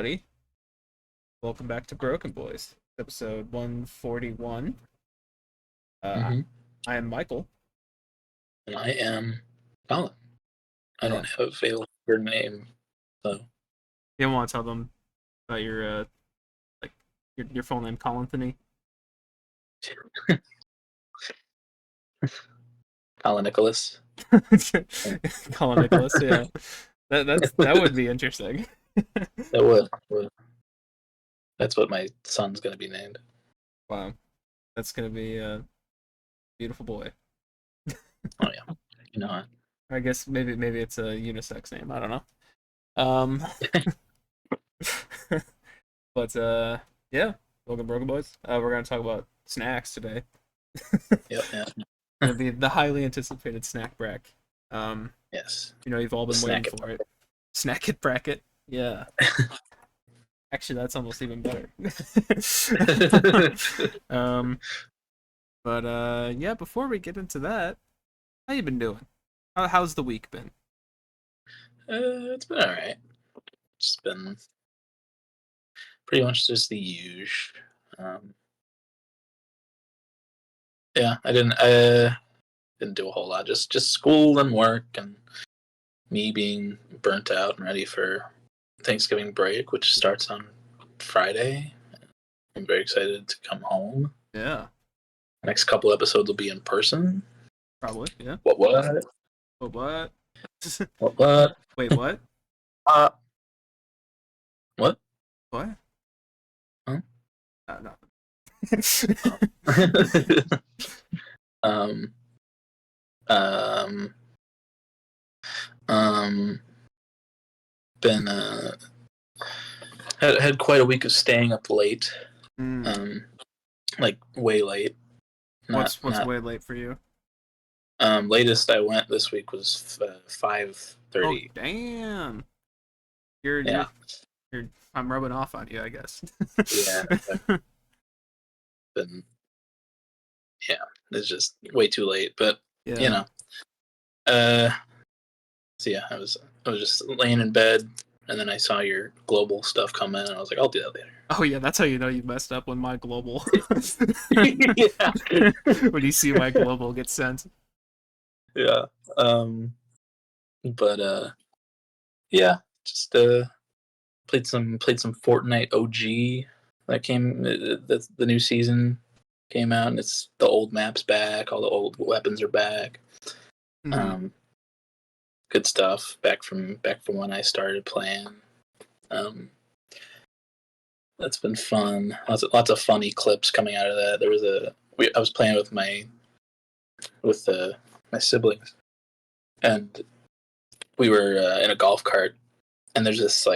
everybody. Welcome back to Broken Boys, episode 141. Uh, hmm I am Michael. And I am Colin. I Yeah. don't have a favorite name, so You don't want to tell them about like your full name, Colin Anthony? Colin Nicholas. Colin Nicholas, yeah. That would be interesting. That would. That's what my son's gonna be named. Wow, that's gonna be a beautiful boy. Oh yeah, you know what? I guess maybe it's a unisex name. I don't know. Um, but yeah. Welcome, Broken Boys. We're gonna talk about snacks today. Yep, yeah. Gonna be the highly anticipated snack brack. Yes, You've all the been waiting snack. for it. Snack it bracket. Yeah. Actually, that's almost even better. um, but yeah. Before we get into that, how you been doing? How's the week been? It's been alright. It's been pretty much just the usual. Um, yeah, I didn't do a whole lot. Just school and work and me being burnt out and ready for Thanksgiving break, which starts on Friday. I'm very excited to come home. Yeah, Next couple episodes will be in person. probably. Yeah. What? But what? What? Wait, what? Uh, what? What? Huh? No. um, um, um, been had quite a week of staying up late. Mm. Like way late. What's Not way late for you? latest I went this week was Oh 5:30. damn! You're Yeah, you're you're. I'm rubbing off on you, I guess. yeah. Been yeah. It's just way too late, but you Yeah. know. Uh, so yeah, I was just laying in bed, and then I saw your global stuff come in, and I was like, I'll do that later. Oh yeah, that's how you know you messed up when my global. Yeah, When you see my global get sent. yeah. But yeah, just played some Fortnite OG. That came. That's the new season came out, and it's the old maps back. All the old weapons are back. Mm-hmm. Um, good stuff back from when I started playing. Um, that's been fun. Lots of funny clips coming out of that. I was playing with my siblings, and we were in a golf cart, and there's this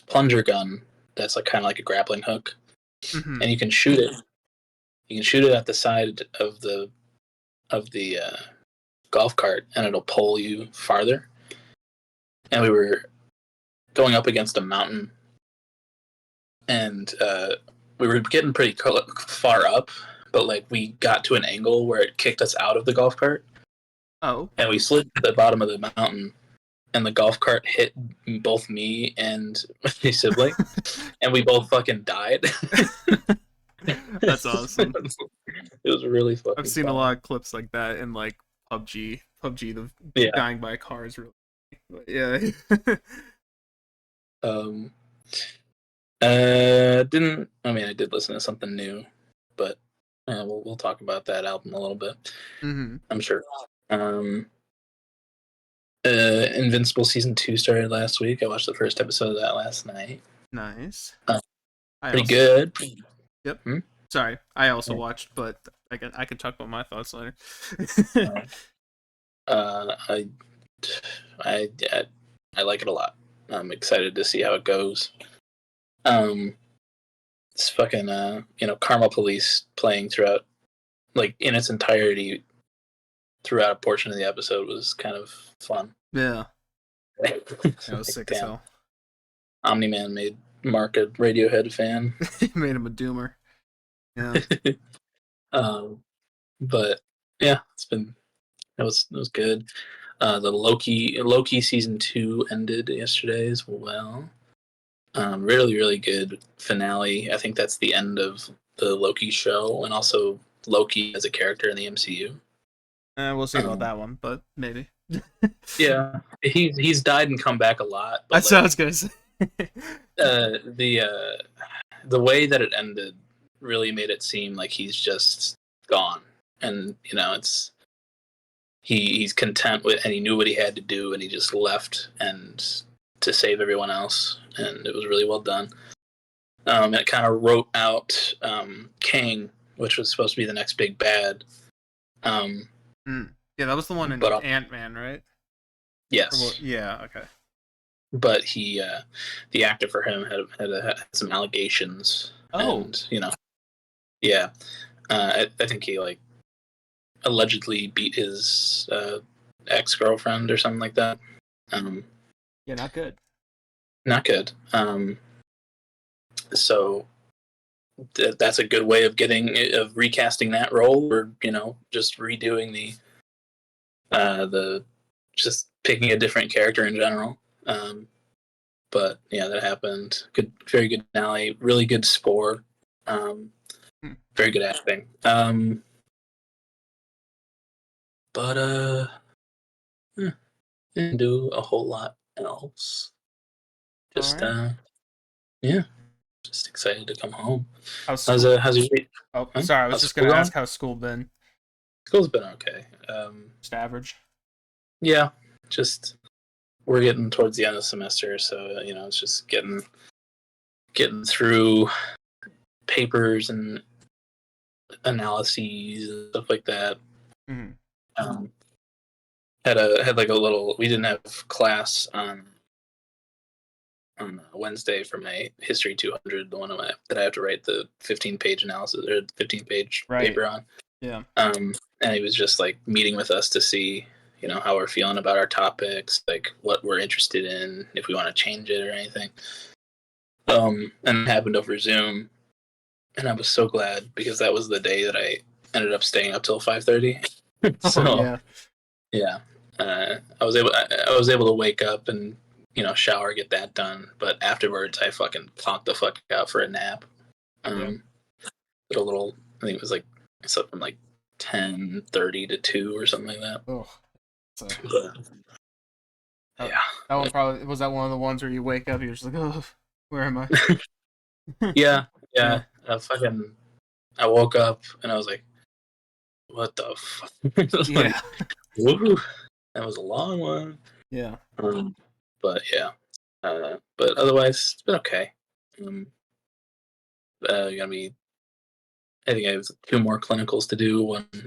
plunger gun that's like kind of like a grappling hook, Mm-hmm. and you can shoot it. You can shoot it at the side of the golf cart, and it'll pull you farther. And we were going up against a mountain, and we were getting pretty far up, but like we got to an angle where it kicked us out of the golf cart, Oh. and we slid to the bottom of the mountain, and the golf cart hit both me and my sibling, and we both fucking died. That's awesome. It was really I've fucking seen a fun. lot of clips like that in like PUBG. PUBG, the Yeah. dying by cars, really. But yeah. Um. Didn't I mean I did listen to something new, but we'll talk about that album a little bit. Mm-hmm. I'm sure. Um. Invincible season 2 started last week. I watched the first episode of that last night. Nice. Uh, I Pretty also. good. Yep. Hmm? Sorry, I also Yeah. watched, but I can talk about my thoughts later. I, I I like it a lot. I'm excited to see how it goes. It's fucking Karma Police playing throughout, like in its entirety throughout a portion of the episode was kind of fun. Yeah, It's that was like, sick as damn, hell. Omni Man made Mark a Radiohead fan. Made him a doomer. Yeah. um, but yeah, it was good. The Loki season 2 ended yesterday as well. Really, really good finale. I think that's the end of the Loki show, and also Loki as a character in the MCU. We'll see about Um, that one, but maybe. yeah, he's died and come back a lot, but That's what I like was gonna say. uh, the uh, the way that it ended really made it seem like he's just gone, and it's he's content with, and he knew what he had to do, and he just left and to save everyone else, and it was really well done. And it kind of wrote out Kang, which was supposed to be the next big bad. Um, Yeah, that was the one in but Ant-Man, right? Or what? yes, Yeah. Okay. but the actor for him had some allegations, Oh. and yeah, I think he like allegedly beat his ex girlfriend or something like that. Um, Yeah, not good. Not good. So that's a good way of recasting that role, or just redoing the just picking a different character in general. But yeah, that happened. Good, very good finale. Really good score. Um, Hmm. Very good acting. But didn't do a whole lot else. All Just right. yeah, just excited to come home. How's school? How's your week? Oh, Huh? sorry. I was How's just school gonna going? ask how's school been. School's been okay. Just average. Yeah, just we're getting towards the end of the semester, so it's just getting through papers and analyses and stuff like that. Mm-hmm. Um, had like a little. We didn't have class on Wednesday for my History 200, the one that I have to write the 15-page analysis or 15-page Right. paper on. Yeah. And he was just like meeting with us to see how we're feeling about our topics, like what we're interested in, if we want to change it or anything. And it happened over Zoom, and I was so glad because that was the day that I ended up staying up till 5:30. Oh So yeah. yeah, I was able to wake up and shower, get that done. But afterwards, I fucking clonked the fuck out for a nap. Yeah. Did a little. I think it was like I slept from like 10:30 to 2 or something like that. Oh. So But, that, yeah, that one probably was that one of the ones where you wake up, you're just like, oh, where am I? yeah, Yeah. yeah. I woke up and I was like, what the fuck? Yeah. Like, woo, that was a long one. Yeah. Um, but yeah, but otherwise it's been okay. Um, gonna be. I think I have two more clinicals to do.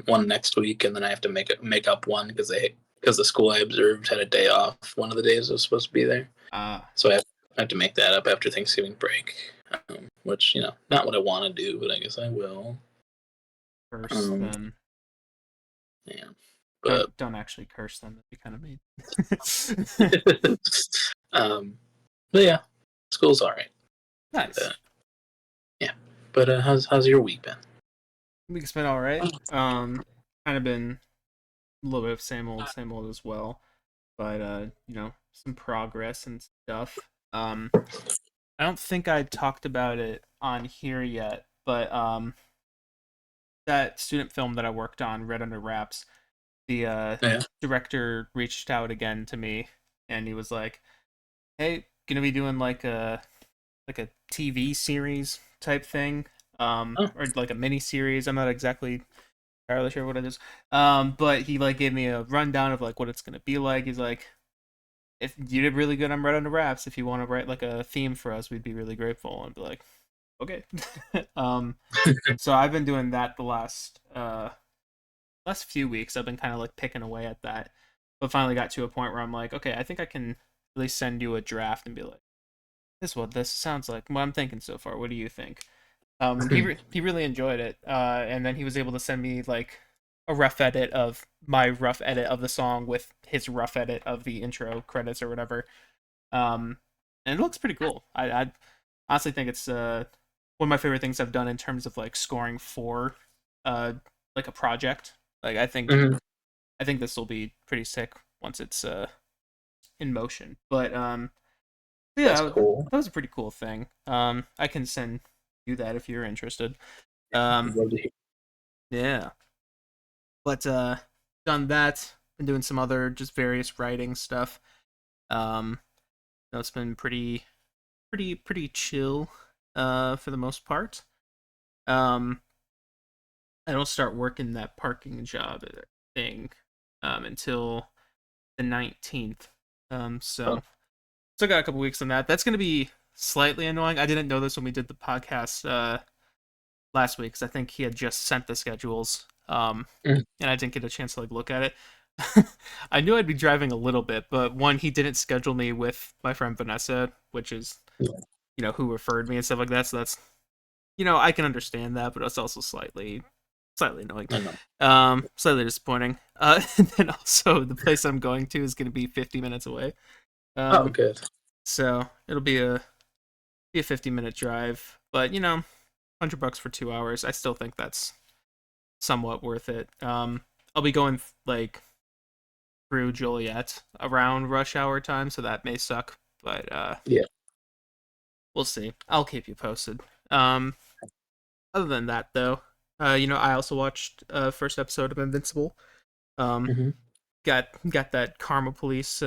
One next week, and then I have to make up one because the school I observed had a day off. One of the days I was supposed to be there, Ah. so I have to make that up after Thanksgiving break. Which not what I want to do, but I guess I will. Curse Um, them. yeah, Don't but don't actually curse them. That'd be kind of mean. um, but yeah, school's all right. Nice. Yeah, but how's your week been? Week's been all right. Kind of been a little bit of same old as well. But some progress and stuff. I don't think I talked about it on here yet, but that student film that I worked on, Red Under Wraps, the Yeah. director reached out again to me, and he was like, "Hey, gonna be doing like a TV series type thing, Oh. or like a mini series. I'm not exactly entirely sure what it is. But he like gave me a rundown of like what it's gonna be like. He's like, if you did really good on Red Under Wraps, if you want to write like a theme for us, we'd be really grateful. And be like, okay. um, so I've been doing that the last few weeks. I've been kind of like picking away at that, but finally got to a point where I'm like, okay, I think I can at least send you a draft and be like, this is what this sounds like. What I'm thinking so far. What do you think? And he really enjoyed it. And then he was able to send me like a rough edit of my rough edit of the song with his rough edit of the intro credits or whatever. Um, and it looks pretty cool. I honestly think it's one of my favorite things I've done in terms of like scoring for uh like a project. Like Mhm. I think this will be pretty sick once it's in motion. But That's Yeah, cool. that was a pretty cool thing. I can send you that if you're interested. I'd Um, love to hear. yeah, but done that. Been doing some other just various writing stuff. Um, no, it's been pretty chill. For the most part. Um, I don't start working that parking job thing until the 19th. Oh, So I got a couple weeks on that. That's gonna be slightly annoying. I didn't know this when we did the podcast last week because I think he had just sent the schedules. mm, And I didn't get a chance to like look at it. I knew I'd be driving a little bit, but one, he didn't schedule me with my friend Vanessa, which is yeah, who referred me and stuff like that. So that's I can understand that, but it's also slightly annoying. I know. Slightly disappointing. And then also the place I'm going to is going to be 50 minutes away. Oh, Um, good. so it'll be a 50-minute drive, but $100 for 2 hours. I still think that's somewhat worth it. I'll be going like through Joliet around rush hour time, so that may suck, but Yeah. we'll see. I'll keep you posted. Other than that, though, I also watched first episode of Invincible. Um, Hmm. got that Karma Police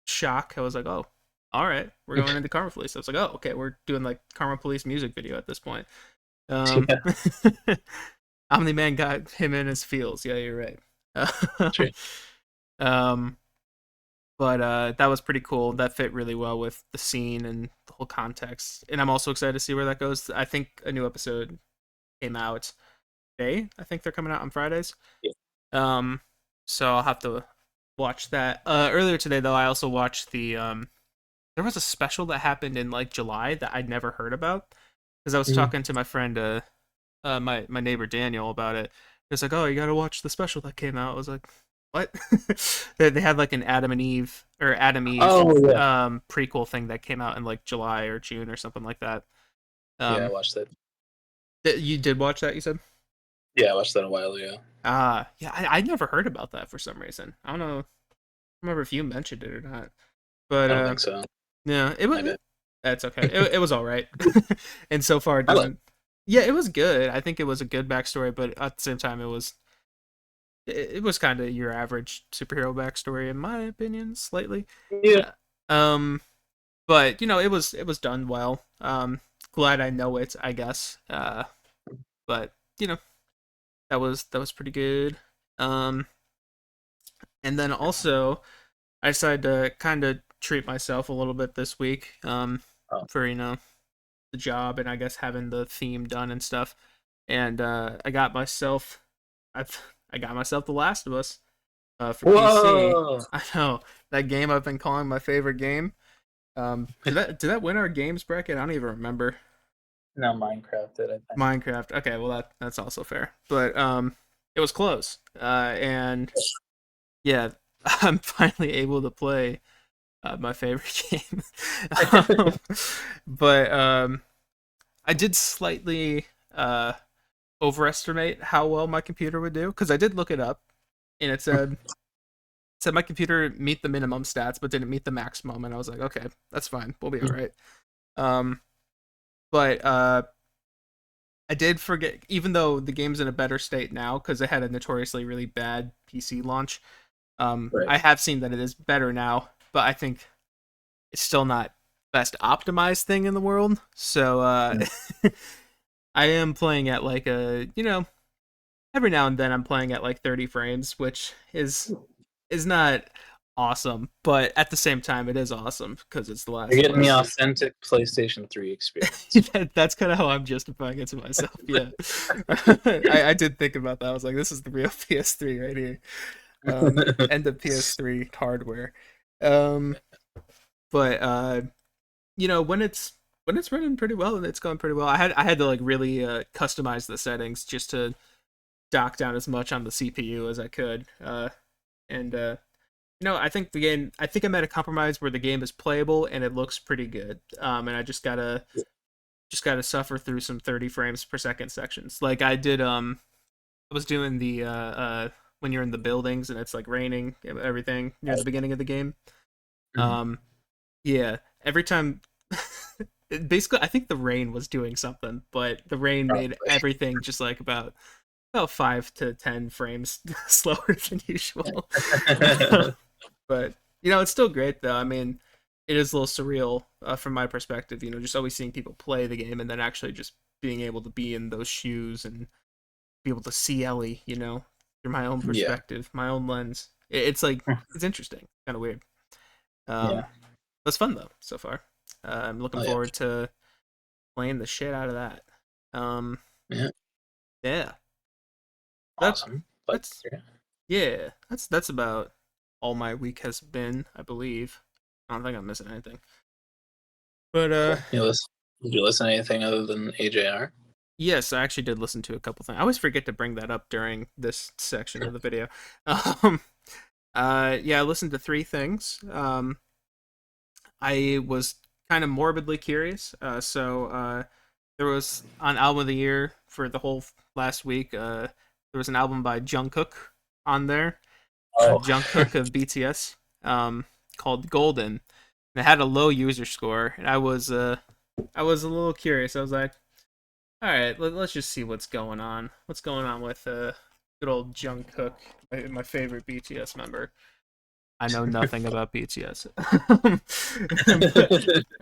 shock. I was like, oh, all right, we're going into Karma Police. I was like, oh, okay, we're doing like Karma Police music video at this point. Yeah. Omni Man got him in his feels. Yeah, you're right. True. um, but that was pretty cool. That fit really well with the scene and the whole context. And I'm also excited to see where that goes. I think a new episode came out today. I think they're coming out on Fridays. Yeah. Um, so I'll have to watch that. Earlier today though, I also watched the there was a special that happened in like July that I'd never heard about because I was Hmm. talking to my friend my neighbor Daniel about it. He was like, "Oh, you got to watch the special that came out." I was like, "What?" They had like an Adam Eve Oh, yeah. prequel thing that came out in like July or June or something like that. Yeah, I Um, watched that. you did watch that, you said? Yeah, I watched that a while ago. Yeah, I never heard about that for some reason. I don't know. I don't remember if you mentioned it or not, but I don't think so. yeah, it was. My bad. That's okay. It was all right, and so far it I like. doesn't. Yeah, it was good. I think it was a good backstory, but at the same time, it was kind of your average superhero backstory, in my opinion, slightly. Yeah. Uh, um, but it was done well. Glad I know it, I guess. But that was pretty good. Um, and then also I decided to kind of treat myself a little bit this week. Oh. For the job and I guess having the theme done and stuff. And I I got myself The Last of Us for PC. Whoa. I know that game I've been calling my favorite game. Did that win our games bracket? I don't even remember. No, Minecraft did, I think. Minecraft. Okay, well that's also fair. But it was close. And yeah, I'm finally able to play my favorite game. um, but I did slightly overestimate how well my computer would do because I did look it up and it said my computer meet the minimum stats but didn't meet the maximum, and I was like, okay, that's fine, we'll be all right. Um, but I did forget, even though the game's in a better state now because it had a notoriously really bad PC launch. Right. I have seen that it is better now, but I think it's still not best optimized thing in the world. So Mm. I am playing at like every now and then I'm playing at like 30 frames, which is not awesome, but at the same time it is awesome because it's The You're Last of getting the Us. authentic PlayStation 3 experience. That's kind of how I'm justifying it to myself. Yeah, I did think about that. I was like, this is the real PS3 right here. End of PS3 hardware. Um, but when it's running pretty well and it's going pretty well. I had to like really customize the settings just to dock down as much on the CPU as I could. And I think I'm at a compromise where the game is playable and it looks pretty good. And I just gotta suffer through some 30 frames per second sections. Like I did. I was doing the when you're in the buildings and it's like raining and everything near the beginning of the game. Mhm. Um, yeah, every time, basically, I think the rain was doing something, but the rain made Probably. everything just like about 5 to 10 frames slower than usual. But it's still great though. I mean, it is a little surreal from my perspective. Just always seeing people play the game and then actually just being able to be in those shoes and be able to see Ellie. Through my own Yeah. perspective, my own lens. It's like it's interesting, kind of weird. Yeah. That's fun though so far. I'm looking Oh yeah. forward to playing the shit out of that. Um, Yeah. yeah, that Awesome. Like, that's yeah. yeah, that's about all my week has been, I believe. I don't think I'm missing anything. But Cool. Did you listen to anything other than AJR? yes, I actually did listen to a couple things. I always forget to bring that up during this section of the video. Um, yeah, I listened to 3 things. I was kind of morbidly curious. So there was on album of the year for the whole last week. There was an album by Jungkook on there. Oh. Jungkook of BTS, called Golden. And it had a low user score, and I was a little curious. I was like, all right, let's just see what's going on. What's going on with good old Jungkook, my favorite BTS member. I know nothing about BTS.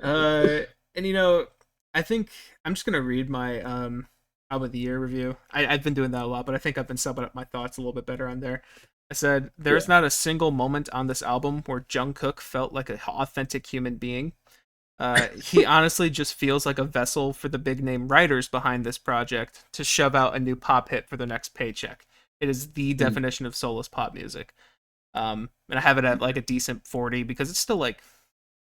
but and I think I'm just gonna read my album of the year review. I've been doing that a lot, but I think I've been summing up my thoughts a little bit better on there. I said there's Yeah. not a single moment on this album where Jungkook felt like an authentic human being. He honestly just feels like a vessel for the big name writers behind this project to shove out a new pop hit for their next paycheck. It is the Mm. definition of soulless pop music. And I have it at like a decent 40 because it's still like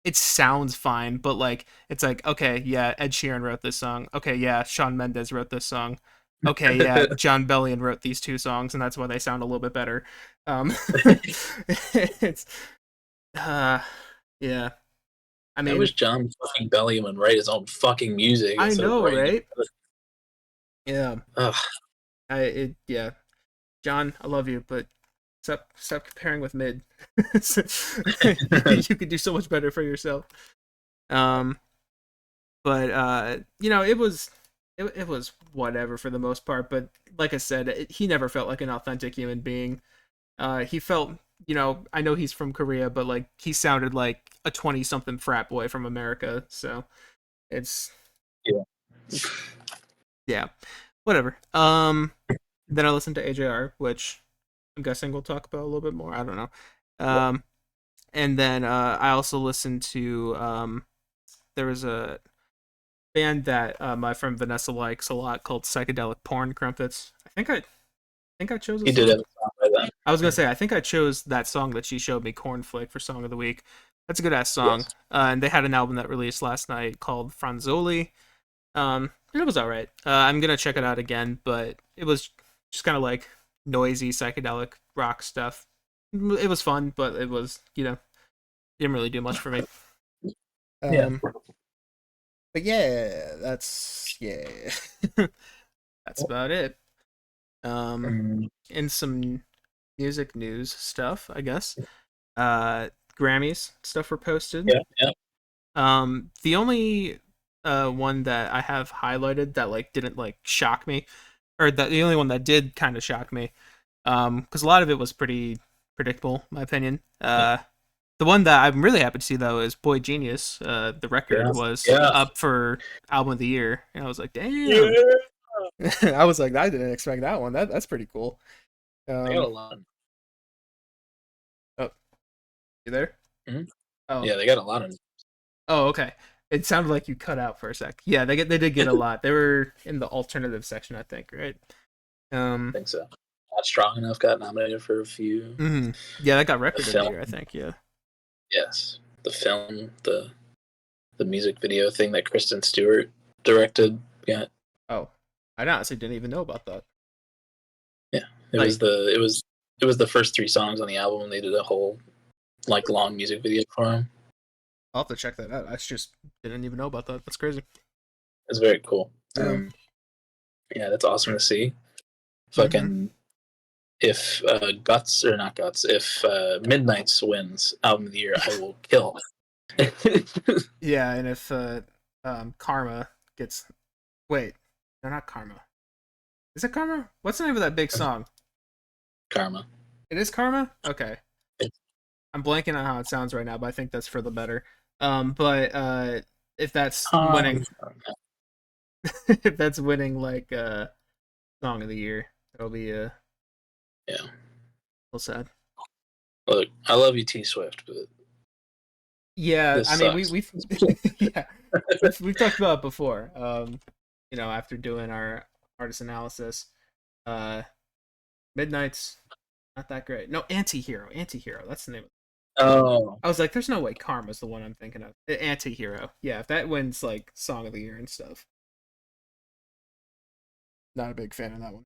it sounds fine, but like it's like okay, yeah, Ed Sheeran wrote this song. Okay, yeah, Shawn Mendes wrote this song. Okay, yeah, John Bellion wrote these 2 songs, and that's why they sound a little bit better. It's uh, yeah. I I mean, wish John fucking Bellion would write his own fucking music I instead of know, writing it. right? Yeah, Ugh. yeah. John, I love you, but stop comparing with mid. You could do so much better for yourself. Um, but it was whatever for the most part. But like I said, he never felt like an authentic human being. He felt, I know he's from Korea, but like he sounded like a 20-something frat boy from America. So it's Yeah. yeah, whatever. Then I listened to AJR, which I'm guessing we'll talk about a little bit more. I don't know. Um, and then I also listened to there was a band that my friend Vanessa likes a lot called Psychedelic Porn Crumpets. I think I chose a He did have song. a song by then. I was gonna say I think I chose that song that she showed me, Cornflake, for song of the week. That's a good ass song. Yes. And they had an album that released last night called Franzoli. And it was all right. I'm gonna check it out again, but it was just kind of like noisy psychedelic rock stuff. It was fun, but it was didn't really do much for me. Yeah. Um, but yeah, that's about it. Um, Mm, in some music news stuff, I guess. Grammys stuff were posted. yeah. Yeah. The only one that I have highlighted that like didn't like shock me, or that the only one that did kind of shock me, because a lot of it was pretty predictable, in my opinion. The one that I'm really happy to see though is Boy Genius. The record Yes. was Yeah. up for album of the year, and I was like, Yeah. damn. I was like, I didn't expect that one. That's pretty cool. They got a Um, lot. oh, you there? Mhm. Oh, Yeah, they got a lot of. oh, okay. It sounded like you cut out for a sec. Yeah, they did get a lot. They were in the alternative section, I think, right? I think so. Not Strong Enough got nominated for a few. Yeah, that got The record of the film, year, I think. Yeah. yes. The film, the music video thing that Kristen Stewart directed. Yeah, Oh, I honestly didn't even know about that. yeah. It was Like, the first 3 songs on the album, and they did a whole like long music video for him. I'll have to check that out. I just didn't even know about that. That's crazy. It's very cool. Yeah. Yeah, that's awesome to see. Mm-hmm. Fucking if Guts or not Guts, if Midnight's wins album of the year, I will kill. Yeah, and if Karma gets wait, they're not Karma. Is it Karma? What's the name of that big song? Karma. It is Karma? Okay. I'm blanking on how it sounds right now, but I think that's for the better. But if that's Um, winning, if that's winning like song of the year, it'll be a yeah. little sad. Look, I love you, T Swift, but Yeah, this I mean sucks. we've yeah we've talked about it before. You know, after doing our artist analysis, uh, Midnight's not that great. No, Antihero. That's the name. Oh, I was like, there's no way Karma's the one I'm thinking of. Antihero. Yeah, if that wins like song of the year and stuff. Not a big fan of that one.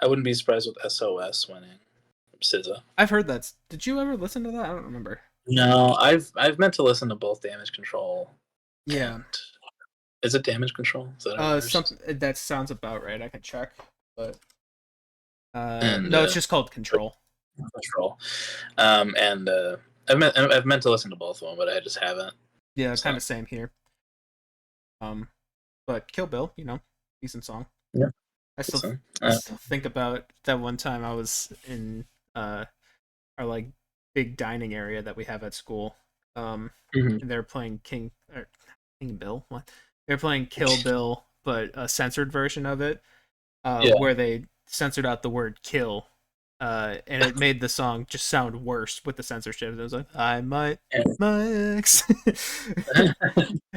I wouldn't be surprised with SOS winning. SZA. I've heard that. Did you ever listen to that? I don't remember. No, I've meant to listen to both Damage Control and Yeah. is it Damage Control? Is that our artist? Something that sounds about right. I can check, but And no, it's just called Control. Control. And I've meant to listen to both of them, but I just haven't. Yeah, kind So of same here. Um, but Kill Bill, you know, decent song. yeah, I still so, I still think about that one time I was in our like big dining area that we have at school. mhm. And they're playing King Bill. What? They're playing Kill Bill, but a censored version of it, Yeah. where they censored out the word kill. And it made the song just sound worse with the censorship. It was like, I might my ex.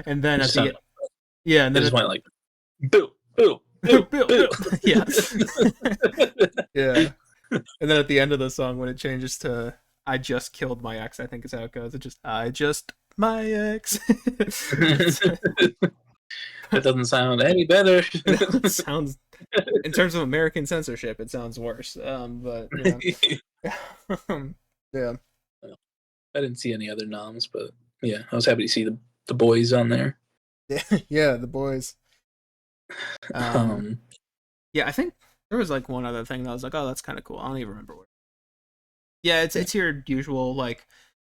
And then It at just the sounded. yeah, and It then just at went like boo, boo, Bill, boo, Bill, boo. Bill. Yeah. Yeah. And then at the end of the song, when it changes to "I just killed my ex," I think is how it goes. It just "I just my ex." It doesn't sound any better. It sounds, in terms of American censorship, it sounds worse. But yeah, yeah, I didn't see any other noms, but yeah, I was happy to see the boys on there. yeah. The boys. Um, Um, yeah, I think there was like one other thing that I was like, oh, that's kind of cool. I don't even remember what. Yeah, yeah, it's your usual like,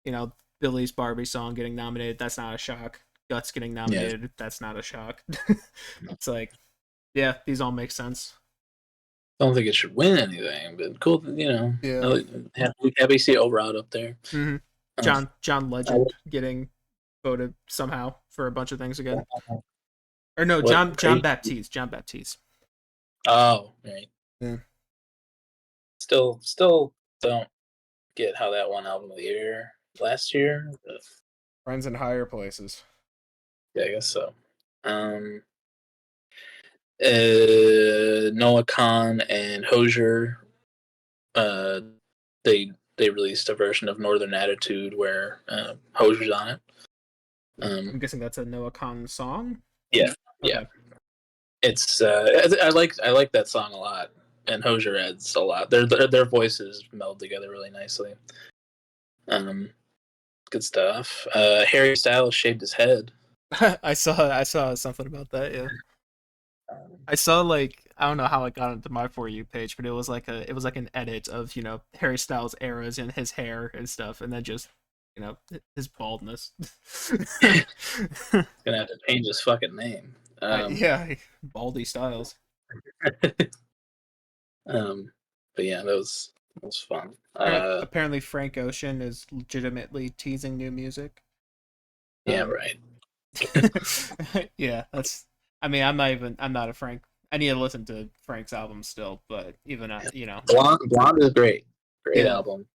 you know, Billy's Barbie song getting nominated. That's not a shock. Guts getting yeah. nominated. That's not a shock. It's like, yeah, these all make sense. I don't think it should win anything, but cool. Yeah. Happy to see Overout up there. hmm Um, John I Legend getting voted somehow for a bunch of things again. like- Or no, what John crazy? Baptiste. John Baptiste. Oh, right. Yeah. Still don't get how that won album of the year last year. But Friends in higher places. yeah, I guess so. Um, Noah Khan and Hosier, uh, they released a version of Northern Attitude where Hosier's on it. I'm guessing that's a Noah Khan song. Yeah, yeah. Okay. It's I like that song a lot, and Hosier adds a lot. Their voices meld together really nicely. Um, Good stuff. Harry Styles shaved his head. I saw something about that. Yeah. Um, I saw like I don't know how it got into my for you page, but it was like an edit of Harry Styles eras and his hair and stuff, and then just his baldness. Gonna have to change his fucking name. Yeah, Baldy Styles. Um, but yeah, that was fun. Apparently, Frank Ocean is legitimately teasing new music. Yeah, Um, right. yeah, that's. I mean, I'm not a Frank. I need to listen to Frank's album still, but even Blonde is great. Great yeah, album.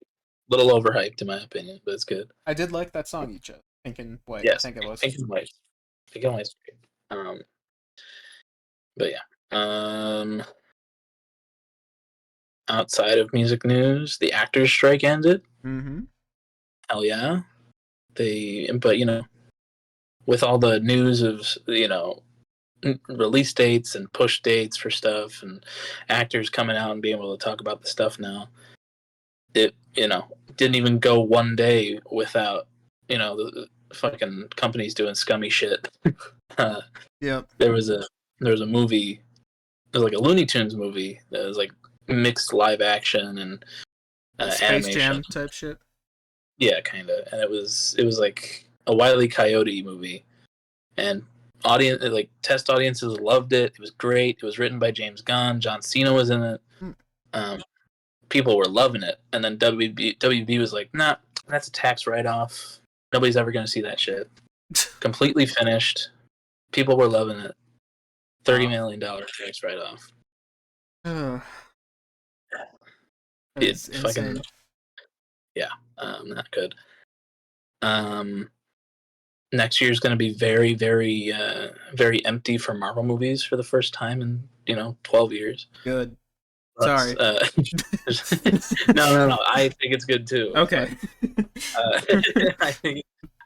Little overhyped in my opinion, but it's good. I did like that song you chose. Thinking White, I Yes, think it was. Pink and White. Pink and White's great. But yeah. Outside of music news, the actors' strike ended. Mm-hmm. Hell yeah. But with all the news of release dates and push dates for stuff, and actors coming out and being able to talk about the stuff now, it didn't even go one day without the fucking companies doing scummy shit. uh, Yep. there was a movie. It was like a Looney Tunes movie that was like mixed live action and Space animation. Jam type shit. Yeah, kind of. And it was like a Wile E. Coyote movie, and test audiences loved it. It was great. It was written by James Gunn. John Cena was in it. Um, People were loving it, and then WB was like, "Nah, that's a tax write-off. Nobody's ever going to see that shit." Completely finished. People were loving it. $30 million tax write-off. Oh, It that's fucking insane. yeah, not good. Next year's going to be very, very, very empty for Marvel movies for the first time in 12 years. Good. But, Sorry. no. I think it's good too. Okay.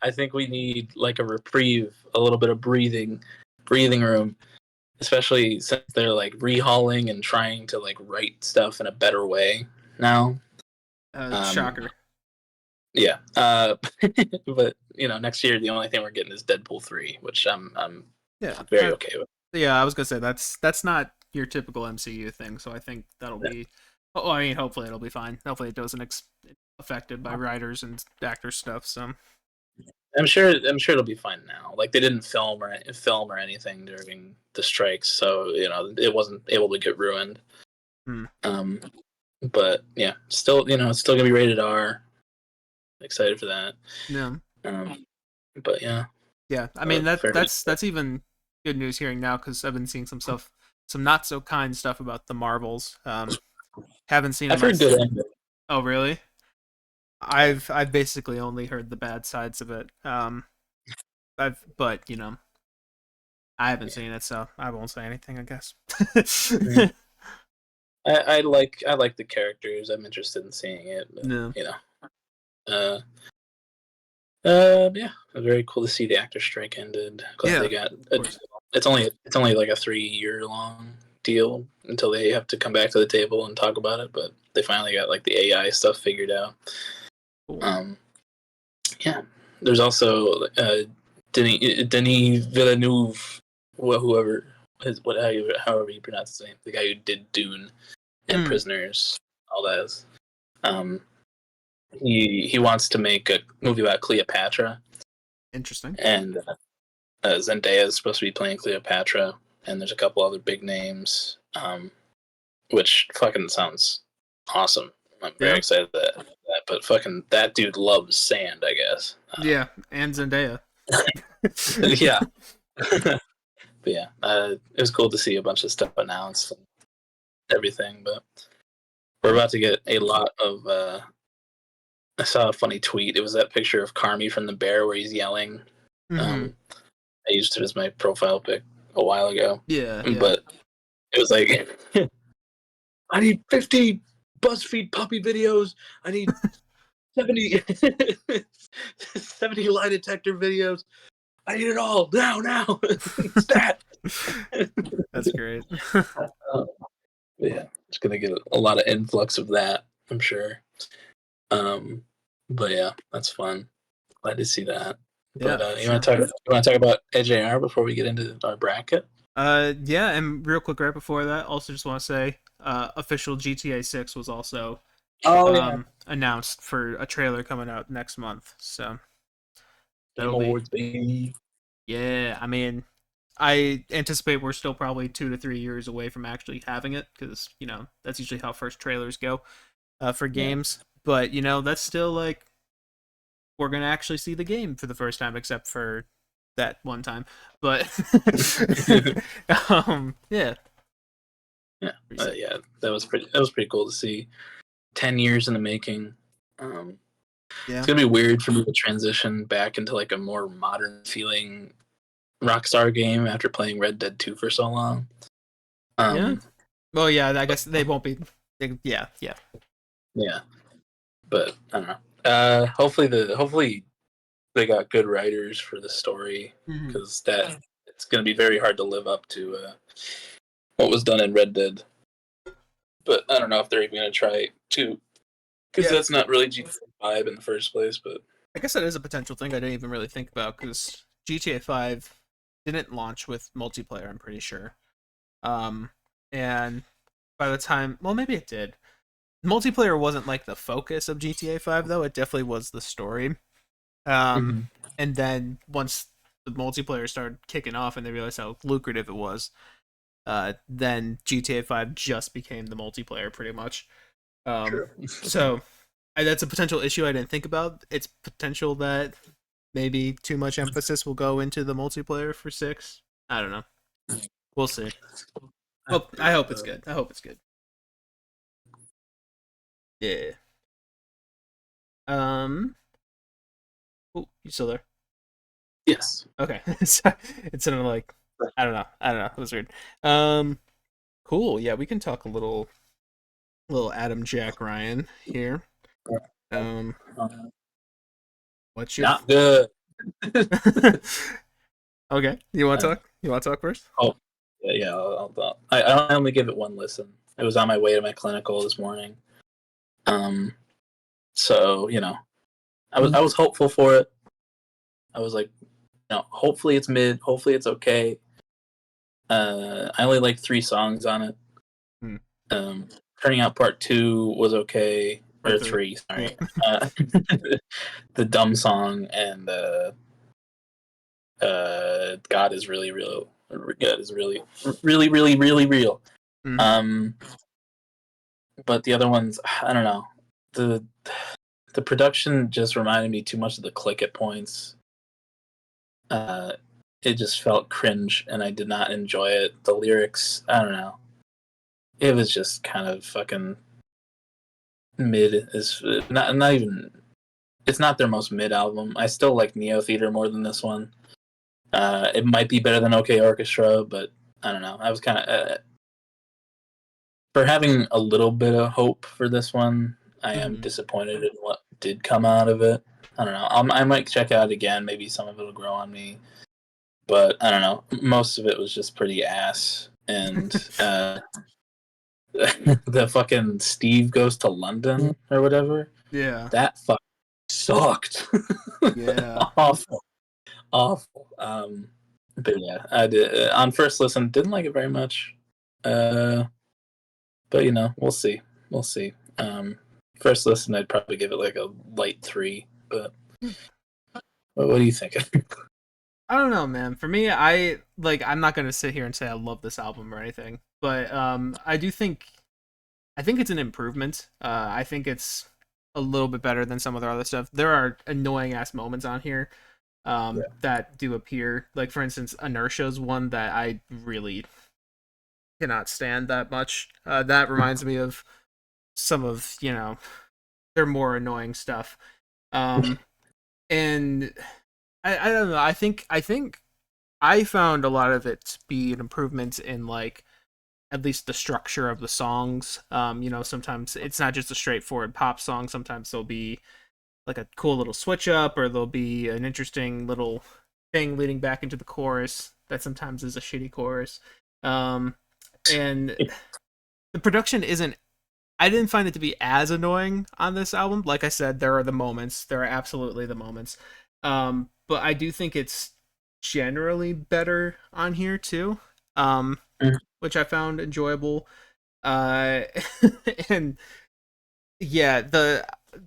I think we need like a reprieve, a little bit of breathing room, especially since they're like rehauling and trying to like write stuff in a better way now. Shocker. Yeah, but next year the only thing we're getting is Deadpool 3, which I'm Yeah. very okay with. Yeah, I was gonna say that's not your typical MCU thing, so I think that'll be. Oh, I mean, hopefully it'll be fine. Hopefully it doesn't affected by writers and actors stuff. So I'm sure it'll be fine now. Like they didn't film or anything during the strikes, so it wasn't able to get ruined. But yeah, still it's still gonna be rated R. Excited for that. yeah, But yeah. yeah. I mean that's even good news hearing now because I've been seeing some stuff, some not so kind stuff about the Marvels. Haven't seen I've them. heard good ending. Oh really? I've basically only heard the bad sides of it. But I haven't seen it, so I won't say anything, I guess. I like the characters. I'm interested in seeing it. But, No. Yeah, it was very cool to see the actor strike ended. Glad they got. It's only like a 3-year long deal until they have to come back to the table and talk about it. But they finally got like the AI stuff figured out. Cool. Yeah. There's also Denis Villeneuve, however you pronounce his name, the guy who did Dune and Prisoners, all that. He wants to make a movie about Cleopatra. Interesting. And Zendaya is supposed to be playing Cleopatra, and there's a couple other big names, which fucking sounds awesome. I'm very excited for that. But fucking that dude loves sand, I guess. Yeah, and Zendaya. Yeah. But yeah, it was cool to see a bunch of stuff announced and everything. But we're about to get a lot of. I saw a funny tweet. It was that picture of Carmy from The Bear where he's yelling. I used it as my profile pic a while ago. Yeah. But it was like, I need 50 BuzzFeed puppy videos. I need 70 lie detector videos. I need it all now. Stat. That's great. Yeah, it's gonna get a lot of influx of that, I'm sure. But yeah, that's fun. Glad to see that. But you want to talk about EdgeAR before we get into our bracket? Yeah, and real quick, right before that, also just want to say, official GTA 6 was also announced for a trailer coming out next month. So that'll Awards, baby. Yeah, I mean, I anticipate we're still probably 2 to 3 years away from actually having it because that's usually how first trailers go for games. But that's still like we're gonna actually see the game for the first time, except for that one time. But yeah, that was pretty cool to see. 10 years in the making. It's gonna be weird for me to transition back into like a more modern feeling Rockstar game after playing Red Dead 2 for so long. Well, yeah, I guess they won't be. Yeah. But I don't know. Hopefully they got good writers for the story because it's gonna be very hard to live up to what was done in Red Dead. But I don't know if they're even gonna try to, because that's not really GTA 5 in the first place. But I guess that is a potential thing I didn't even really think about because GTA 5 didn't launch with multiplayer. I'm pretty sure. And by the time, well, maybe it did. Multiplayer wasn't like the focus of GTA 5 though. It definitely was the story. and then once the multiplayer started kicking off and they realized how lucrative it was, then GTA 5 just became the multiplayer pretty much. True. So that's a potential issue I didn't think about. It's potential that maybe too much emphasis will go into the multiplayer for 6. I don't know. We'll see. Well, I hope it's good. I hope it's good. Yeah. Um. Oh, you still there? Yes. Okay. So, it's sort of like I don't know. I don't know. It was weird. Um. Cool. Yeah, we can talk a little Adam Jack Ryan here. Um. What's your? Not good. Okay. You want to Uh, talk? You want to talk first? oh, yeah. I only give it one listen. It was on my way to my clinical this morning. Um, so I was hopeful for it. I was like, hopefully it's mid. Hopefully it's okay. I only like 3 songs on it. Hmm. Turning out part 2 was okay, or Part 3. 3. Yeah. Sorry, the dumb song and God is really real. God is really, really, really, really real. Mm-hmm. Um, but the other ones, I don't know. the The production just reminded me too much of the Click It points. Uh, it just felt cringe, and I did not enjoy it. The lyrics, I don't know. It was just kind of fucking mid. Is not even. It's not their most mid album. I still like Neo Theater more than this one. It might be better than OK Orchestra, but I don't know. I was kind of for having a little bit of hope for this one. I am Mm-hmm. disappointed in what did come out of it. I don't know. I might check it out again. Maybe some of it will grow on me, but I don't know. Most of it was just pretty ass. And the fucking Steve Goes to London or whatever, Yeah. that fuck sucked. Yeah. Awful, awful. But yeah, I did on first listen. Didn't like it very much. Uh, but we'll see. We'll see. First listen, I'd probably give it like a light 3. But what do you think? I don't know, man. For me, I'm not gonna sit here and say I love this album or anything, but I think it's an improvement. I think it's a little bit better than some of their other stuff. There are annoying ass moments on here Yeah. that do appear. Like for instance, Inertia's one that I really cannot stand that much. That reminds me of some of their more annoying stuff. Um, and I don't know. I think I found a lot of it to be an improvement in like at least the structure of the songs. Sometimes it's not just a straightforward pop song. Sometimes there'll be like a cool little switch up, or there'll be an interesting little thing leading back into the chorus that sometimes is a shitty chorus. Um, and the production isn't. I didn't find it to be as annoying on this album. Like I said, there are the moments. There are absolutely the moments. But I do think it's generally better on here too. Um, which I found enjoyable. Uh, and yeah, the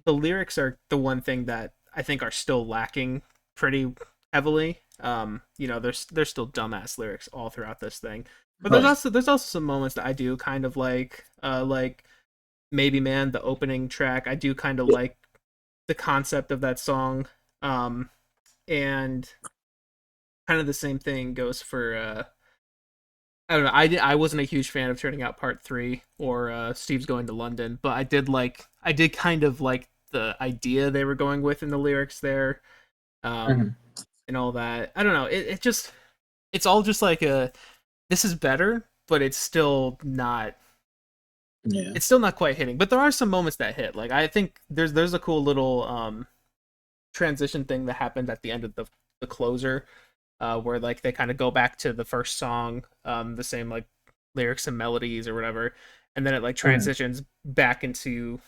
lyrics are the one thing that I think are still lacking pretty heavily. There's still dumbass lyrics all throughout this thing, but Right. there's also some moments that I do kind of like maybe man the opening track. I do kind of like the concept of that song, and kind of the same thing goes for I don't know. I wasn't a huge fan of Turning Out Part 3 or Steve's Going to London, but I did kind of like the idea they were going with in the lyrics there, um, Mhm. and all that. I don't know. It's all just like this is better, but Yeah. it's still not quite hitting. But there are some moments that hit. Like I think there's a cool little transition thing that happened at the end of the closer, where like they kind of go back to the first song, the same like lyrics and melodies or whatever, and then it like Mhm. transitions back into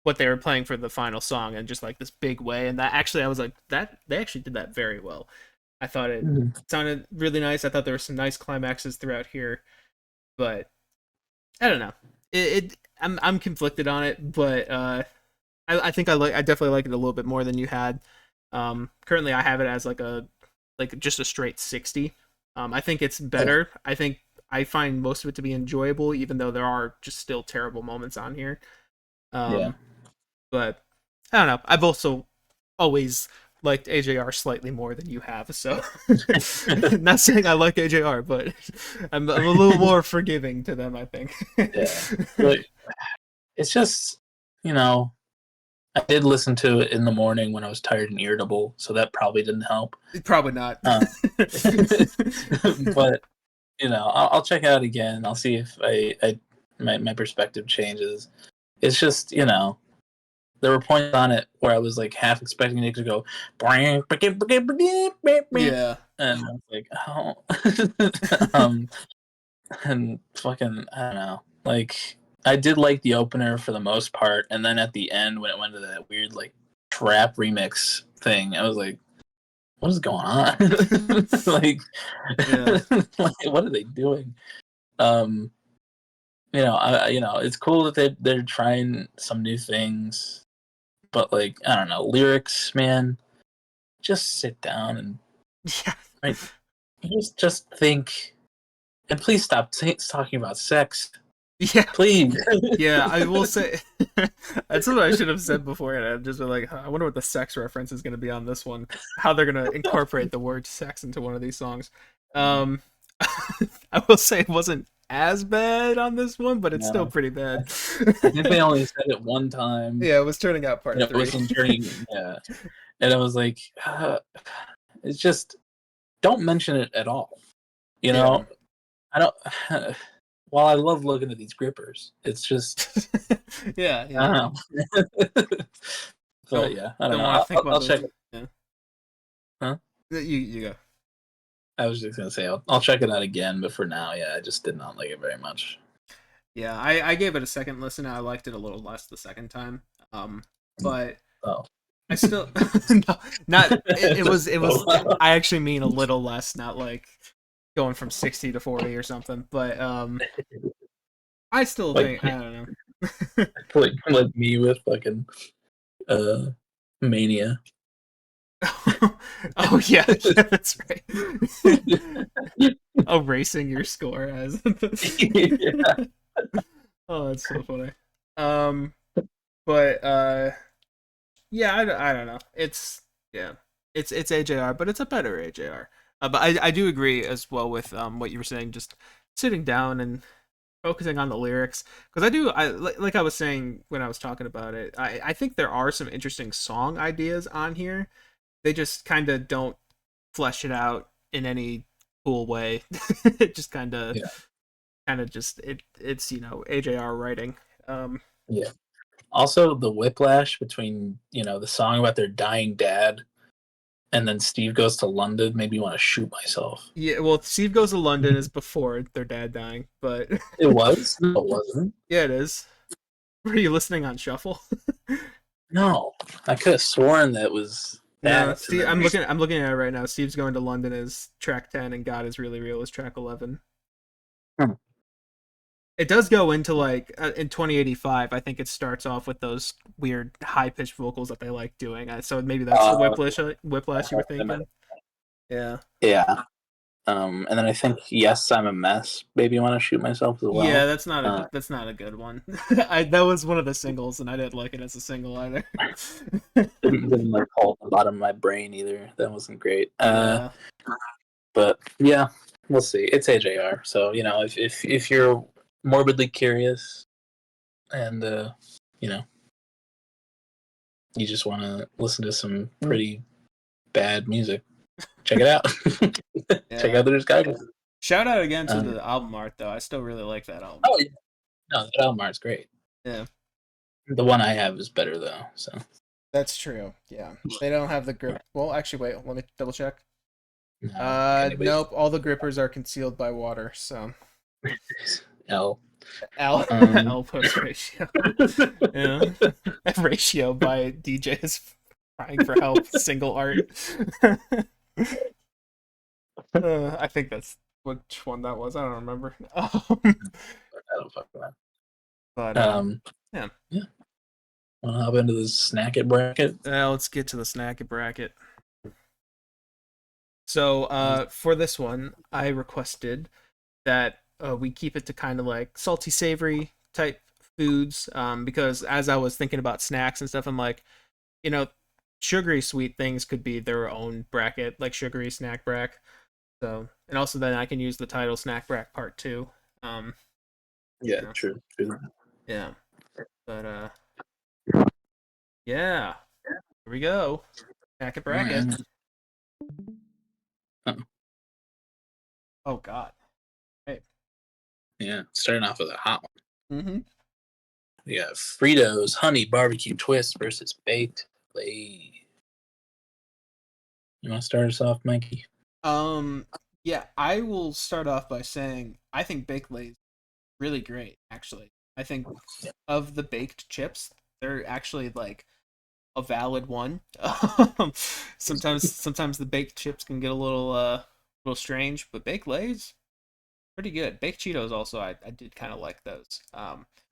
what they were playing for the final song in just like this big way. And that actually, I was like, that they actually did that very well. I thought it Mhm. sounded really nice. I thought there were some nice climaxes throughout here, but I don't know. I'm conflicted on it, but I think I definitely like it a little bit more than you had. Currently I have it as like just a straight 60. I think it's better. I think I find most of it to be enjoyable, even though there are just still terrible moments on here. Yeah. Um, but I don't know. I've also always liked AJR slightly more than you have, so not saying I like AJR, but I'm a little more forgiving to them, I think. Yeah. But it's just, you know, I did listen to it in the morning when I was tired and irritable, so that probably didn't help. Probably not. But I'll check it out again. I'll see if my perspective changes. It's just, there were points on it where I was like half expecting it to go, and Yeah. I was like, oh, and fucking, I don't know. Like, I did like the opener for the most part, and then at the end when it went to that weird like trap remix thing, I was like, what is going on? Like, Yeah. like, what are they doing? Um, it's cool that they're trying some new things, but like, I don't know, lyrics, man, just sit down and Yeah. like, just think, and please stop talking about sex, Yeah. please. Yeah, I will say that's what I should have said before, and I've just been like, huh, I wonder what the sex reference is going to be on this one. How they're going to incorporate the word sex into one of these songs. Um, I will say it wasn't as bad on this one, but it's still No, pretty bad. I think they only said it one time. Yeah, it was turning out part It three. was in turning, yeah, and I was like, it's just don't mention it at all. You Yeah. know, I don't. While I love looking at these grippers, it's just Yeah, I yeah. don't know. But Don't yeah, I don't don't know. want to think about I'll those. check it. Yeah. Huh? You go. I was just gonna say I'll check it out again, but for now, yeah, I just did not like it very much. Yeah, I gave it a second listen. I liked it a little less the second time. But Oh, I still no, not it was So, I actually mean a little less, not like going from 60 to 40 or something. But I still like think I don't know. like me with fucking uh mania. Oh yeah, yeah, that's right. Erasing your score as Yeah. oh, that's so funny. Um, but yeah, I don't know. Yeah, it's AJR, but it's a better AJR. But I do agree as well with what you were saying, just sitting down and focusing on the lyrics, because like I was saying when I was talking about it, I think there are some interesting song ideas on here. They just kind of don't flesh it out in any cool way. It just Yeah. kind of just it's AJR writing. Um, Yeah. Also, the whiplash between the song about their dying dad and then Steve Goes to London made me want to shoot myself. yeah, well, Steve Goes to London is before their dad dying, but It was? No, it wasn't. yeah, it is. Were you listening on shuffle? No, I could have sworn that was No, that. And Steve. then I'm looking at it right now. Steve's Going to London is track 10, and God is Really Real is track 11. hmm. It does go into like in 2085. I think it starts off with those weird high pitched vocals that they like doing. So maybe that's the whiplash you were thinking. Yeah. Yeah. And then I think Yes, I'm a Mess. Maybe want to shoot myself as Yeah, well. that's not a good one. That was one of the singles, and I didn't like it as a single either. Didn't like hold the bottom of my brain either. That wasn't great. Yeah. But yeah, we'll see. It's AJR, so if you're morbidly curious and you know you just want to listen to some pretty bad music, check it out. Check Yeah. out the discography. Shout out again to Um, the album art though. I still really like that album. oh yeah, no, that album art's great. Yeah. The one I have is better though. So That's true. Yeah. They don't have the grip. Well, actually wait, let me double check. no, I don't think anybody's Nope, all the grippers are concealed by water, so L. L Um, L post ratio. Yeah. Ratio by DJs crying for help, single art. I think that's which one that was. I don't remember. I don't fuck with But that. yeah. Yeah. Want to hop into this snack it bracket? Let's get to the snack it bracket. So for this one, I requested that we keep it to kind of like salty, savory type foods, because as I was thinking about snacks and stuff, I'm like, you know, sugary sweet things could be their own bracket, like sugary snack brack. So, and also then I can use the title Snack Brack Part 2. Yeah, You know, true. yeah. But yeah. Here we go. Snack it bracket. Mm. Oh God. Hey. Yeah, starting off with a hot one. Mm-hmm. We got Fritos Honey Barbecue Twist versus Baked Lays. You want to start us off, Mikey? Yeah, I will start off by saying I think baked lays really great, actually. I think of the baked chips, they're actually like a valid one. Sometimes the baked chips can get a little strange, but baked lays pretty good. Baked Cheetos also I did kind of like those.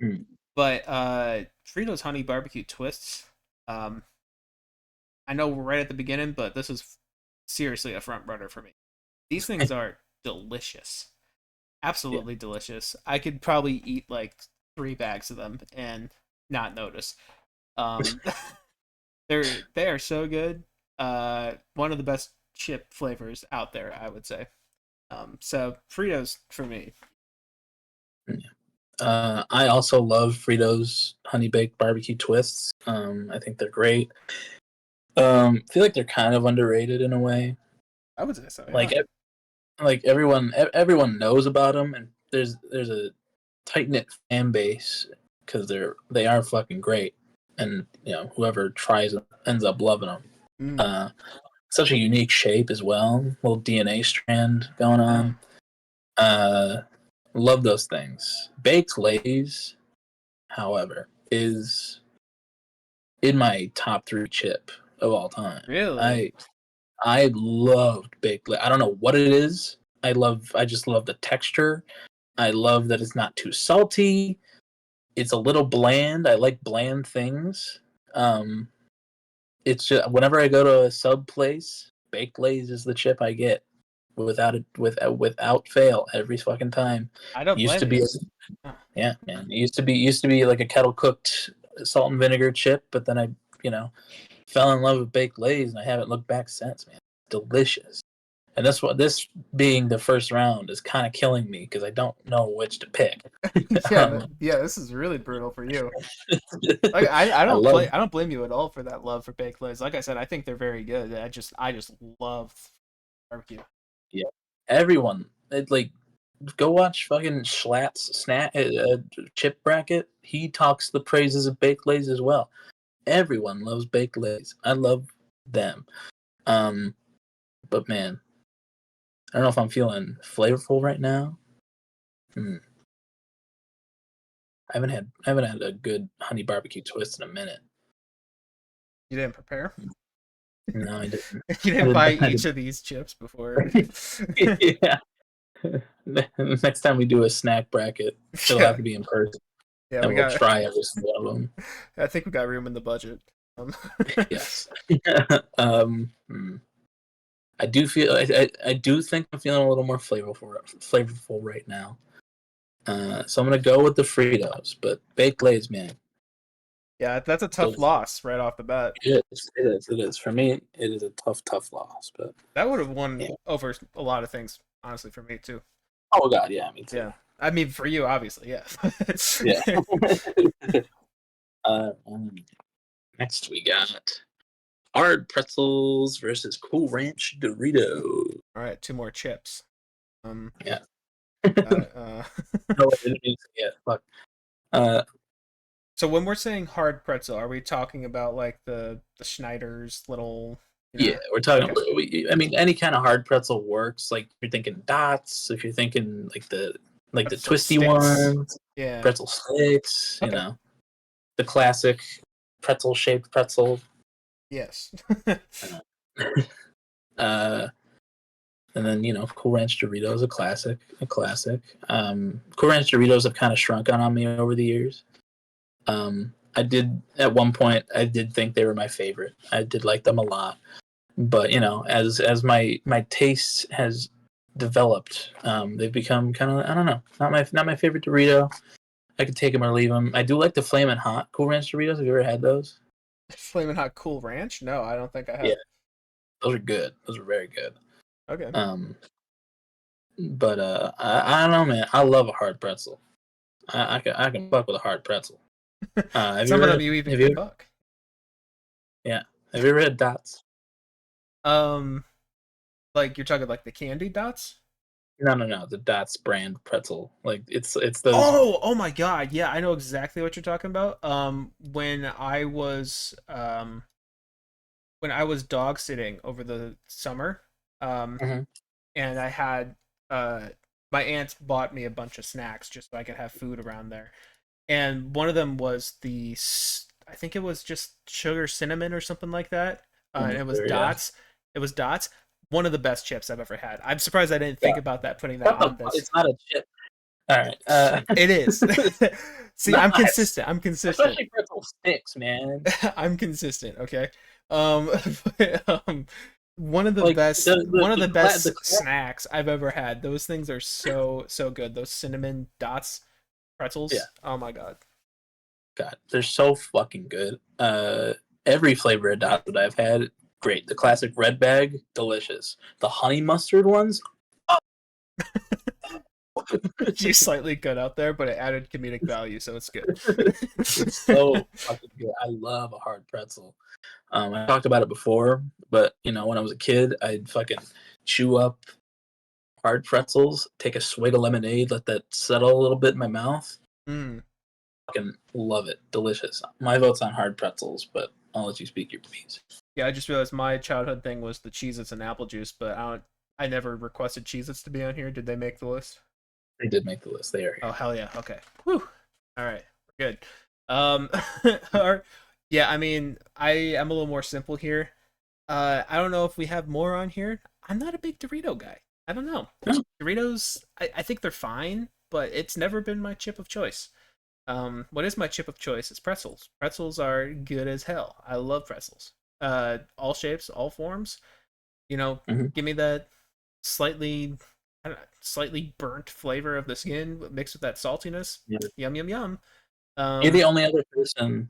Mm. But Fritos honey barbecue twists. Um, I know we're right at the beginning, but this is seriously a front runner for me. These things are delicious. Yeah. Absolutely delicious. I could probably eat like 3 bags of them and not notice. Um, they are so good. One of the best chip flavors out there, I would say. So Fritos for me. I also love Fritos Honey Baked Barbecue Twists. I think they're great. I feel like they're kind of underrated in a way. I would say so. Yeah. Like everyone knows about them, and there's a tight knit fan base because they are fucking great, and whoever tries it ends up loving them. Mm, Such a unique shape as well, little DNA strand going yeah. on. Love those things. Baked Lays, however, is in my top 3 chip of all time. Really? I loved baked Lays. I don't know what it is. I just love the texture. I love that it's not too salty. It's a little bland. I like bland things. It's just whenever I go to a sub place, baked Lays is the chip I get without fail every fucking time. I don't Used to blame be, you. yeah, man. It used to be like a kettle cooked salt and vinegar chip, but then I, fell in love with baked Lays, and I haven't looked back since. Man, delicious. And this being the first round is kind of killing me because I don't know which to pick. Yeah, um, yeah. This is really brutal for you. Like I I don't love, play. I don't blame you at all for that love for baked lays. Like I said, I think they're very good. I just love barbecue. yeah, everyone. Like, go watch fucking Schlatt's chip bracket. He talks the praises of baked Lays as well. Everyone loves baked Lays. I love them. But man, I don't know if I'm feeling flavorful right now. I haven't had a good honey barbecue twist in a minute. You didn't prepare. No, I didn't. You I didn't didn't. buy I each didn't. of these chips before. Yeah. Next time we do a snack bracket, it'll have Yeah, to be in person, yeah. and We we'll got. try every single one of them. I think we got room in the budget. Yes. Hmm. I do feel. I do think I'm feeling a little more flavorful right now. So I'm gonna go with the Fritos, but baked Lays, man, Yeah, that's a tough delicious. loss right off the bat. It is. It is. It is. For me, it is a tough loss. But That would have won yeah. over a lot of things, honestly, for me too. Oh God, yeah, me too. Yeah, I mean for you, obviously, yeah. Yeah. Um, next we got hard pretzels versus Cool Ranch Doritos. All right, 2 more chips. Um, Yeah. got it. No, I didn't mean to say it. Fuck. Uh, So when we're saying hard pretzel, are we talking about like the Schneider's little, yeah, we're talking. Okay. I mean, any kind of hard pretzel works. Like, if you're thinking dots, if you're thinking like the Pretzel twisty sticks. ones, Yeah. pretzel sticks. Okay. The classic pretzel shaped pretzel. Yes. uh, and then Cool Ranch Doritos, a classic. Cool Ranch Doritos have kind of shrunk on me over the years. I did at one point. I did think they were my favorite. I did like them a lot, but as my taste has developed, they've become kind of, I don't know, not my favorite Dorito. I could take them or leave them. I do like the Flamin' Hot Cool Ranch Doritos. Have you ever had those? Flamin' Hot Cool Ranch? No, I don't think I Yeah, have. those are good. Those are very good. Okay. But I don't know, man. I love a hard pretzel. I can fuck with a hard pretzel. Have you Some of them ever you even have can you cook. yeah have you ever had dots? Um, like you're talking like the candy dots? No, the Dots brand pretzel. Like it's those. Oh my God. Yeah, I know exactly what you're talking about. When I was dog sitting over the summer, um, Mhm. and I had my aunt bought me a bunch of snacks just so I could have food around there. And one of them was I think it was just sugar cinnamon or something like that. And it was Yeah. dots. It was dots. One of the best chips I've ever had. I'm surprised I didn't Yeah. think about that putting that on this. It's not a chip. All right. It is. It's See, I'm not. consistent. I'm consistent. Especially pretzel sticks, man. I'm consistent. Okay. Um, one of the Like best one of the the best snacks I've ever had. Those things are so good. Those cinnamon dots yeah. pretzels. Oh my God. God, they're so fucking good. Every flavor of Dots that I've had, great. The classic red bag, delicious. The honey mustard ones, You slightly cut out there, but it added comedic value, so it's good. it's so fucking good. I love a hard pretzel. I talked about it before, but when I was a kid, I'd fucking chew up hard pretzels, take a swig of lemonade, let that settle a little bit in my mouth. Mm. Fucking love it. Delicious. My vote's on hard pretzels, but I'll let you speak your piece. Yeah, I just realized my childhood thing was the Cheez-Its and apple juice, but I never requested Cheez-Its to be on here. Did they make the list? They did make the list. They are Oh here. hell yeah. Okay. Whew. All right. We're good. Um yeah, I mean, I am a little more simple here. I don't know if we have more on here. I'm not a big Dorito guy. I don't know. No. Doritos, I think they're fine, but it's never been my chip of choice. What is my chip of choice? It's pretzels. Pretzels are good as hell. I love pretzels. All shapes, all forms. Mhm. Give me that slightly, I don't know, slightly burnt flavor of the skin mixed with that saltiness. Yeah. Yum yum yum. You're Um, the only other person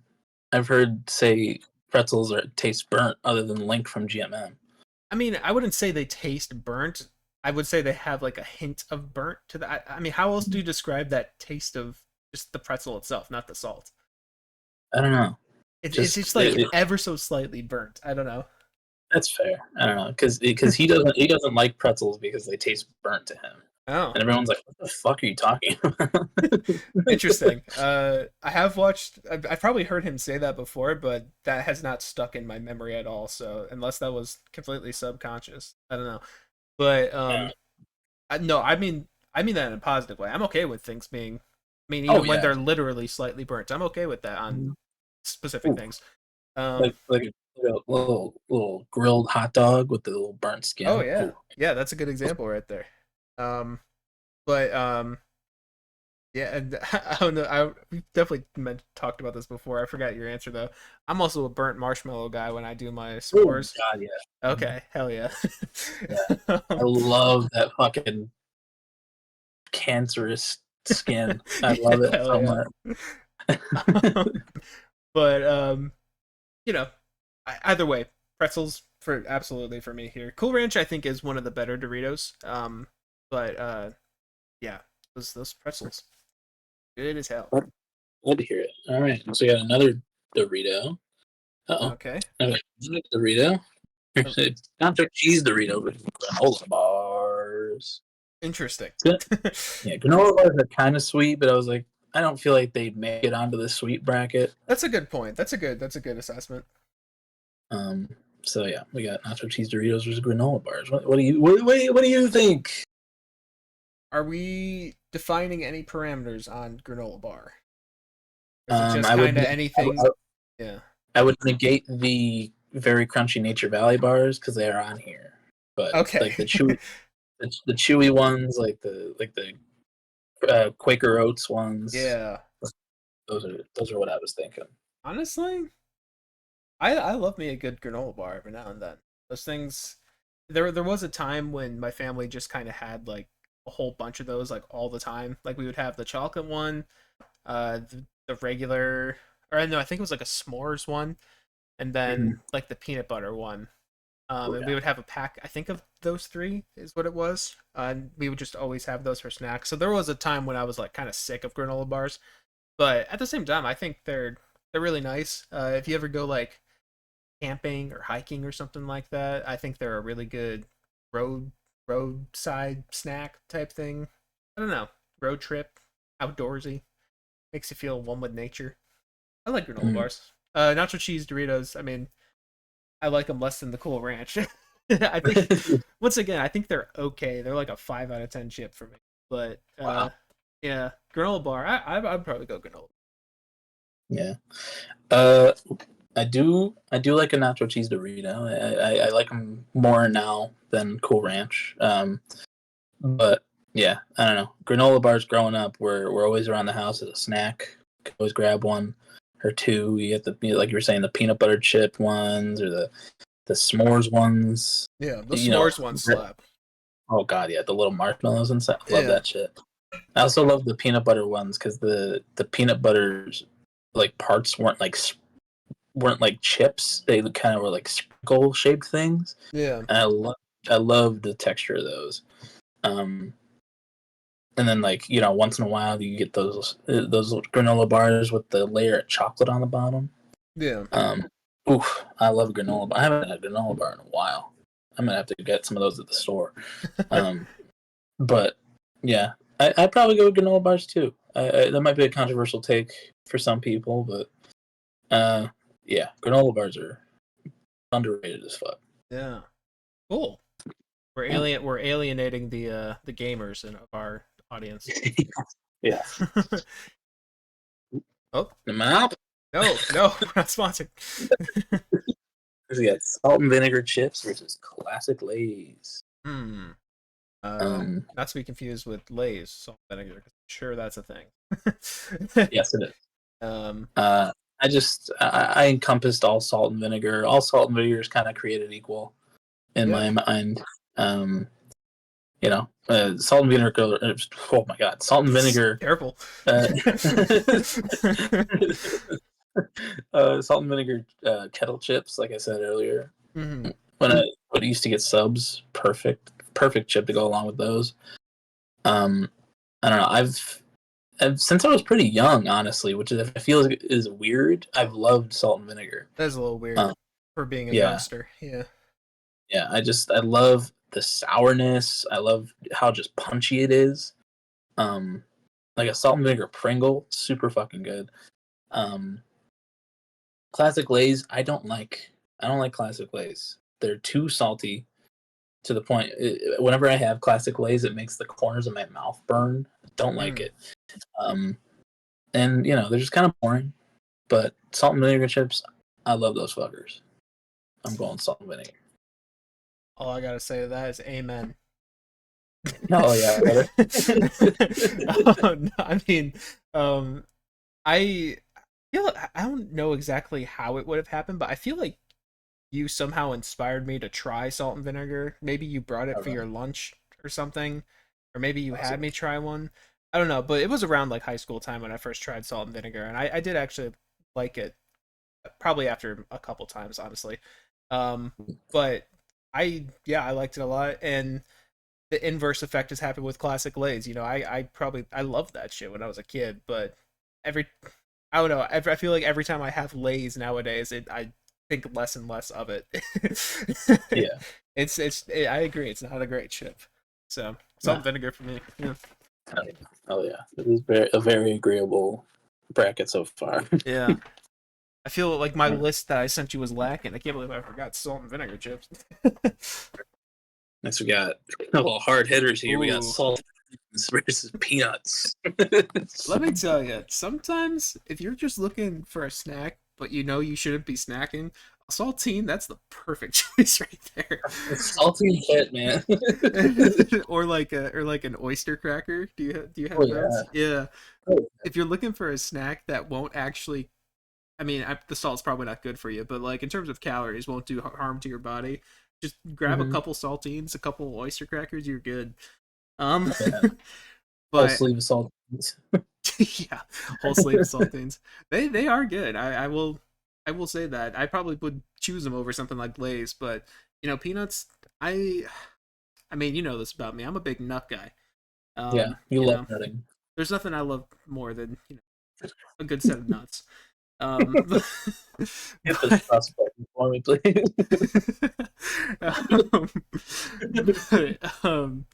I've heard say pretzels taste burnt other than Link from GMM. I mean, I wouldn't say they taste burnt. I would say they have like a hint of burnt to that. I mean, how else do you describe that taste of just the pretzel itself, not the salt? I don't know. It's Just just like ever so slightly burnt. I don't know. that's fair. I don't know because he doesn't like pretzels because they taste burnt to him, Oh, and everyone's like, "What the fuck are you talking about?" interesting. I have watched. I've probably heard him say that before, but that has not stuck in my memory at all. So unless that was completely subconscious, I don't know. But Yeah. no, I mean that in a positive way. I'm okay with things being. I mean, Oh even when yeah. they're literally slightly burnt, I'm okay with that on specific Ooh, things. Um. like a little grilled hot dog with the little burnt Oh skin. yeah, Ooh. yeah. That's a good example right there. Um. But yeah, and I don't know. We definitely talked about this before. I forgot your answer though. I'm also a burnt marshmallow guy when I do my Oh s'mores. god, yeah. Okay, hell yeah. Yeah. I love that fucking cancerous skin. I Yeah, love it hell so yeah. much. But you know, either way, pretzels for absolutely for me here. Cool Ranch I think is one of the better Doritos. But yeah, those pretzels, good as hell. Glad to hear it. All right, so we got another Dorito. Uh-oh. Okay. Another Dorito. Oh, It's nacho cheese Dorito with granola bars. interesting. Good. Yeah, granola bars are kind of sweet, but I was like, I don't feel like they'd make it onto the sweet bracket. That's a good point. That's a good assessment. Um, so yeah, we got nacho cheese Doritos versus granola bars. What do you think? Are we defining any parameters on granola bar? Or is it just I kind would of I, anything? I, Yeah. I would negate the very crunchy Nature Valley bars because they are on here, but Okay. like the chewy ones, like the Quaker Oats ones, Yeah. those are what I was thinking. Honestly, I love me a good granola bar every now and then. Those things, there was a time when my family just kind of had like a whole bunch of those like all the time. Like we would have the chocolate one, the regular, or no, I think it was like a s'mores one, and then Mhm. like the peanut butter one. Oh And yeah. we would have a pack. I think of those three is what it was. And we would just always have those for snacks. So there was a time when I was like kind of sick of granola bars, but at the same time, I think they're really nice. If you ever go like camping or hiking or something like that, I think they're a really good road roadside snack type thing. I don't know, road trip, outdoorsy, makes you feel one with nature. I like granola Mm. bars. Nacho cheese Doritos. I mean, I like them less than the Cool Ranch. I think once again, I think they're okay. They're like a 5 out of 10 chip for me. But Wow. yeah, granola bar. I'd probably go granola. Yeah. Uh, I do like a nacho cheese Dorito. I like them more now than Cool Ranch. But yeah, I don't know. Granola bars growing up were always around the house as a snack. Could always grab one or two. You get like you were saying, the peanut butter chip ones or the s'mores ones. Yeah, those You know, s'mores ones slap. oh god, yeah, the little marshmallows inside. Love Yeah, that shit. I also love the peanut butter ones because the peanut butters like parts weren't like chips. They kind of were like sprinkle shaped things, yeah, and I love the texture of those. Um, and then like once in a while you get those granola bars with the layer of chocolate on the bottom. yeah. Um, oof, I love granola. I haven't had a granola bar in a while. I'm gonna have to get some of those at the store. Um, but yeah, I'd probably go with granola bars too. That might be a controversial take for some people, but uh, yeah, granola bars are underrated as fuck. Yeah. Cool. Yeah. We're alienating the gamers in of our audience. Yeah. Oh, The map. no, we're not sponsored. We got salt and vinegar chips versus classic Lay's. Hmm. Um, Not to be confused with Lay's salt and vinegar. 'Cause I'm sure that's a thing. yes, it is. um, Uh, I encompassed all salt and vinegar. All salt and vinegar is kind of created equal in yeah. my mind. Um, salt and vinegar. Oh my god, salt and vinegar. Careful. Uh, salt and vinegar kettle chips, like I said earlier. Hmm. When I used to get subs, perfect chip to go along with those. Um, I don't know. I've since I was pretty young, honestly, which I feel is weird. I've loved salt and vinegar. That's a little weird Um, for being a yeah, youngster. Yeah. yeah. I love the sourness. I love how just punchy it is. Um, like a salt and vinegar Pringle, super fucking good. Um, classic Lay's, I don't like. I don't like classic Lay's. They're too salty to the point. Whenever I have classic Lay's, it makes the corners of my mouth burn. I don't like Mm. it. Um, and they're just kind of boring. But salt and vinegar chips, I love those fuckers. I'm going salt and vinegar. All I gotta say to that is amen. Oh yeah, brother. No, I mean, um, I feel I don't know exactly how it would have happened, but I feel like you somehow inspired me to try salt and vinegar. Maybe you brought it Oh, for really? your lunch or something, or maybe you had Awesome. me try one. I don't know, but it was around like high school time when I first tried salt and vinegar, and I did actually like it. Probably after a couple times, honestly. Um, but I liked it a lot, and the inverse effect has happened with classic Lay's. I loved that shit when I was a kid, but every I don't know. I feel like every time I have Lay's nowadays, I think less and less of it. Yeah. I agree. It's not a great chip. So salt Nah. and vinegar for me. Yeah. Oh yeah. Oh yeah. It is a very agreeable bracket so far. Yeah. I feel like my list that I sent you was lacking. I can't believe I forgot salt and vinegar chips. Next we got a little hard hitters here. We got Ooh. salt versus peanuts. Let me tell you, sometimes if you're just looking for a snack, but you know you shouldn't be snacking, a saltine, that's the perfect choice right there. Salty hit, man. Or like an oyster cracker. Do you Oh have yeah. those? Yeah. Oh, If you're looking for a snack that won't actually I mean, the salt's probably not good for you, but like in terms of calories, won't do harm to your body. Just grab a Hmm. couple saltines, a couple oyster crackers, you're good. Um, Yeah, whole but sleeve of saltines. yeah, whole sleeve of saltines. They are good. I will say that. I probably would choose them over something like Lay's, but peanuts. I mean, you know this about me. I'm a big nut guy. Yeah, you You love know, nutting. there's nothing I love more than a good set of nuts. Um, Hit the but, trust button for me, please. um,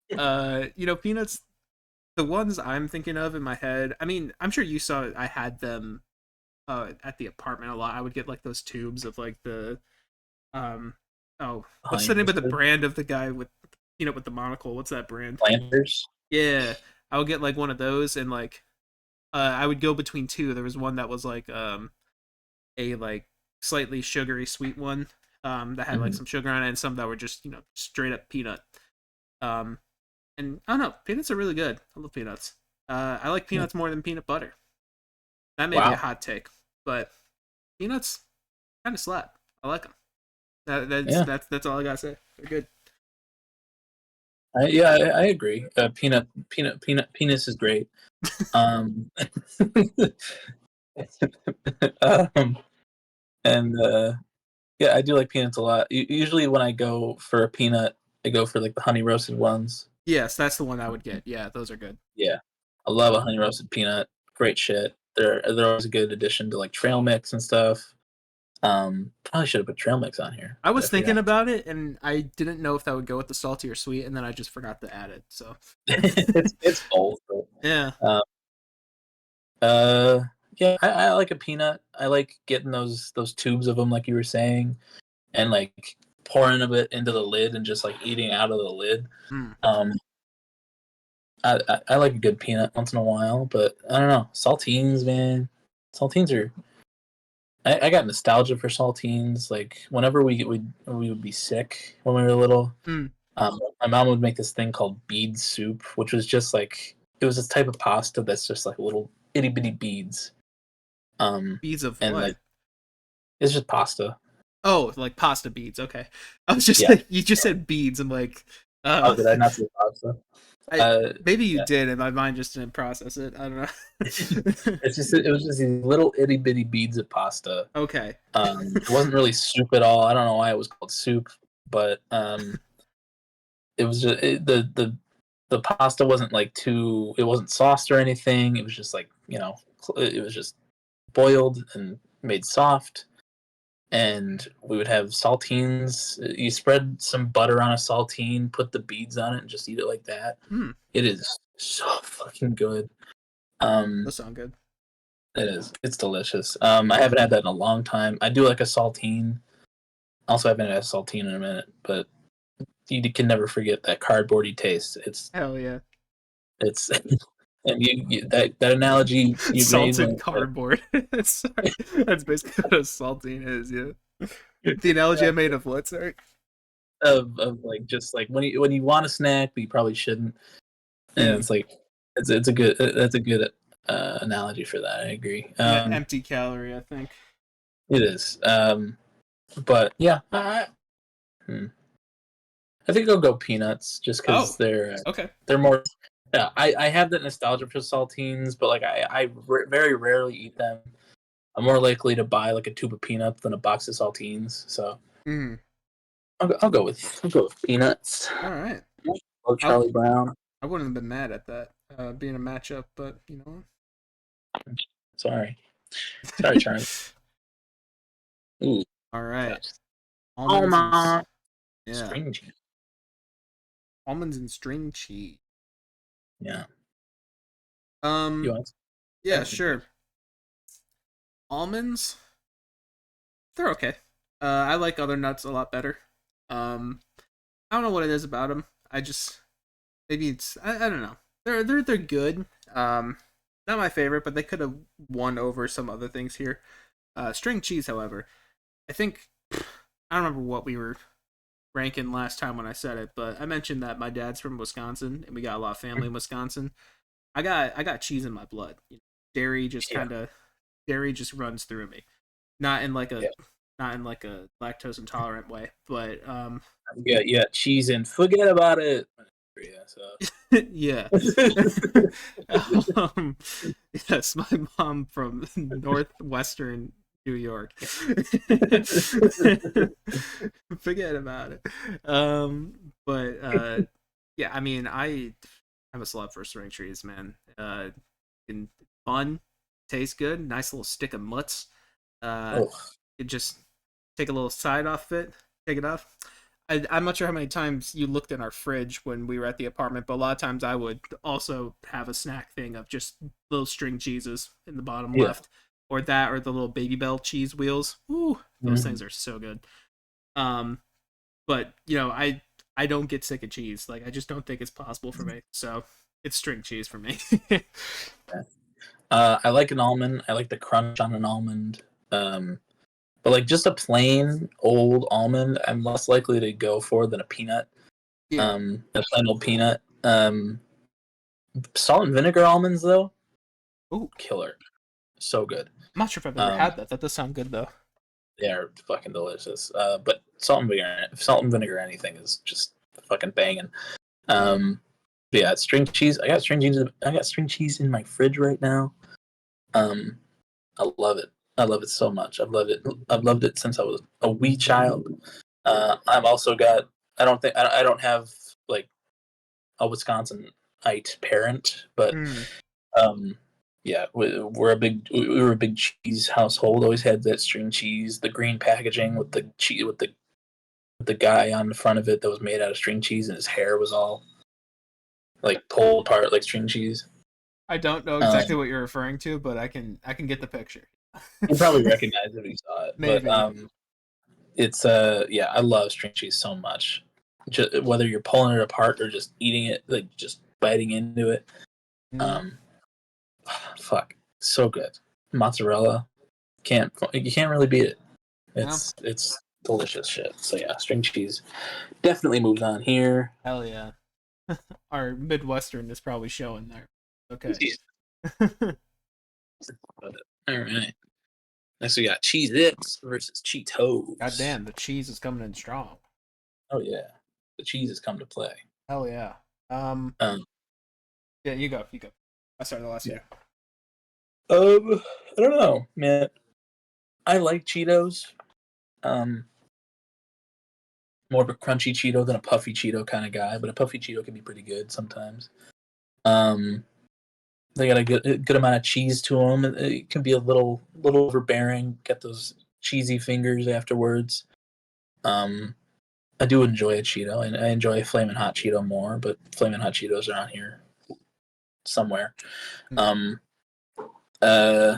but peanuts. The ones I'm thinking of in my head. I mean, I'm sure you saw I had them at the apartment a lot. I would get like those tubes of like the um oh, what's Honey the name of the roasted brand of the guy with with the monocle? What's that brand? planters. Yeah, I would get like one of those, and like I would go between two. There was one that was like a like slightly sugary sweet one that had like Hmm. some sugar on it, and some that were just straight up peanut. Um, and I don't know, peanuts are really good. I love peanuts. I like Yeah. peanuts more than peanut butter. That may be a Wow. hot take, but peanuts kind of slap. I like them. That's Yeah. that's all I gotta say. They're good. I agree. Penis is great. Um, um, and yeah, I do like peanuts a lot. Usually, when I go for a peanut, I go for like the honey roasted ones. Yes, that's the one I would get. Yeah, those are good. Yeah, I love a honey roasted peanut. Great shit. They're always a good addition to like trail mix and stuff. Probably should have put trail mix on here, I but was I thinking forgot. about it, and I didn't know if that would go with the salty or sweet, and then I just forgot to add it. So, It's both. But, yeah, um, uh, yeah, I like a peanut. I like getting those tubes of them, like you were saying, and like pouring a bit into the lid and just like eating out of the lid. mm. Um, I like a good peanut once in a while, but I don't know. Saltines, man. Saltines are. I got nostalgia for saltines. Like whenever we would be sick when we were little, Mm. my mom would make this thing called bead soup, which was just like it was this type of pasta that's just like little itty bitty beads. Beads of And like what? it's just pasta. Oh, like pasta beads. Okay, I was just Yeah. like, you just said beads. I'm like, Oh, did I not say pasta? I Uh, maybe you yeah. did, and my mind just didn't process it. I don't know. It was just these little itty bitty beads of pasta. Okay. It wasn't really soup at all. I don't know why it was called soup, but it was just the pasta wasn't like too. It wasn't sauced or anything. It was just like it was just boiled and made soft. And we would have saltines. You spread some butter on a saltine, put the beads on it, and just eat it like that. Hmm. It is so fucking good. Those sound good. It is. It's delicious. I haven't had that in a long time. I do like a saltine. Also, haven't had a saltine in a minute, but you can never forget that cardboardy taste. Hell yeah. It's and that analogy you made Salted when cardboard. Sorry. That's basically what a saltine is, yeah. The analogy I made of what, sorry? of like just like when you want a snack but you probably shouldn't, and Yeah. it's like it's a good that's a good analogy for that. I agree. Like an empty calorie, I think. It is. But yeah, hmm. I think I'll go peanuts just because Oh, okay. they're more. Yeah, I have that nostalgia for saltines, but like very rarely eat them. I'm more likely to buy like a tube of peanuts than a box of saltines. So Mm. I'll go with peanuts. All right. Oh, I Charlie Brown. I wouldn't have been mad at that being a matchup, but you know. Sorry, sorry, Charlie. Ooh, All right. gosh. Almonds and Almond yeah, string cheese. almonds and string cheese. Yeah, you Um, want? yeah, Yeah. sure. Almonds, they're okay. I like other nuts a lot better. Um, I don't know what it is about them. I just maybe it's I don't know. They're good. Not my favorite, but they could have won over some other things here. String cheese, however, I think I don't remember what we were ranking last time when I said it, but I mentioned that my dad's from Wisconsin and we got a lot of family in Wisconsin. I got cheese in my blood. Dairy just Yeah. kind of dairy just runs through me. Not in like a Yeah. not in like a lactose intolerant way, but Yeah, cheese and forget about it. Yeah, so. yeah. um, yes, my mom from northwestern New York. Forget about it. But yeah, I mean, I have a love for string cheese, man. And fun, tastes good, nice little stick of mutts. Uh, Oh, you just take a little side off it, take it off. I'm not sure how many times you looked in our fridge when we were at the apartment, but a lot of times I would also have a snack thing of just little string cheeses in the bottom yeah. left, or that, or the little Baby Bell cheese wheels. Ooh, those things Mhm. are so good. Um, but I don't get sick of cheese. Like I just don't think it's possible for me. So it's string cheese for me. I like an almond. I like the crunch on an almond. Um, but like just a plain old almond, I'm less likely to go for than a peanut. Yeah. A plain old peanut. Salt and vinegar almonds though, Ooh, killer, so good. I'm not sure if I've ever Um, had that. That does sound good though. they are fucking delicious. But salt and vinegar, anything is just fucking banging. Um, yeah, string cheese. I got string cheese. I got string cheese in my fridge right now. Um, I love it. I love it so much. I've loved it. I've loved it since I was a wee child. I've also got. I don't have like a Wisconsinite parent, but Mm. um, yeah, we were a big cheese household. Always had that string cheese, the green packaging with the cheese with the guy on the front of it that was made out of string cheese, and his hair was all like pulled apart like string cheese. I don't know Um, exactly what you're referring to, but I can get the picture. you probably recognize it if you saw it, but Maybe. it's yeah, I love string cheese so much. Just, whether you're pulling it apart or just eating it, like just biting into it. Mm. Um, fuck, so good. Mozzarella, you can't really beat it. No. It's delicious shit. So yeah, string cheese definitely moves on here. Hell yeah. Our Midwestern is probably showing there. Okay. All right. Next we got Cheez-Its versus God Cheetos. damn, the cheese is coming in strong. Oh yeah, the cheese has come to play. Hell yeah. Um, Um, yeah, you go. You go. I started the last yeah. year. I don't know, man. I like Cheetos. Um, more of a crunchy Cheeto than a puffy Cheeto kind of guy, but a puffy Cheeto can be pretty good sometimes. Um, they got a good amount of cheese to them. It can be a little overbearing. Get those cheesy fingers afterwards. Um, I do enjoy a Cheeto, and I enjoy a Flamin' Hot Cheeto more, but Flamin' Hot Cheetos are on here somewhere. Mm. Um, uh,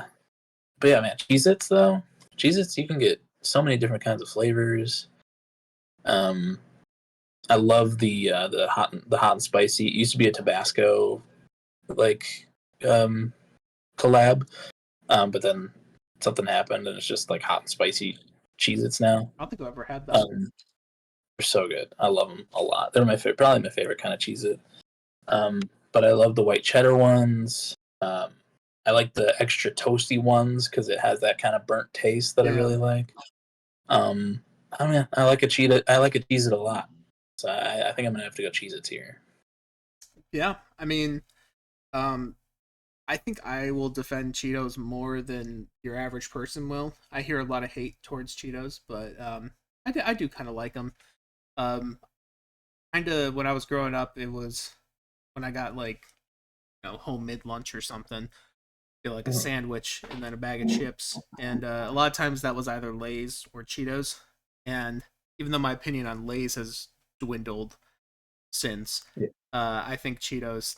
but yeah, man, Cheez-Its though. Cheez-Its, you can get so many different kinds of flavors. Um, I love the hot and spicy. It used to be a Tabasco like um, collab, but then something happened and it's just like hot and spicy Cheez-Its now. I don't think I've ever had them. Um, they're so good. I love them a lot. They're my favorite, probably my favorite kind of Cheez-It. But I love the white cheddar ones. I like the extra toasty ones because it has that kind of burnt taste that I Yeah. really like. Um, I mean, I like a Cheez-It. I like a Cheez-It a lot. So I think I'm gonna have to go Cheez-Its here. Yeah. I mean, um, I think I will defend Cheetos more than your average person will. I hear a lot of hate towards Cheetos, but I do kind of like them. Um, kind of when I was growing up, it was when I got like home mid lunch or something. Get like a sandwich and then a bag of chips, and a lot of times that was either Lay's or Cheetos. And even though my opinion on Lay's has dwindled since, Yeah. I think Cheetos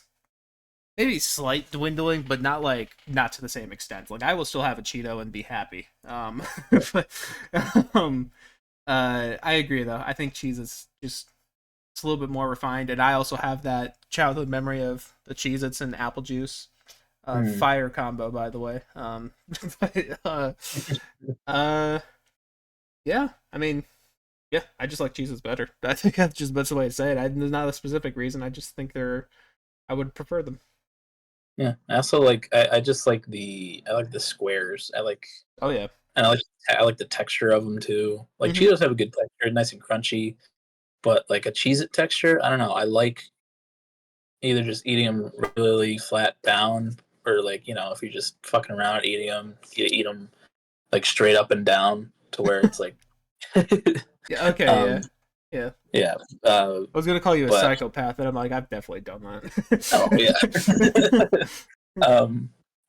maybe slight dwindling, but not to the same extent. Like I will still have a Cheeto and be happy. But, um, I agree though. I think cheese is just it's a little bit more refined, and I also have that childhood memory of the Cheez-Its and apple juice. Mm. Fire combo, by the way. But, uh, yeah. I mean, yeah. I just like Cheez-Its better. I think that's just the best way to say it. There's not a specific reason. I just think they're. I would prefer them. Yeah, I also like. I just like I like the squares. Oh yeah. And I like the texture of them too. Like Hmm. Cheetos have a good texture, nice and crunchy. But like a Cheez-It texture, I don't know. I like either just eating them really flat down, or like if you're just fucking around eating them, you eat them like straight up and down to where it's like, Yeah. Okay. Yeah. um, Yeah. yeah. I was gonna call you a But psychopath, and I'm like, I've definitely done oh yeah. that.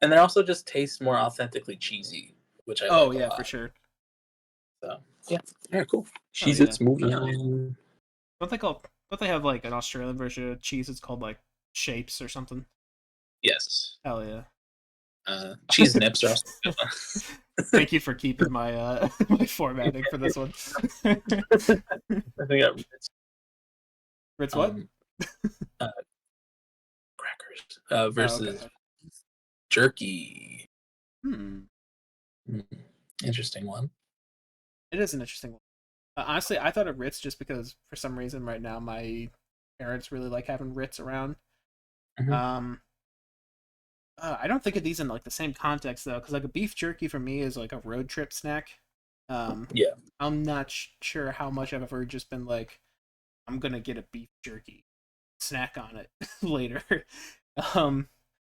And they also just taste more authentically cheesy, which I Oh like a yeah, for lot. sure. So yeah, yeah, cool. Oh yeah. Cheez-Its moving on. Don't they have like an Australian version of cheese? It's called like shapes or something. Yes. Hell yeah. Cheese nips are also good. Thank you for keeping my my formatting for this one. I think Ritz what? um uh, crackers Oh, okay. versus jerky. Hmm. Hmm, interesting one. It is an interesting one. Honestly, I thought of Ritz just because for some reason right now my parents really like having Ritz around. Hmm. Um, I don't think of these in like the same context though, because like a beef jerky for me is like a road trip snack. Um, Yeah. I'm not sure how much I've ever just been like, I'm gonna get a beef jerky, snack on it later. Um,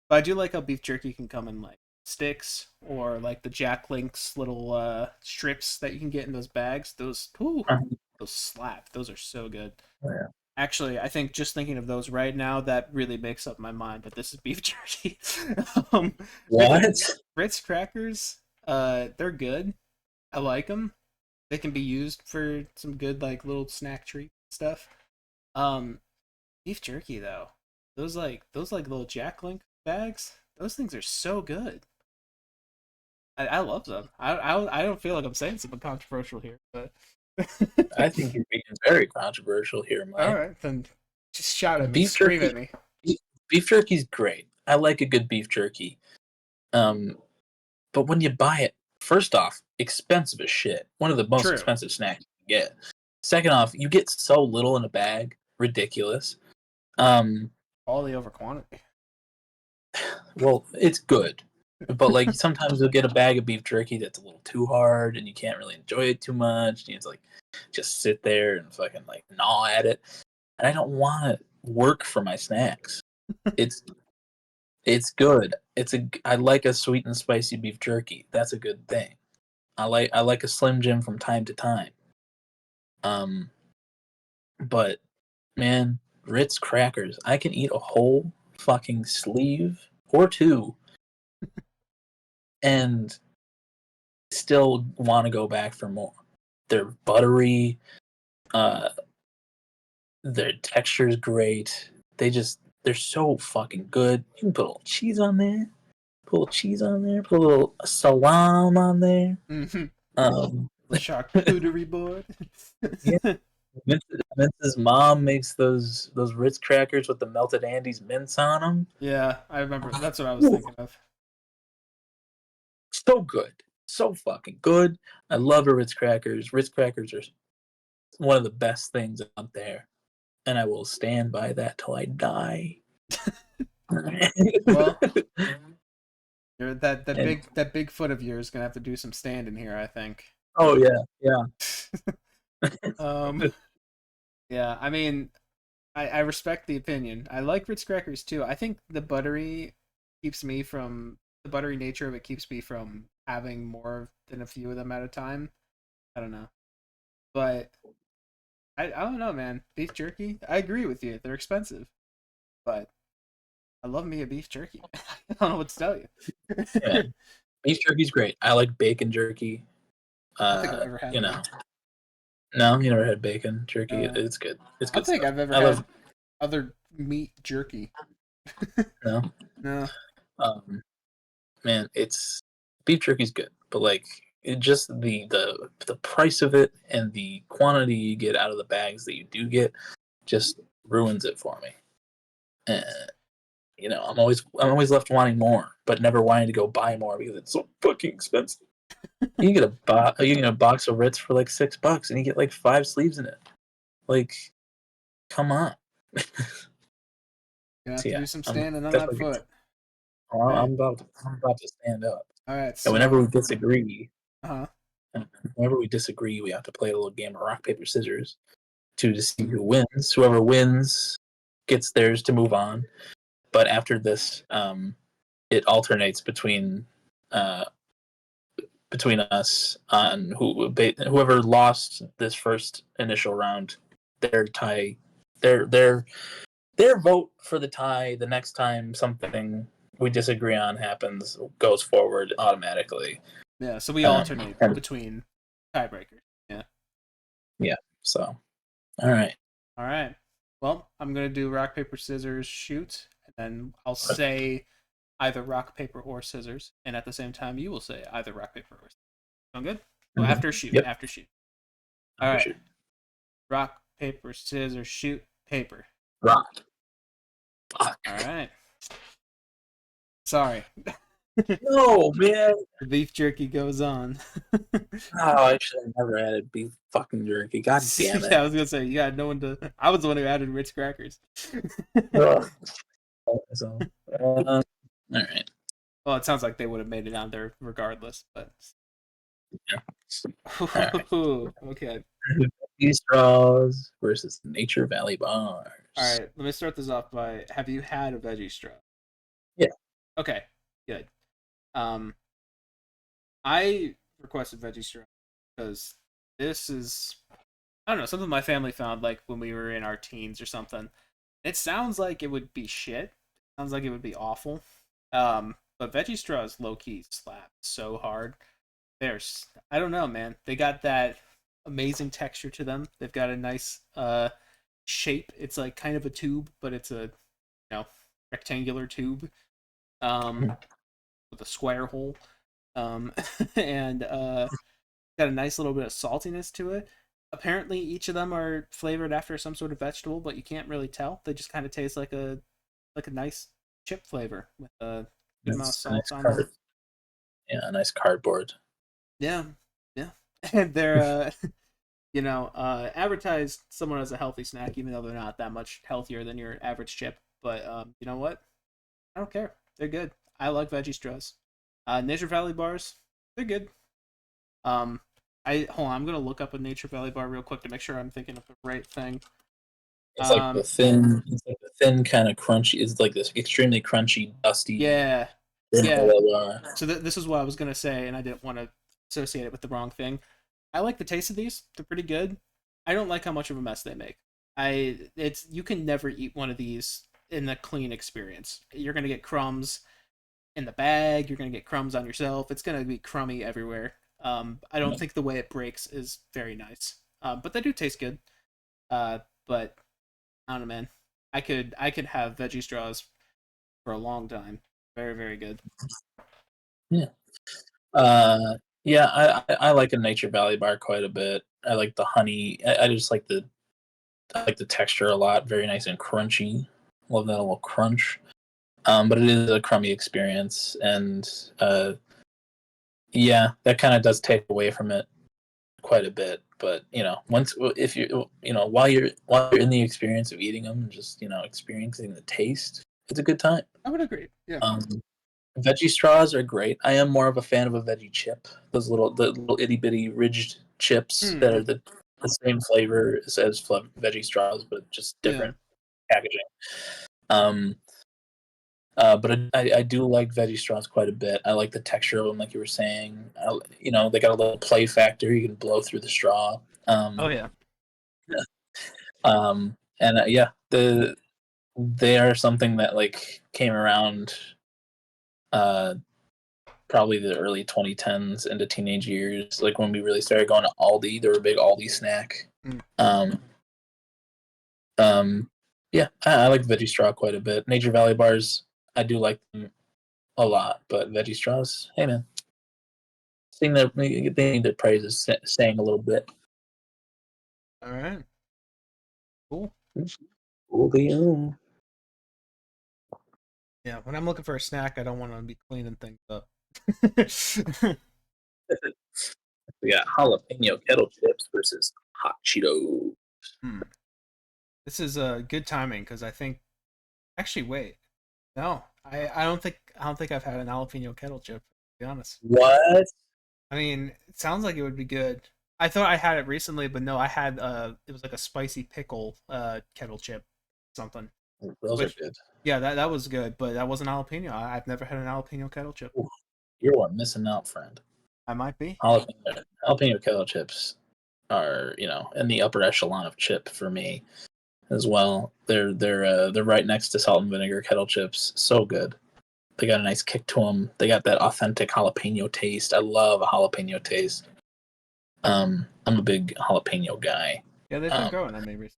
but I do like how beef jerky can come in like sticks or like the Jack Link's little strips that you can get in those bags. Those slap. Those are so good. Yeah. Actually, I think just thinking of those right now, that really makes up my mind that this is beef jerky. um, Ritz, What? Ritz crackers, they're good. I like them. They can be used for some good like little snack treat stuff. Um, Beef jerky though, those like little Jack Link bags, those things are so good. I love them. I don't feel like I'm saying something controversial here, but I think you're being very controversial here, all Mike. right, then just shout at me, Beef scream jerky. at me. Beef jerky's great. I like a good beef jerky. Um, but when you buy it, first off, expensive as shit. One of the most True, expensive snacks you can get. Second off, you get so little in a bag, ridiculous. Um, quality over quantity. well, it's good, but like sometimes you'll get a bag of beef jerky that's a little too hard, and you can't really enjoy it too much. You need to like just sit there and fucking like gnaw at it. And I don't want to work for my snacks. It's it's good. I like a sweet and spicy beef jerky. That's a good thing. I like a Slim Jim from time to time. Um, but man, Ritz crackers, I can eat a whole fucking sleeve or two and still want to go back for more. They're buttery. Uh, their texture is great. They're so fucking good. You can put a little cheese on there. Put a little cheese on there. Put a little salam on there. Mm-hmm. Um, The charcuterie board. yeah. Vince's mom makes those Ritz crackers with the melted Andes mince on them. Yeah, I remember. That's what I was thinking of. So good, so fucking good. I love the Ritz crackers. Ritz crackers are one of the best things out there, and I will stand by that till I die. Well, that And that big foot of yours is gonna have to do some standing here, I think. oh yeah, yeah. um, yeah, I mean, I respect the opinion. I like Ritz crackers too. I think the buttery nature of it keeps me from having more than a few of them at a time. I don't know, but I don't know, man. Beef jerky. I agree with you. They're expensive, but I love me a beef jerky. I don't know what to tell you. Yeah, beef jerky's great. I like bacon jerky. I don't think I've ever You had know, that. no, you never had bacon jerky. Uh, It's good. It's I don't good think stuff. I've ever I love had other meat jerky. no. No. Um, man, it's beef jerky's good, but like it just the price of it and the quantity you get out of the bags that you do get just ruins it for me. And I'm always left wanting more, but never wanting to go buy more because it's so fucking expensive. You can get a box of Ritz for like $6, and you get like 5 sleeves in it. Like, come on. Gonna have So to yeah, do some I'm standing on that definitely foot. Well, Right. I'm about to stand up. All right. And whenever So, we disagree, uh-huh. we have to play a little game of rock paper scissors to see who wins. Whoever wins gets theirs to move on. But after this, it alternates uh, between us on whoever lost this first initial round, their tie, their their vote for the tie. The next time something we disagree on happens, goes forward automatically. Yeah. So we Um, alternate and between tiebreakers. Yeah. yeah, so all right. All right. Well, I'm gonna do rock paper scissors shoot, and then I'll say either rock paper or scissors, and at the same time you will say either rock paper or scissors. Sound good? Well, Mm-hmm. after shoot. Yep. After shoot. All right. Shoot. Rock paper scissors shoot paper. Rock. Fuck. All right. Sorry. No, man. The beef jerky goes on. Oh, I should have never added beef fucking jerky. God damn it. Yeah, I was gonna say you got no one to. I was the one who added Ritz crackers. Ugh. So, all right. Well, it sounds like they would have made it on there regardless, but Yeah. All right. okay. Veggie straws versus Nature Valley bars. All right, let me start this off by have you had a veggie straw? Yeah. Okay, good. Um, I requested veggie straw because this is I don't know something my family found like when we were in our teens or something. It sounds like it would be shit. Sounds like it would be awful. But veggie straws low key slap so hard. There's I don't know, man. They got that amazing texture to them. They've got a nice shape. It's like kind of a tube, but it's a rectangular tube um with a square hole. Um and got a nice little bit of saltiness to it. Apparently each of them are flavored after some sort of vegetable, but you can't really tell. They just kind of taste like a nice chip flavor with a good amount of salt on them. Yeah, a nice cardboard. Yeah. Yeah. And they're advertised somewhat as a healthy snack, even though they're not that much healthier than your average chip. But you know what? I don't care. They're good. I like veggie straws. Nature Valley bars, they're good. Um, I hold on. I'm gonna look up a Nature Valley bar real quick to make sure I'm thinking of the right thing. Um, It's like the thin kind of crunchy. It's like this extremely crunchy, dusty yeah, yeah. granola bar. So this is what I was gonna say, and I didn't want to associate it with the wrong thing. I like the taste of these; they're pretty good. I don't like how much of a mess they make. It's you can never eat one of these in a clean experience. You're gonna get crumbs in the bag. You're gonna get crumbs on yourself. It's gonna be crummy everywhere. I don't think the way it breaks is very nice. But they do taste good. But I don't know, man. I could have veggie straws for a long time. Very very good. Yeah. Uh, yeah, I like a Nature Valley bar quite a bit. I like the honey. I just like the texture a lot. Very nice and crunchy. Love that little crunch. But it is a crummy experience, and yeah, that kind of does take away from it quite a bit. But once if while you're in the experience of eating them, and just experiencing the taste, it's a good time. I would agree. Yeah. Um, Veggie straws are great. I am more of a fan of a veggie chip. The little itty bitty ridged chips that Hmm. are the same flavor as veggie straws, but just Yeah. different packaging. Um, but I do like veggie straws quite a bit. I like the texture of them, like you were saying. They got a little play factor. You can blow through the straw. Oh yeah. And yeah, they are something that like came around uh, probably the early 2010s into teenage years, like when we really started going to Aldi. They were a big Aldi snack. Mm. Um, yeah, I like veggie straw quite a bit. Nature Valley bars, I do like them a lot, but veggie straws, hey man, thing that they need their praises saying a little bit. All right. Cool. Cool. Yeah. When I'm looking for a snack, I don't want to be cleaning things up. We got jalapeno kettle chips versus hot Cheetos. Hmm. This is good timing because I think. Actually, wait. No, I don't think I've had an jalapeno kettle chip, to be honest. What? I mean, it sounds like it would be good. I thought I had it recently, but no, I had it was like a spicy pickle kettle chip something. Those are Which good. yeah, that was good, but that wasn't jalapeno. I've never had an jalapeno kettle chip. Ooh, you are missing out, friend. I might be. Jalapeno kettle chips are, in the upper echelon of chip for me as well. They're right next to salt and vinegar kettle chips. So good. They got a nice kick to them. They got that authentic jalapeno taste. I love a jalapeno taste. I'm a big jalapeno guy. Yeah, they've been Um, growing on me recently.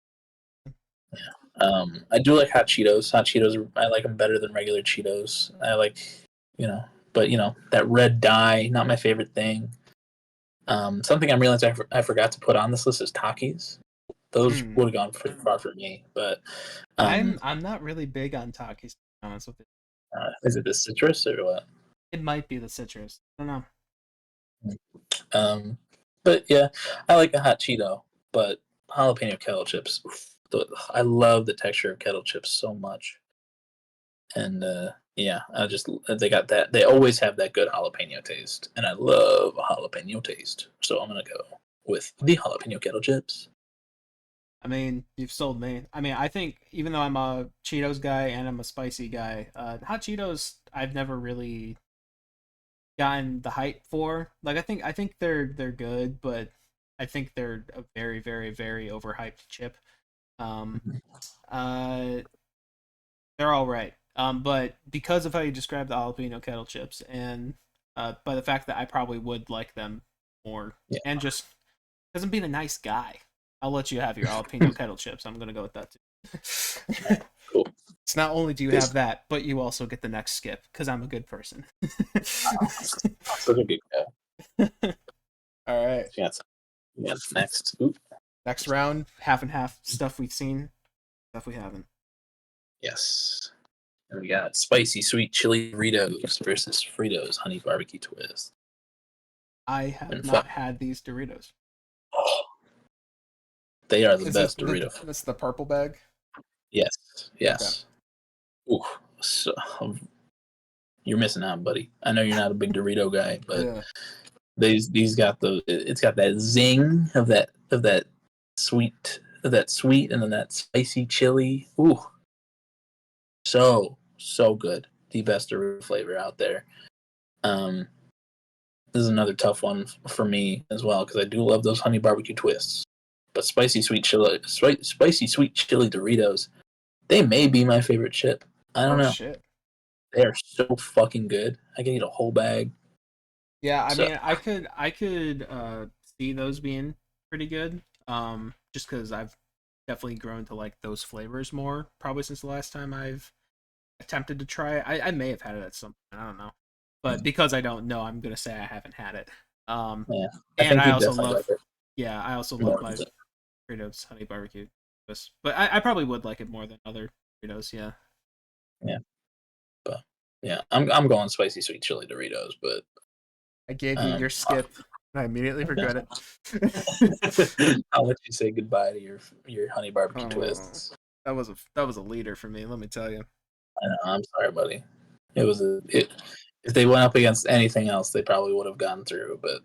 I do like hot Cheetos. Hot Cheetos, I like them better than regular Cheetos. I like, you know, but that red dye, not my favorite thing. Something I'm realizing I forgot to put on this list is Takis. Those Hmm. would have gone pretty far for me, but I'm not really big on Takis, to be honest with you. is it the citrus or what? It might be the citrus. I don't know. Um, but yeah, I like a hot Cheeto, but jalapeno kettle chips. Oof, I love the texture of kettle chips so much, and yeah, they got that. They always have that good jalapeno taste, and I love a jalapeno taste. So I'm gonna go with the jalapeno kettle chips. I mean, you've sold me. I mean, I think even though I'm a Cheetos guy and I'm a spicy guy, hot Cheetos I've never really gotten the hype for. Like I think they're good, but I think they're a very very very overhyped chip. Um, uh, they're all right. But because of how you described the jalapeno kettle chips, and by the fact that I probably would like them more, Yeah, and just because I'm being a nice guy, I'll let you have your jalapeno kettle chips. I'm gonna go with that too. cool. So not only do you have This that, but you also get the next skip because I'm a good person. such a good guy. All right. Yeah, next. Oop. Next round, half and half. Stuff we've seen, stuff we haven't. Yes. And we got spicy sweet chili Doritos versus Fritos honey barbecue twist. I have And not had these Doritos. oh, they are the Is it best Dorito. that's the purple bag? Yes, Okay. yes. Ooh, so, you're missing out, buddy. I know you're not a big Dorito guy, but Yeah. these got it's got that zing of that sweet and then that spicy chili. Ooh, so good. The best Dorito flavor out there. Um, this is another tough one for me as well because I do love those honey barbecue twists. But spicy sweet chili Doritos, they may be my favorite chip. I don't Oh know. shit. They are so fucking good. I can eat a whole bag. Yeah, I So mean, I could see those being pretty good. Just because I've definitely grown to like those flavors more, probably since the last time I've attempted to try it. I may have had it at some point, I don't know. But because I don't know, I'm gonna say I haven't had it. Um, yeah, I and think I you also definitely love, like it yeah, I also love more. my Fritos honey barbecue twist. But I probably would like it more than other Fritos. Yeah, Yeah, but yeah, I'm going spicy sweet chili Doritos, but I gave you um, your skip, and I immediately yeah. regret it. I'll let you say goodbye to your honey barbecue Oh, twists. that was a leader for me. Let me tell you. I know, I'm sorry, buddy. It was if they went up against anything else, they probably would have gone through. But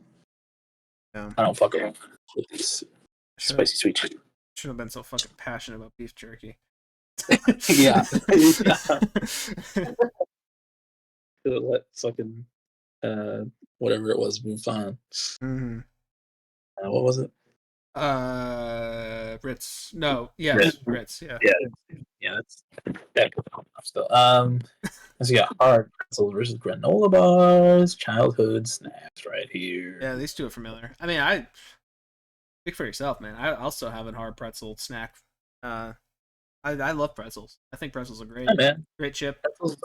Yeah, I don't fuck around with these I should spicy sweet chili. should have been so fucking passionate about beef jerky. Yeah, yeah. Let fucking uh, whatever it was move on. hmm What was it? Ritz. No, Yeah, yes, Ritz. Yeah, yeah, yeah. That's that good still. Let's see, got hard pretzels versus granola bars. Childhood snacks right here. yeah. These two are familiar. I mean, I speak for yourself, man. I also have a hard pretzel snack. Uh, I love pretzels. I think pretzels are Hi, great. man. Great chip. Pretzels.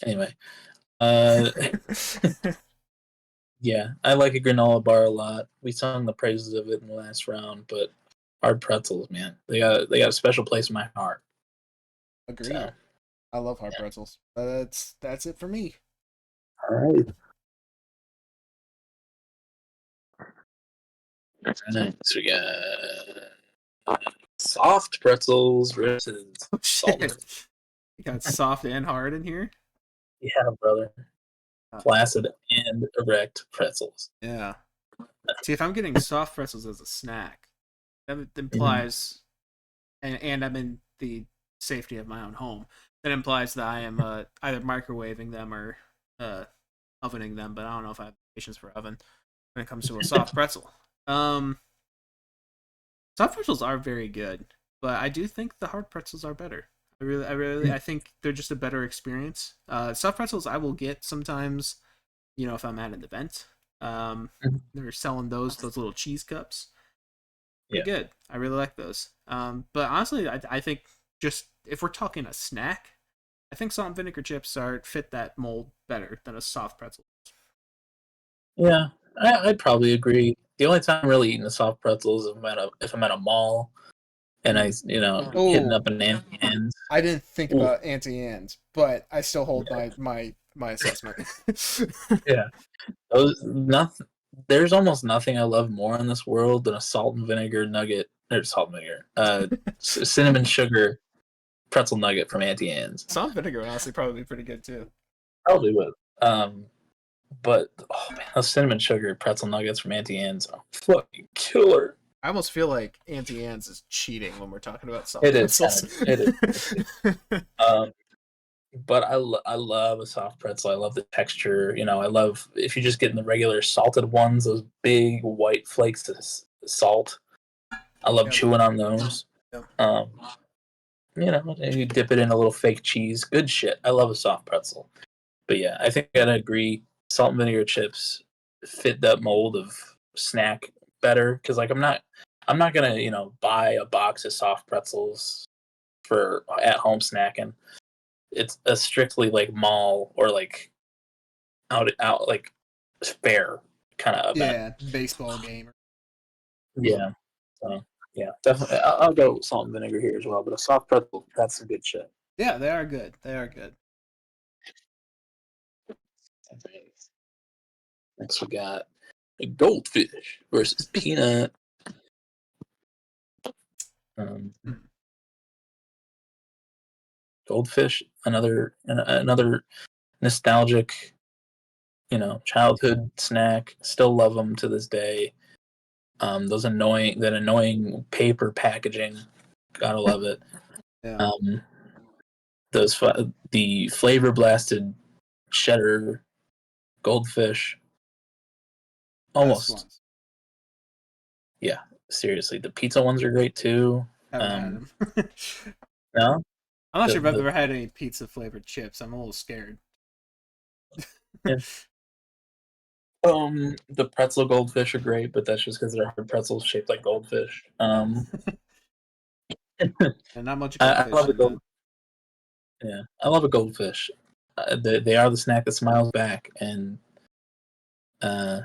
Anyway, uh, yeah, I like a granola bar a lot. We sung the praises of it in the last round, but hard pretzels, man, they got a special place in my heart. So, Agreed. I love hard yeah. pretzels. That's it for me. All right. Next we got Soft pretzels versus Oh salted. shit! You got soft and hard in here. Yeah, brother. Uh, Flaccid and erect pretzels. yeah. See, if I'm getting soft pretzels as a snack, that Mhm. implies, and I'm in the safety of my own home. That implies that I am either microwaving them or uh, ovening them. But I don't know if I have patience for oven when it comes to a soft pretzel. Um, Soft pretzels are very good, but I do think the hard pretzels are better. I think they're just a better experience. Soft pretzels I will get sometimes, if I'm at an event. They're selling those little cheese cups. Pretty Yeah. good. I really like those. But honestly, I think just if we're talking a snack, I think salt and vinegar chips are fit that mold better than a soft pretzel. Yeah, I'd probably agree. The only time I'm really eating a soft pretzel is if I'm at a mall and hitting Oh, up an Auntie Anne's. I didn't think Ooh, about Auntie Anne's, but I still hold my assessment. yeah, those nothing. There's almost nothing I love more in this world than a salt and vinegar nugget or salt and vinegar, cinnamon sugar pretzel nugget from Auntie Anne's. Salt and vinegar would honestly probably be pretty good too. Probably would. But oh man, those cinnamon sugar pretzel nuggets from Auntie Anne's are fucking killer. I almost feel like Auntie Anne's is cheating when we're talking about soft It is pretzels. it is. Um, but I love a soft pretzel. I love the texture. I love if you just get in the regular salted ones, those big white flakes of salt. I love Yep. chewing on those. Yep. And you dip it in a little fake cheese. Good shit. I love a soft pretzel. But yeah, I think I gotta agree. Salt and vinegar chips fit that mold of snack better because like I'm not gonna buy a box of soft pretzels for at home snacking. It's a strictly like mall or like out like fair kind of event. Yeah, baseball game. Yeah. So yeah, definitely. I'll go salt and vinegar here as well. But a soft pretzel, that's some good shit. Yeah, they are good. They are good. Next we got a goldfish versus peanut. Um, Hmm. Goldfish, another nostalgic, childhood snack. Still love them to this day. That annoying paper packaging, gotta love it. Yeah. Um, the flavor blasted cheddar goldfish, Best almost. ones. Yeah, seriously, the pizza ones are great too. Haven't had Um, them. no, I'm not the sure if I've the ever had any pizza flavored chips. I'm a little scared. yeah. The pretzel goldfish are great, but that's just because they're hard pretzels shaped like goldfish. Yeah. And not much I goldfish love a in that. yeah, I love a goldfish. They are the snack that smiles back, and uh,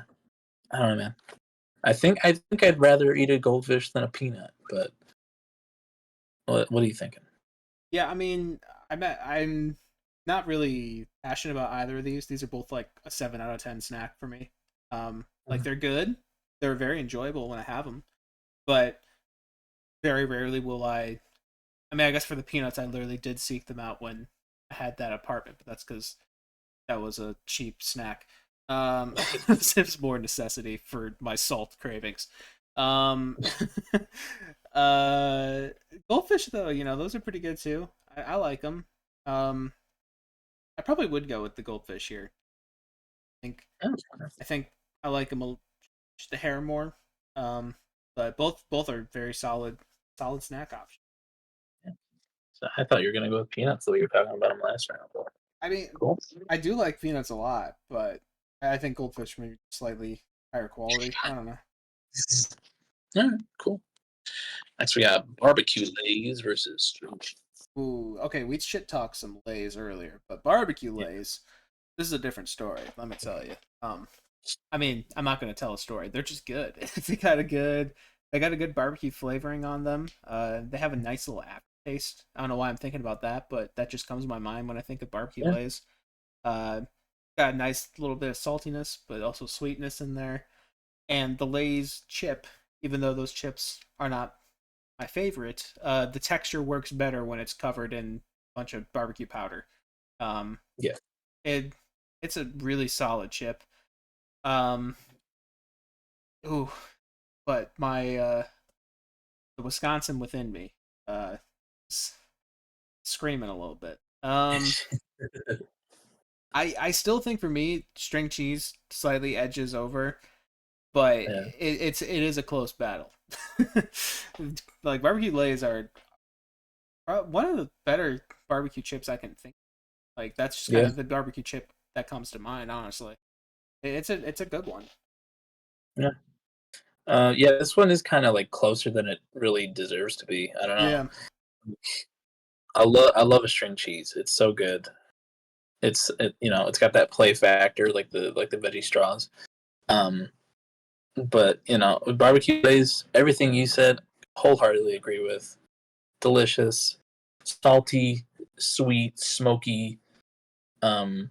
I don't know, man. I think I'd rather eat a goldfish than a peanut. But what are you thinking? Yeah, I mean, I'm not really passionate about either of these. These are both like a 7 out of 10 snack for me. Like they're good. They're very enjoyable when I have them, but very rarely will I. I mean, I guess for the peanuts, I literally did seek them out when I had that apartment, but that's because that was a cheap snack. It's more necessity for my salt cravings. Um, uh, Goldfish though, those are pretty good too. I like them. Um, I probably would go with the goldfish here. I think I think I like them just a hair more. Um, but both are very solid snack options. So I thought you were gonna go with peanuts the way you were talking about them last round. But I mean, cool. I do like peanuts a lot, but I think goldfish maybe slightly higher quality. I don't know. All right, cool. Next we got barbecue lays versus street. Ooh, okay, we shit talked some lays earlier, but barbecue Yeah. lays, this is a different story. Let me tell you. I mean, I'm not gonna tell a story. They're just good. They got a good barbecue flavoring on them. They have a nice little aftertaste. I don't know why I'm thinking about that, but that just comes to my mind when I think of barbecue Yeah. lays. Uh, got a nice little bit of saltiness, but also sweetness in there. And the Lay's chip, even though those chips are not my favorite. The texture works better when it's covered in a bunch of barbecue powder. Um, Yeah. it's a really solid chip. Um, ooh, but my the Wisconsin within me is screaming a little bit. I still think for me string cheese slightly edges over, but Yeah. it is a close battle. Like barbecue lays are one of the better barbecue chips I can think. Like that's just kind Yeah. of the barbecue chip that comes to mind. Honestly, it's a good one. Yeah. Yeah, this one is kind of like closer than it really deserves to be. I don't know. Yeah. I love a string cheese. It's so good. It's got that play factor like the veggie straws. Um, but with barbecue glaze, everything you said, wholeheartedly agree with. Delicious, salty, sweet, smoky. Um,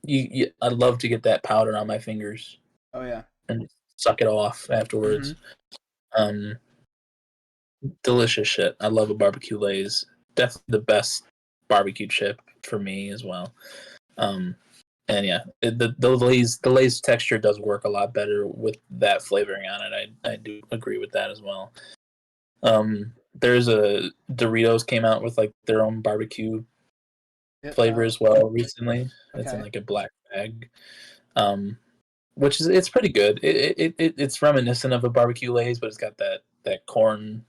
I'd love to get that powder on my fingers Oh yeah. and suck it off Mm-hmm. afterwards. Um, Delicious shit. I love a barbecue lays. Definitely the best barbecue chip for me as well. Um, and yeah, the lays texture does work a lot better with that flavoring on it. I do agree with that as well. There's a Doritos came out with like their own barbecue Yep. flavor as well recently. It's in Okay. like a black bag. Um, which is it's pretty good. It's reminiscent of a barbecue lays, but it's got that corn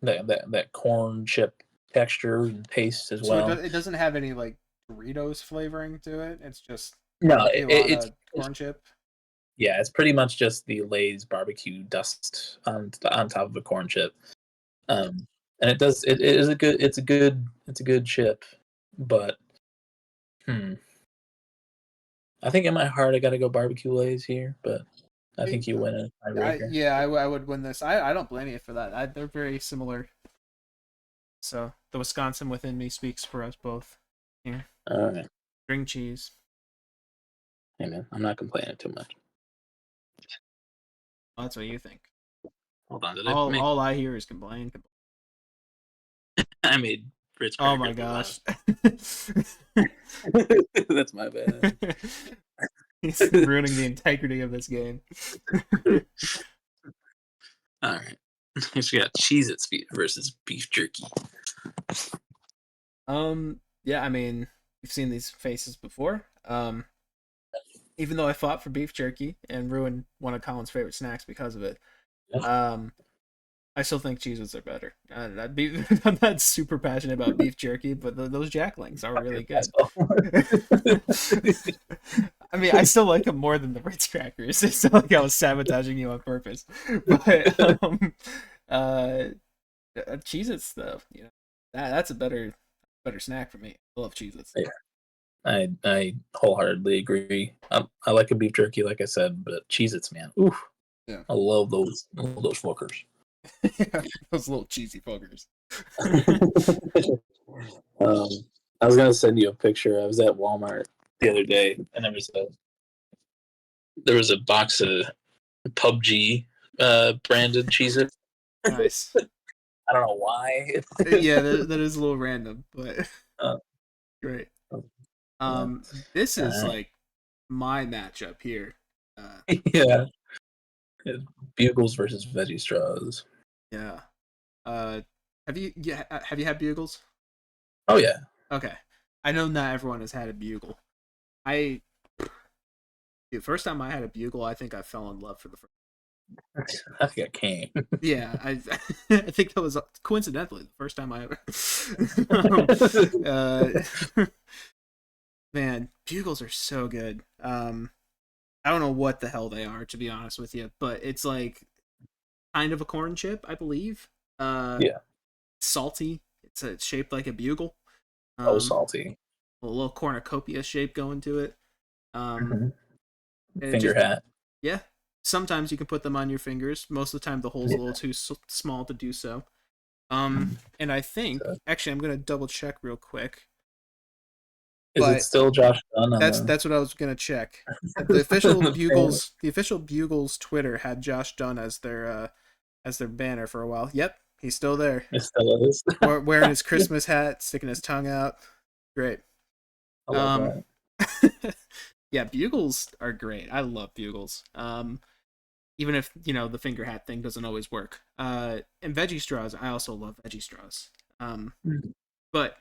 that corn chip texture and taste as So well. it doesn't have any like Doritos flavoring to it. It's just No, barbecue on a corn chip. yeah, it's pretty much just the Lay's barbecue dust on top of a corn chip. Um, and it is a good it's a good chip, but hmm, I think in my heart I got to go barbecue Lay's here, but I think you win a tiebreaker. I would win this. I don't blame you for that. They're very similar. So the Wisconsin within me speaks for us both. Here, All right, string cheese. hey man, I'm not complaining too much. Well, that's what you think. Hold on, All I hear is complain. I made Ritz Oh my crackers the gosh. last. That's my bad. He's ruining the integrity of this game. All right. Next we got Cheez-Its versus beef jerky. Yeah, I mean, we've seen these faces before. Even though I fought for beef jerky and ruined one of Colin's favorite snacks because of it, um, I still think Cheez-Its are better. I'm not super passionate about beef jerky, but those Jacklings are really good. I mean, I still like them more than the Ritz crackers. It's not like I was sabotaging you on purpose, but uh, Cheez-Its though, that's a better snack for me. I love Cheez-Its. Yeah, I wholeheartedly agree. I like a beef jerky, like I said, but Cheez-Its, man, oof, Yeah, I love those fuckers. yeah, those little cheesy fuckers. um, I was gonna send you a picture. I was at Walmart the other day, and there was a box of PUBG branded Cheez-Its. Nice. I don't know why. Yeah, that is a little random, but uh, great. yeah. This is Uh, like my matchup here. yeah. Bugles versus veggie straws. Yeah. Uh, have you had bugles? Oh yeah. Okay. I know not everyone has had a bugle. I The first time I had a bugle, I think I fell in love for the first. I think I came. Yeah, I think that was coincidentally the first time I ever. Man, bugles are so good. I don't know what the hell they are, to be honest with you, but it's like kind of a corn chip, I believe. Yeah. Salty. It's shaped like a bugle. Oh, Um, salty. a little cornucopia shape going to it. Um, Mhm. and it Finger just hat. yeah. Sometimes you can put them on your fingers. Most of the time, the hole's a little too small to do so. And I think So, actually I'm gonna double check real quick, is it but still Josh Dunn on that's what I was gonna check. the fan? The official Bugles Twitter had Josh Dunn as their banner for a while. Yep, He's still there. It still is. Wearing his Christmas hat, sticking his tongue out. Great. I love that. Yeah, bugles are great. I love bugles. Even if the finger hat thing doesn't always work. And veggie straws, I also love veggie straws. But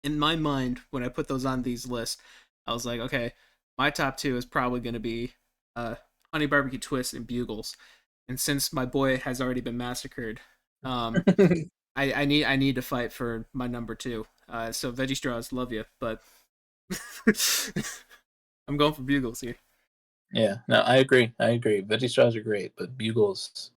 in my mind, when I put those on these lists, I was like, okay, my top two is probably going to be honey barbecue twist and bugles. And since my boy has already been massacred, I need to fight for my number two. So veggie straws, love you, but I'm going for bugles here. Yeah, no, I agree. Veggie straws are great, but bugles.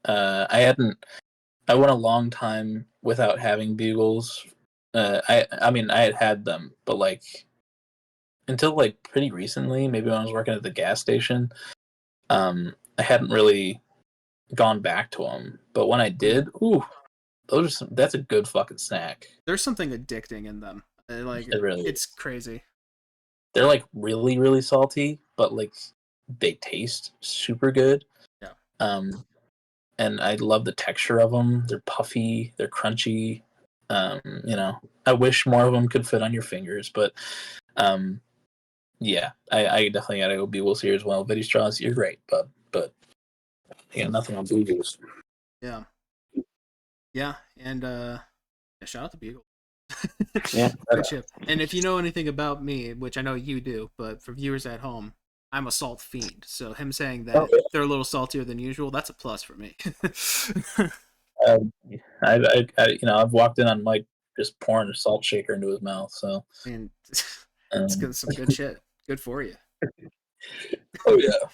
I went a long time without having bugles. I mean, I had them, but like until like pretty recently, maybe when I was working at the gas station, I hadn't really gone back to them. But when I did, ooh, that's a good fucking snack. There's something addicting in them. It really it's is. crazy. They're like really, really salty, but like they taste super good. Yeah. And I love the texture of them. They're puffy, they're crunchy. I wish more of them could fit on your fingers, but yeah, I definitely gotta go bugles here as well. Veggie straws, you're great, but yeah, nothing on bugles. Yeah. And shout out to Bugle. Yeah, good chip. And if you know anything about me, which I know you do, but for viewers at home, I'm a salt fiend. So him saying that they're a little saltier than usual, that's a plus for me. I've walked in on Mike just pouring a salt shaker into his mouth. So and it's good, some good shit. Good for you. Oh yeah.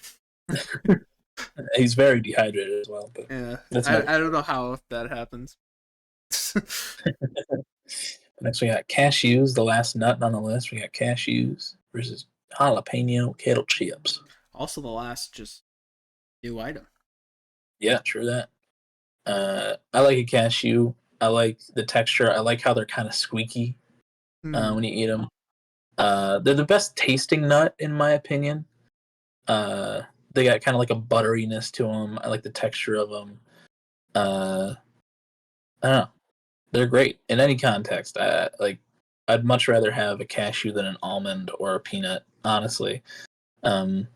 He's very dehydrated as well. But yeah, I don't know how that happens. Next, we got cashews, the last nut on the list. We got cashews versus jalapeno kettle chips. Also, the last just new item. Yeah, true that. I like a cashew. I like the texture. I like how they're kind of squeaky when you eat them. They're the best tasting nut, in my opinion. They got kind of like a butteriness to them. I like the texture of them. I don't know. They're great in any context. I'd much rather have a cashew than an almond or a peanut, honestly. But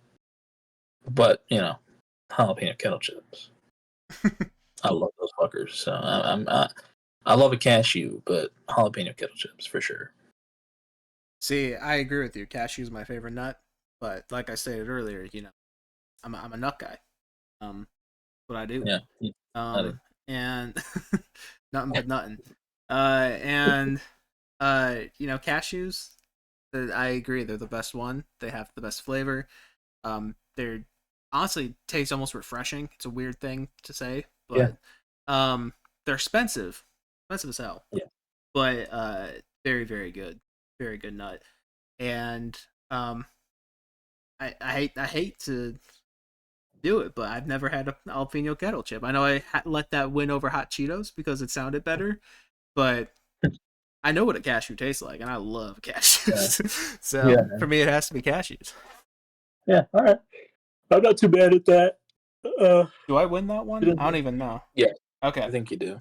jalapeno kettle chips. I love those fuckers. So I love a cashew, but jalapeno kettle chips for sure. See, I agree with you. Cashew is my favorite nut, but like I stated earlier, I'm a nut guy. What I do. Yeah. And nothing but nothing. Cashews. I agree. They're the best one. They have the best flavor. They're honestly taste almost refreshing. It's a weird thing to say, but they're expensive as hell. Yeah. But very, very good. Very good nut. And I hate to do it, but I've never had a jalapeno kettle chip. I know I let that win over hot Cheetos because it sounded better, but I know what a cashew tastes like, and I love cashews. Yeah. So for me, it has to be cashews. Yeah, all right. I'm not too bad at that. Do I win that one? I don't even know. Yeah. Okay. I think you do.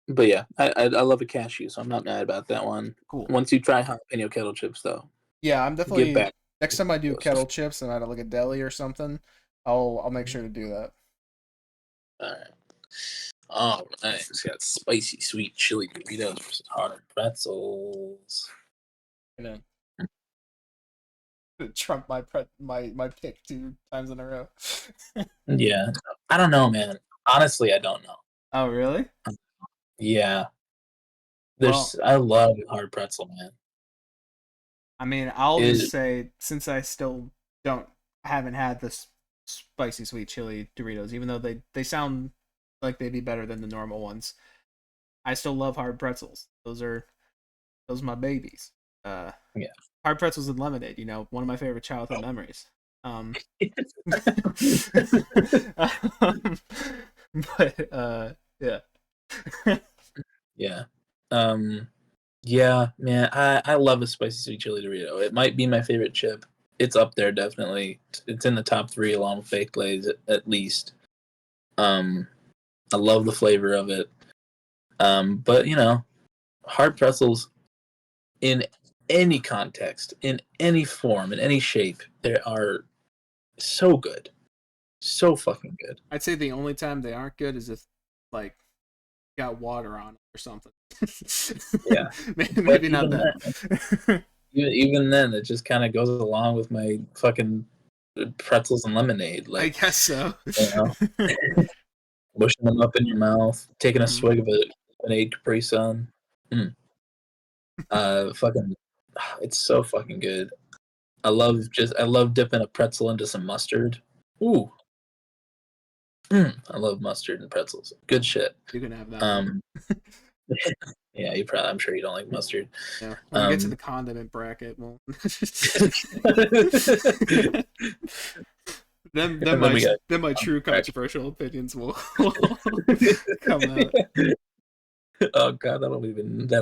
But yeah, I love a cashew, so I'm not mad about that one. Cool. Once you try jalapeno kettle chips, though. Yeah, I'm definitely. Get back. Next time I do kettle chips and I like a deli or something, I'll make sure to do that. All right. It's got spicy sweet chili Doritos versus hard pretzels. Yeah. Trump my pick 2 times in a row. Yeah, I don't know, man. Honestly, I don't know. Oh, really? Yeah. I love hard pretzel, man. I mean, I'll just say, since I still haven't had the spicy sweet chili Doritos, even though they sound like they'd be better than the normal ones, I still love hard pretzels. Those are my babies. Yeah. Hard pretzels and lemonade, one of my favorite childhood memories. But yeah. Yeah. Yeah, man, I love a spicy sweet chili Dorito. It might be my favorite chip. It's up there, definitely. It's in the top 3 along with Baked Lays at least. I love the flavor of it. But you know, hard pretzels in any context, in any form, in any shape, they are so good, so fucking good. I'd say the only time they aren't good is if like got water on it or something. Yeah, Maybe not that. even then, it just kind of goes along with my fucking pretzels and lemonade. I Like, guess so. you know, mushing them up in your mouth, taking a swig of it, lemonade Capri Sun. Fucking, it's so fucking good. I love dipping a pretzel into some mustard. Ooh, I love mustard and pretzels. Good shit. You can have that one. Yeah, I'm sure you don't like mustard. Yeah, when we get to the condiment bracket, well, then my true controversial opinions will come out. Oh god, that'll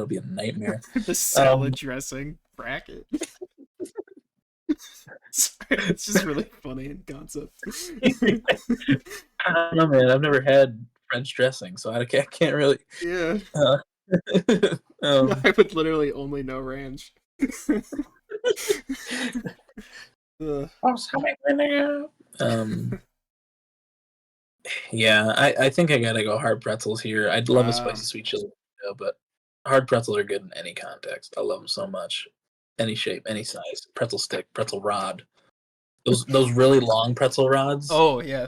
be a nightmare. The salad dressing bracket. Sorry, it's just really funny in concept. I don't know, man. I've never had French dressing, so I can't really. Yeah. I would literally only know ranch. Yeah, I think I gotta go hard pretzels here. I'd love a spicy sweet chili, but hard pretzels are good in any context. I love them so much. Any shape, any size. Pretzel stick, pretzel rod. Those really long pretzel rods. Oh yeah.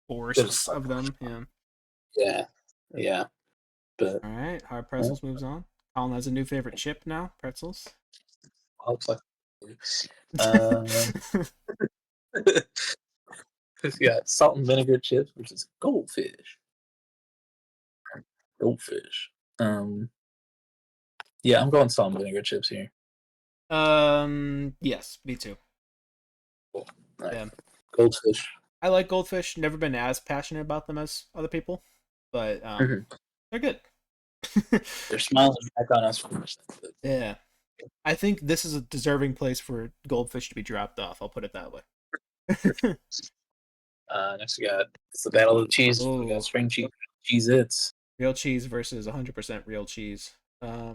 Forests of them. Yeah. Yeah. But all right, hard pretzels moves on. Colin has a new favorite chip now. Pretzels. I'll fuck. It's got salt and vinegar chips, which is goldfish. Yeah, I'm going salt and vinegar chips here. Yes, me too. Cool. Right. Yeah. Goldfish. I like goldfish. Never been as passionate about them as other people, but they're good. They're smiling back on us. Yeah. I think this is a deserving place for goldfish to be dropped off. I'll put it that way. Next we got it's the battle of the cheese. Ooh. We got string cheese, Cheez-Its. Real cheese versus 100% real cheese. Yeah.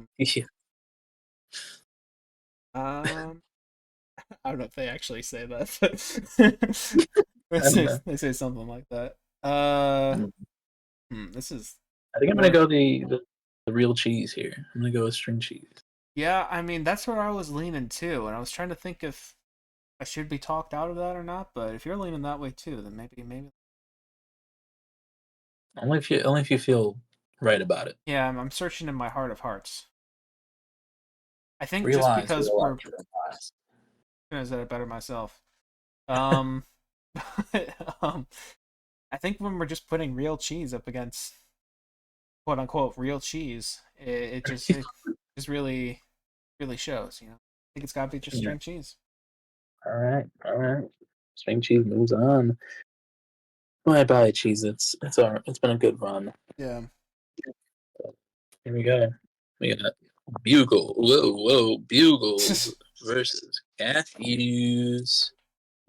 I don't know if they actually say that. They say something like that. This is. I think I'm gonna go the real cheese here. I'm gonna go with string cheese. Yeah, I mean that's where I was leaning too, and I was trying to think if I should be talked out of that or not. But if you're leaning that way too, then maybe. Only if you feel right about it. Yeah, I'm searching in my heart of hearts. I think just because we're. I said it better myself. I think when we're just putting real cheese up against quote unquote real cheese, it just really shows, you know. I think it's gotta be just string cheese. All right. String cheese moves on. Bye, Cheez-Its. It's been a good run. Yeah. Here we go. We got Bugle. Whoa, Bugles versus Cashews.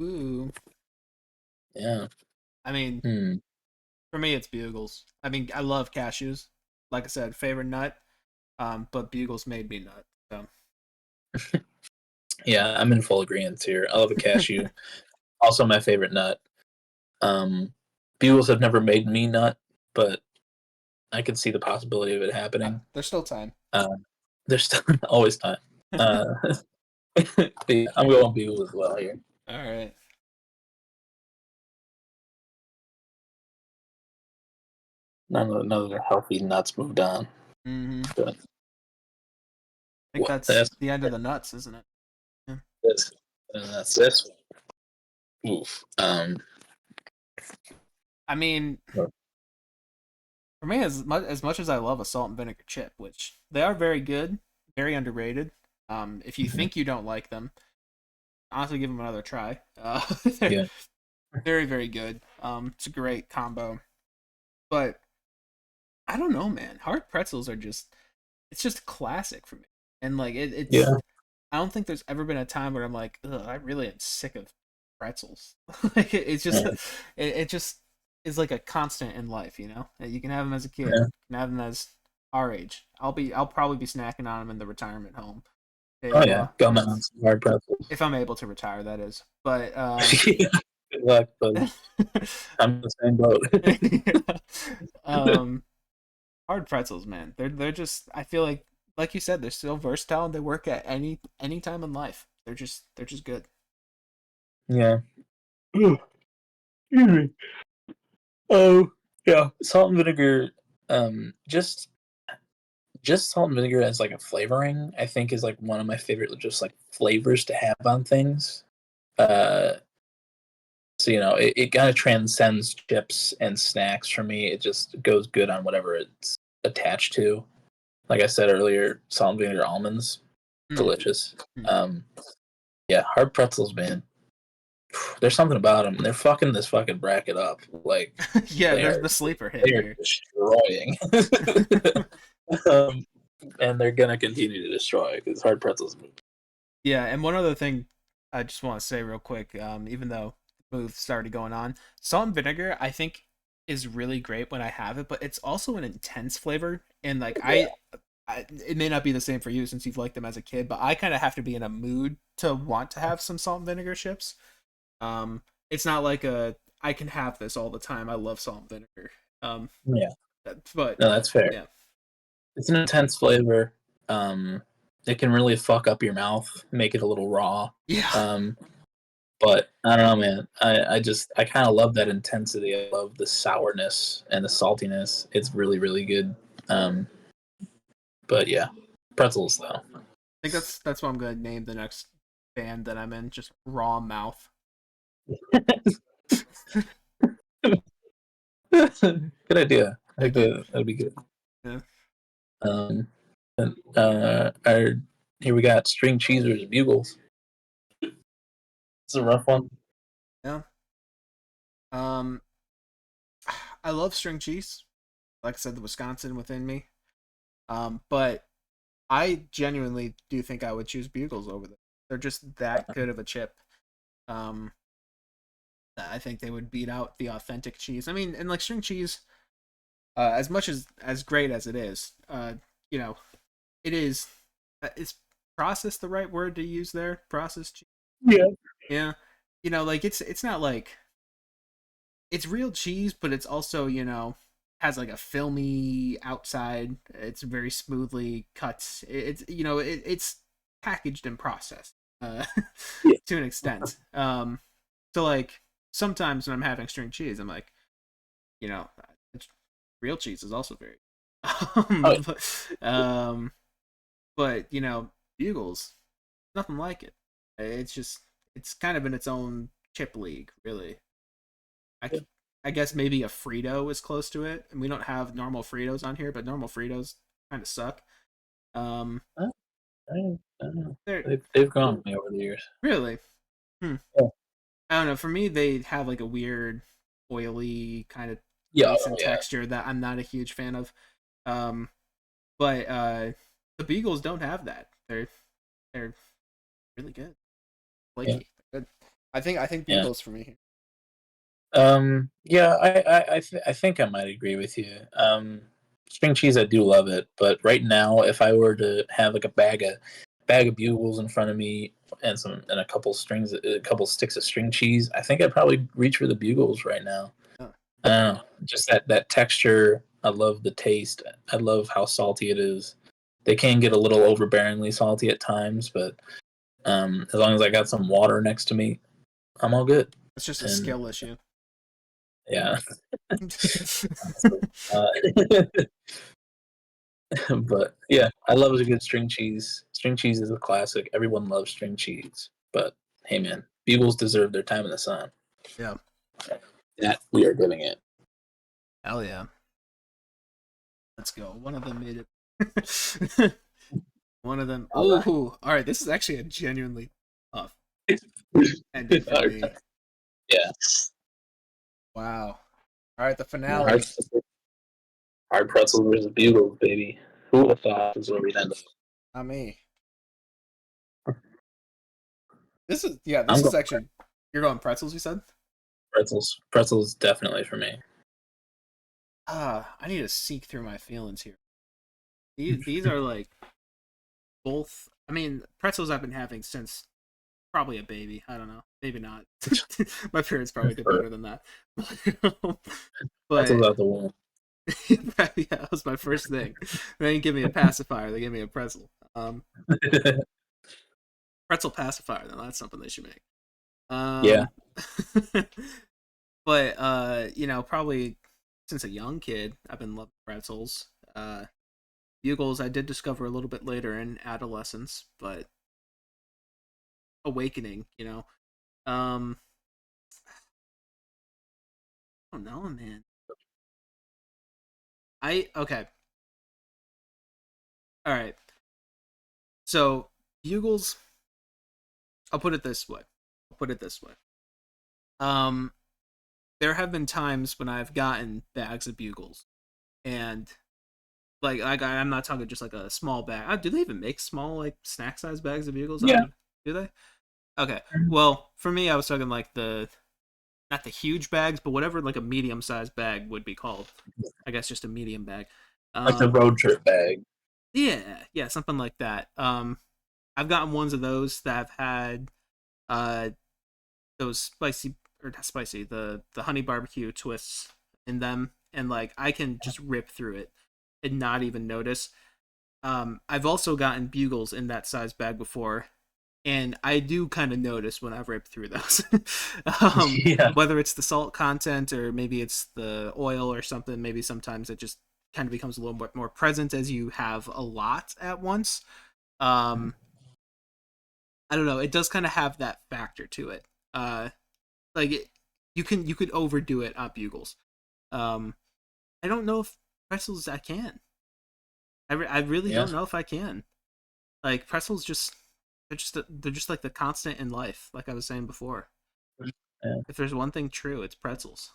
Ooh. Yeah. I mean, for me, it's Bugles. I mean, I love cashews. Like I said, favorite nut. But Bugles made me nut. So. Yeah, I'm in full agreement here. I love a cashew. Also, my favorite nut. Bugles have never made me nut, but I can see the possibility of it happening. There's still time. There's still always time. Yeah, I'm going Bugle as well here. All right. None of the healthy nuts moved on. Mm-hmm. But, I think that's the end of the nuts, isn't it? Yeah. That's this one. Oof. I mean, for me, as much as I love a salt and vinegar chip, which they are very good, very underrated. If you think you don't like them, honestly, give them another try. They're very, very good. It's a great combo. But I don't know, man. Hard pretzels are it's just classic for me. And like it's I don't think there's ever been a time where I'm like, ugh, I really am sick of pretzels. Like it's just it's is like a constant in life. You know, you can have them as a kid, Yeah. you can have them as our age. I'll probably be snacking on them in the retirement home. Oh They, yeah, gum and some hard pretzels. if I'm able to retire, that is. But Yeah. Good luck, buddy. I'm in the same boat. um, hard pretzels, man. They're just. I feel like you said, they're so versatile and they work at any time in life. They're just good. Yeah. Ooh, excuse me. Oh, yeah. Salt and vinegar. Just salt and vinegar as like a flavoring, I think, is like one of my favorite just like flavors to have on things. Uh, so it kind of transcends chips and snacks for me. It just goes good on whatever it's attached to. Like I said earlier, salt and vinegar almonds, Mm. delicious. Mm. Um, yeah, hard pretzels, man. There's something about them. They're fucking this fucking bracket up. Like Yeah, they there's are, the sleeper hit they are here. destroying. um, and they're gonna continue to destroy because hard pretzels. Yeah, and one other thing I just want to say real quick, even though the move started going on, salt and vinegar I think is really great when I have it, but it's also an intense flavor, and like it may not be the same for you since you've liked them as a kid, but I kind of have to be in a mood to want to have some salt and vinegar chips. Um, it's not like I can have this all the time. I love salt and vinegar. Um, Yeah, but no, that's fair. yeah, It's an intense flavor. Um, it can really fuck up your mouth, make it a little raw. yeah, Um, but I don't know, man. I kind of love that intensity. I love the sourness and the saltiness. It's really really good. Um, but yeah, pretzels though. I think that's what I'm gonna name the next band that I'm in. Just raw mouth. Good idea. I think that'd be good. Yeah. Um, and, here we got string cheese versus bugles. It's a rough one. Yeah. Um, I love string cheese. Like I said, the Wisconsin within me. But I genuinely do think I would choose Bugles over them. They're just that good of a chip. Um, I think they would beat out the authentic cheese. I mean, and like string cheese, as much as great as it is, you know, it is. Is processed the right word to use there? Processed cheese. Yeah. Yeah. Like it's not like it's real cheese, but it's also, has like a filmy outside. It's very smoothly cut. It's packaged and processed Yeah. to an extent. So like sometimes when I'm having string cheese, I'm like, you know, real cheese is also very. Oh, yeah. Um, but Bugles, nothing like it. It's kind of in its own chip league, really. I, Yeah. I guess maybe a Frito is close to it, and we don't have normal Fritos on here, but normal Fritos kind of suck. Um, I don't know. they're They've gone on me over the years. really, hmm. Yeah. I don't know. For me, they have like a weird, oily kind of Yeah. taste Oh, and yeah. texture that I'm not a huge fan of. Um, but the Beagles don't have that. They're really good, Yeah. flaky. They're good. I think Yeah. Beagles for me here. Yeah, I think I might agree with you. String cheese, I do love it, but right now, if I were to have like a bag of bugles in front of me and a couple sticks of string cheese, I think I'd probably reach for the bugles right now. Oh, I don't know, just that texture. I love the taste. I love how salty it is. They can get a little overbearingly salty at times, but as long as I got some water next to me, I'm all good. it's just a And skill issue. yeah. Uh, but yeah, I love a good string cheese. String cheese is a classic. Everyone loves string cheese. But hey, man, Bugles deserve their time in the sun. Yeah. That we are giving it. Hell yeah. Let's go. One of them made it. One of them. All right. Oh, all right. This is actually a genuinely tough ending for me. Yeah. Wow. All right, the Yeah, finale. hard pretzels versus Bugles, baby. Who would have thought this is where we'd end up? Not me. This is I'm This is going actually. You're going pretzels. You said. pretzels. Pretzels definitely for me. I need to seek through my feelings here. These are like both. I mean, pretzels I've been having since probably a baby. I don't know. Maybe not. My parents probably did better than that. That's But about the one. yeah, that was my first thing. They didn't give me a pacifier. They gave me a pretzel. Pretzel pacifier. Then that's something they should make. Yeah. But probably since a young kid, I've been loving pretzels. Bugles I did discover a little bit later in adolescence, but awakening, I don't know, man. Okay. All right. So bugles, I'll put it this way. Um, there have been times when I've gotten bags of bugles, and I'm not talking just like a small bag. Do they even make small like snack size bags of bugles? Yeah. Do they? Okay. Well, for me, I was talking like not the huge bags, but whatever like a medium sized bag would be called. I guess just a medium bag. Like the road trip bag. Yeah, something like that. I've gotten ones of those that have had uh those spicy or not spicy, the honey barbecue twists in them, and like I can just rip through it and not even notice. I've also gotten bugles in that size bag before, and I do kind of notice when I rip through those. Yeah. Whether it's the salt content or maybe it's the oil or something, maybe sometimes it just kind of becomes a little bit more present as you have a lot at once. I don't know. It does kind of have that factor to it. Like you could overdo it on bugles. I don't know if pretzels I can. I really Yeah. don't know if I can. Like pretzels just they're just like the constant in life. Like I was saying before, Yeah. if there's one thing true, it's pretzels.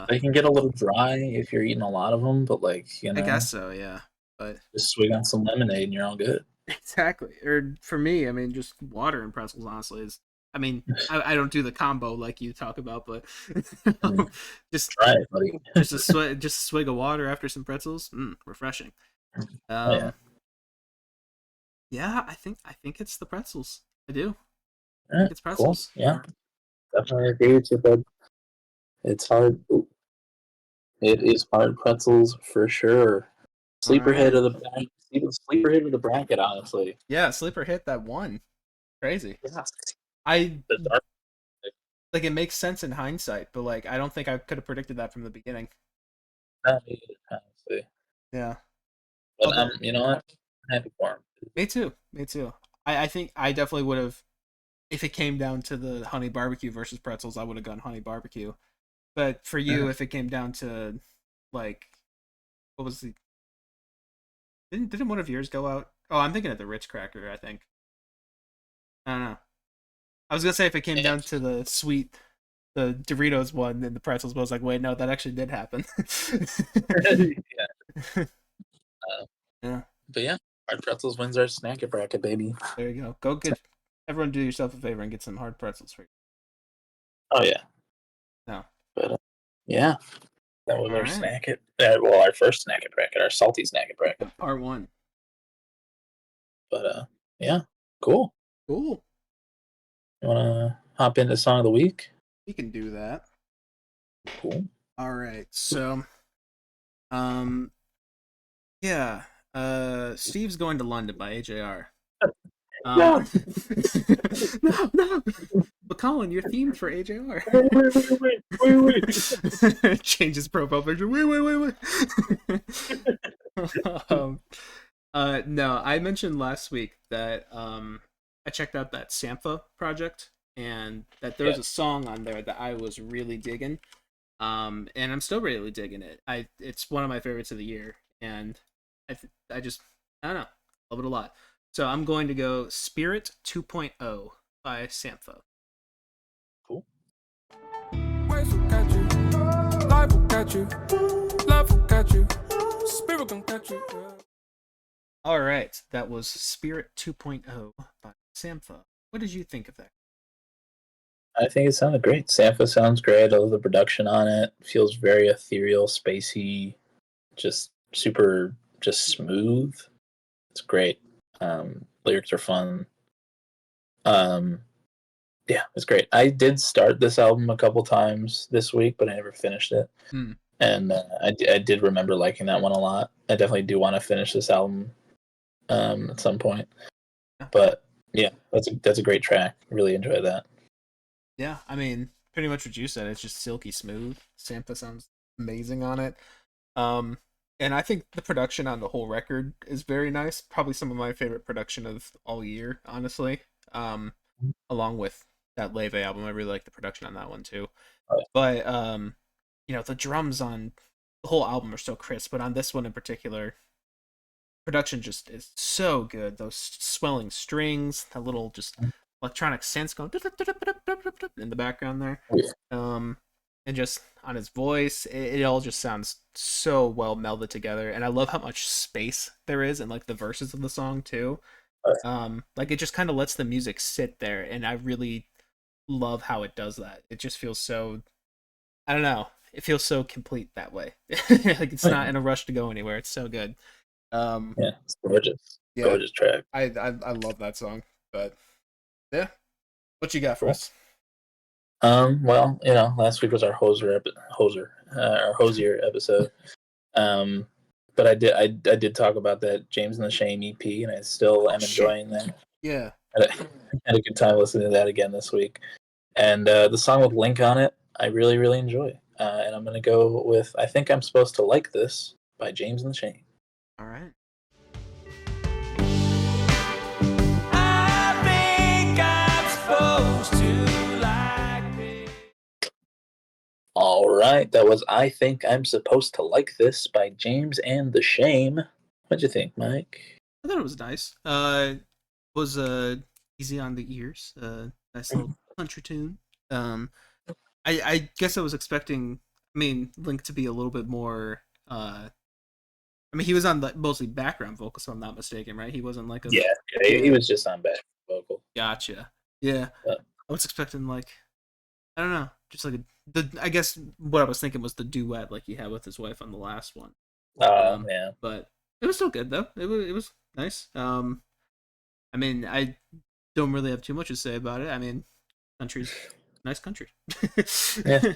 They can get a little dry if you're eating a lot of them, but I guess so, yeah. But just swig on some lemonade and you're all good. exactly. Or for me, I mean, just water and pretzels. Honestly, is I mean, I don't do the combo like you talk about, but just Try it, buddy. just a swig of water after some pretzels, refreshing. Oh, yeah. Yeah, I think it's the pretzels. I do. I All think right, it's cool. pretzels. Yeah, definitely agree with you, bud. It's hard. It is hard pretzels for sure. All Sleeper hit right. of the bracket. Sleeper hit of the bracket, honestly. Yeah, sleeper hit that one. Crazy. Yeah. I The dark. like it makes sense in hindsight, but like I don't think I could have predicted that from the beginning. Not me, honestly. Yeah. But Although you know what? I'm happy for him. me too. Me too. I think I definitely would have if it came down to the honey barbecue versus pretzels, I would have gone honey barbecue. But for you, if it came down to like what was the didn't one of yours go out? Oh, I'm thinking of the Ritz cracker, I think. I don't know. I was gonna say if it came Yeah. down to the Doritos one and the pretzels, but I was like, wait, no, that actually did happen. Yeah. Yeah, But yeah, hard pretzels wins our snack bracket, baby. there you go. Go get everyone do yourself a favor and get some hard pretzels for you. Oh yeah. No. But yeah, that was All our right. snack it. Well, our first snack it bracket, our salty snack it bracket. Part one. But yeah, cool. Cool. You wanna hop into song of the week? We can do that. Cool. All right. So, yeah. Steve's Going to London by AJR. No. No. But Colin, you're themed for AJR. Wait. Changes profile picture. Wait. um, no, I mentioned last week that I checked out that Sampha project and that there was Yeah. a song on there that I was really digging. And I'm still really digging it. It's one of my favorites of the year, and I just I don't know, love it a lot. So I'm going to go Spirit 2.0 by Sampha. Cool. Ways will catch you, life will catch you, love will catch you, spirit gon' catch you. Yeah. All right, that was Spirit 2.0 by Sampha. What did you think of that? I think it sounded great. Sampha sounds great. I love the production on it. Feels very ethereal, spacey, just super, just smooth. It's great. Lyrics are fun. Yeah, it's great. I did start this album a couple times this week, but I never finished it. And I did remember liking that one a lot. I definitely do want to finish this album at some point. But yeah, that's a great track. Really enjoy that. Yeah, I mean, pretty much what you said. It's just silky smooth. Sampha sounds amazing on it. And I think the production on the whole record is very nice. Probably some of my favorite production of all year, honestly. Along with that Leve album, I really like the production on that one too. But the drums on the whole album are so crisp, but on this one in particular, production just is so good. Those swelling strings, that little just electronic synths going in the background there. And just on his voice, it all just sounds so well melded together. And I love how much space there is in like the verses of the song too. Like it just kind of lets the music sit there, and I really love how it does that. It just feels so, I don't know, it feels so complete that way. Like it's not in a rush to go anywhere. It's so good. Yeah, it's gorgeous. Yeah, gorgeous track. I love that song. But yeah, what you got for us? Well, last week was our Hosier episode. But I did talk about that James and the Shame EP, and I still am enjoying that. Yeah, had a good time listening to that again this week. And the song with Link on it, I really, really enjoy. And I'm gonna go with "I Think I'm Supposed to Like This" by James and the Shame. All right. I think I'm supposed to like this. All right, that was "I Think I'm Supposed to Like This" by James and the Shame. What'd you think, Mike? I thought it was nice. Was easy on the ears. Nice little country tune. I guess I was expecting, Link to be a little bit more. He was on mostly background vocals, if I'm not mistaken, right? He wasn't like a. Yeah, he was just on background vocal. Gotcha. Yeah, I was expecting I don't know, just I guess what I was thinking was the duet like he had with his wife on the last one. Yeah. But it was still good though. It was nice. I don't really have too much to say about it. Country's nice country. Yeah,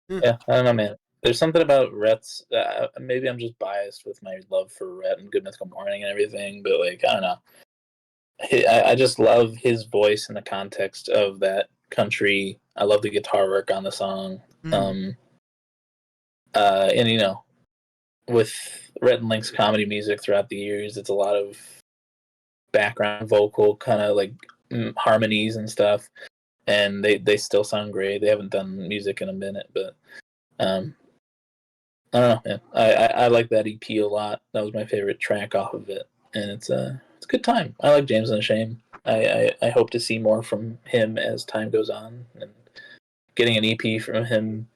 I don't know, man. There's something about Rhett's. Maybe I'm just biased with my love for Rhett and Good Mythical Morning and everything, but I don't know. I just love his voice in the context of that country. I love the guitar work on the song. And with Rhett and Link's comedy music throughout the years, it's a lot of background vocal kind of harmonies and stuff, and they still sound great. They haven't done music in a minute, but I don't know, man. I like that EP a lot. That was my favorite track off of it, and it's a good time. I like James and the Shame. I hope to see more from him as time goes on, and getting an EP from him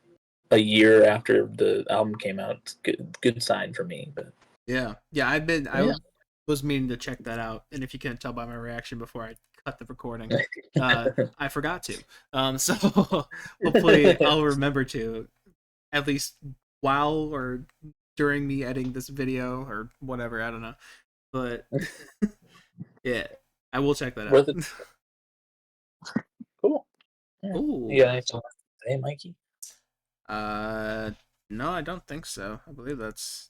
a year after the album came out, good sign for me. But I was meaning to check that out, and if you can't tell by my reaction before I cut the recording, I forgot to. So hopefully I'll remember to, at least while or during me editing this video or whatever. I don't know, but yeah, I will check that out. Cool. Yeah. Ooh. You got anything to say, Mikey? No, I don't think so. I believe that's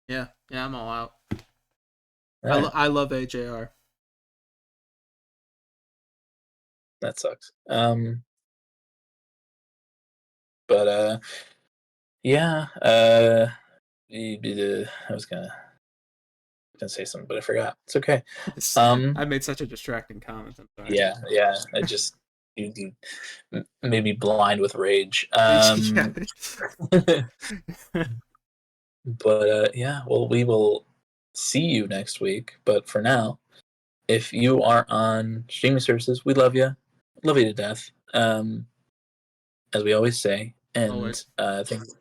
yeah. I'm all out. Right. I love AJR. That sucks. Yeah. I was gonna say something, but I forgot. It's okay. I made such a distracting comment. I'm sorry. Yeah. I just you made me blind with rage. But well, we will see you next week. But for now, if you are on streaming services, we love you to death. As we always say, and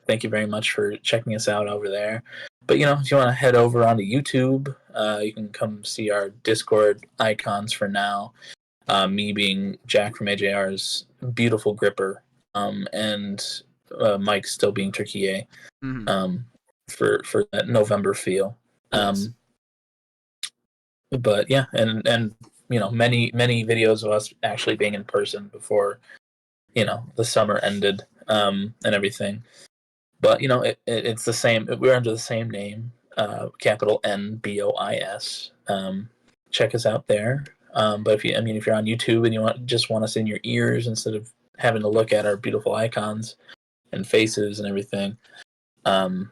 thank you very much for checking us out over there. But if you want to head over onto YouTube, you can come see our Discord icons for now. Me being Jack from AJR's beautiful gripper, and Mike still being Turkey for that November feel. Yes. But yeah, and many videos of us actually being in person before the summer ended, and everything. But it's the same. We're under the same name, capital NBOIS. Check us out there. But if you're on YouTube and you just want us in your ears instead of having to look at our beautiful icons and faces and everything,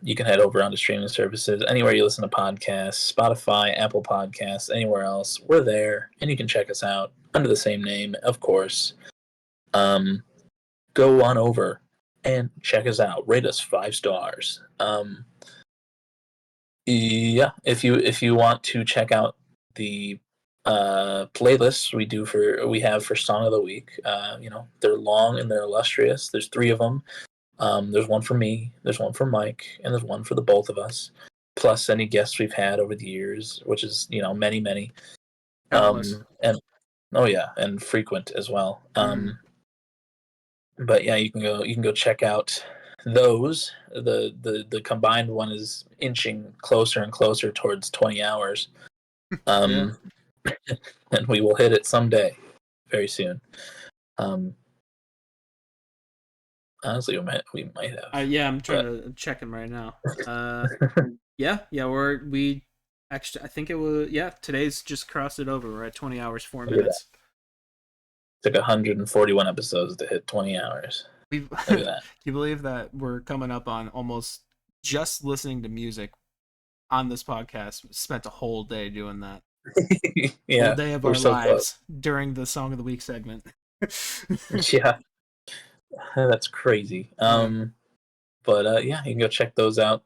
you can head over onto streaming services anywhere you listen to podcasts, Spotify, Apple Podcasts, anywhere else. We're there, and you can check us out under the same name, of course. Go on over and check us out. Rate us 5 stars. Yeah, if you want to check out the playlists we have for Song of the Week, they're long and they're illustrious. There's 3 of them. There's one for me, there's one for Mike, and there's one for the both of us. Plus any guests we've had over the years, which is many. And oh yeah, and frequent as well. But yeah, you can go check out those. The combined one is inching closer and closer towards 20 hours. And we will hit it someday, very soon. Honestly, we might have. I'm check them right now. We actually, I think it was, today's just crossed it over. We're at 20 hours 4 minutes. It took 141 episodes to hit 20 hours. Look at that. Can you believe that we're coming up on almost just listening to music on this podcast? We spent a whole day doing that. Whole day of our lives during the Song of the Week segment. Yeah. That's crazy. But you can go check those out.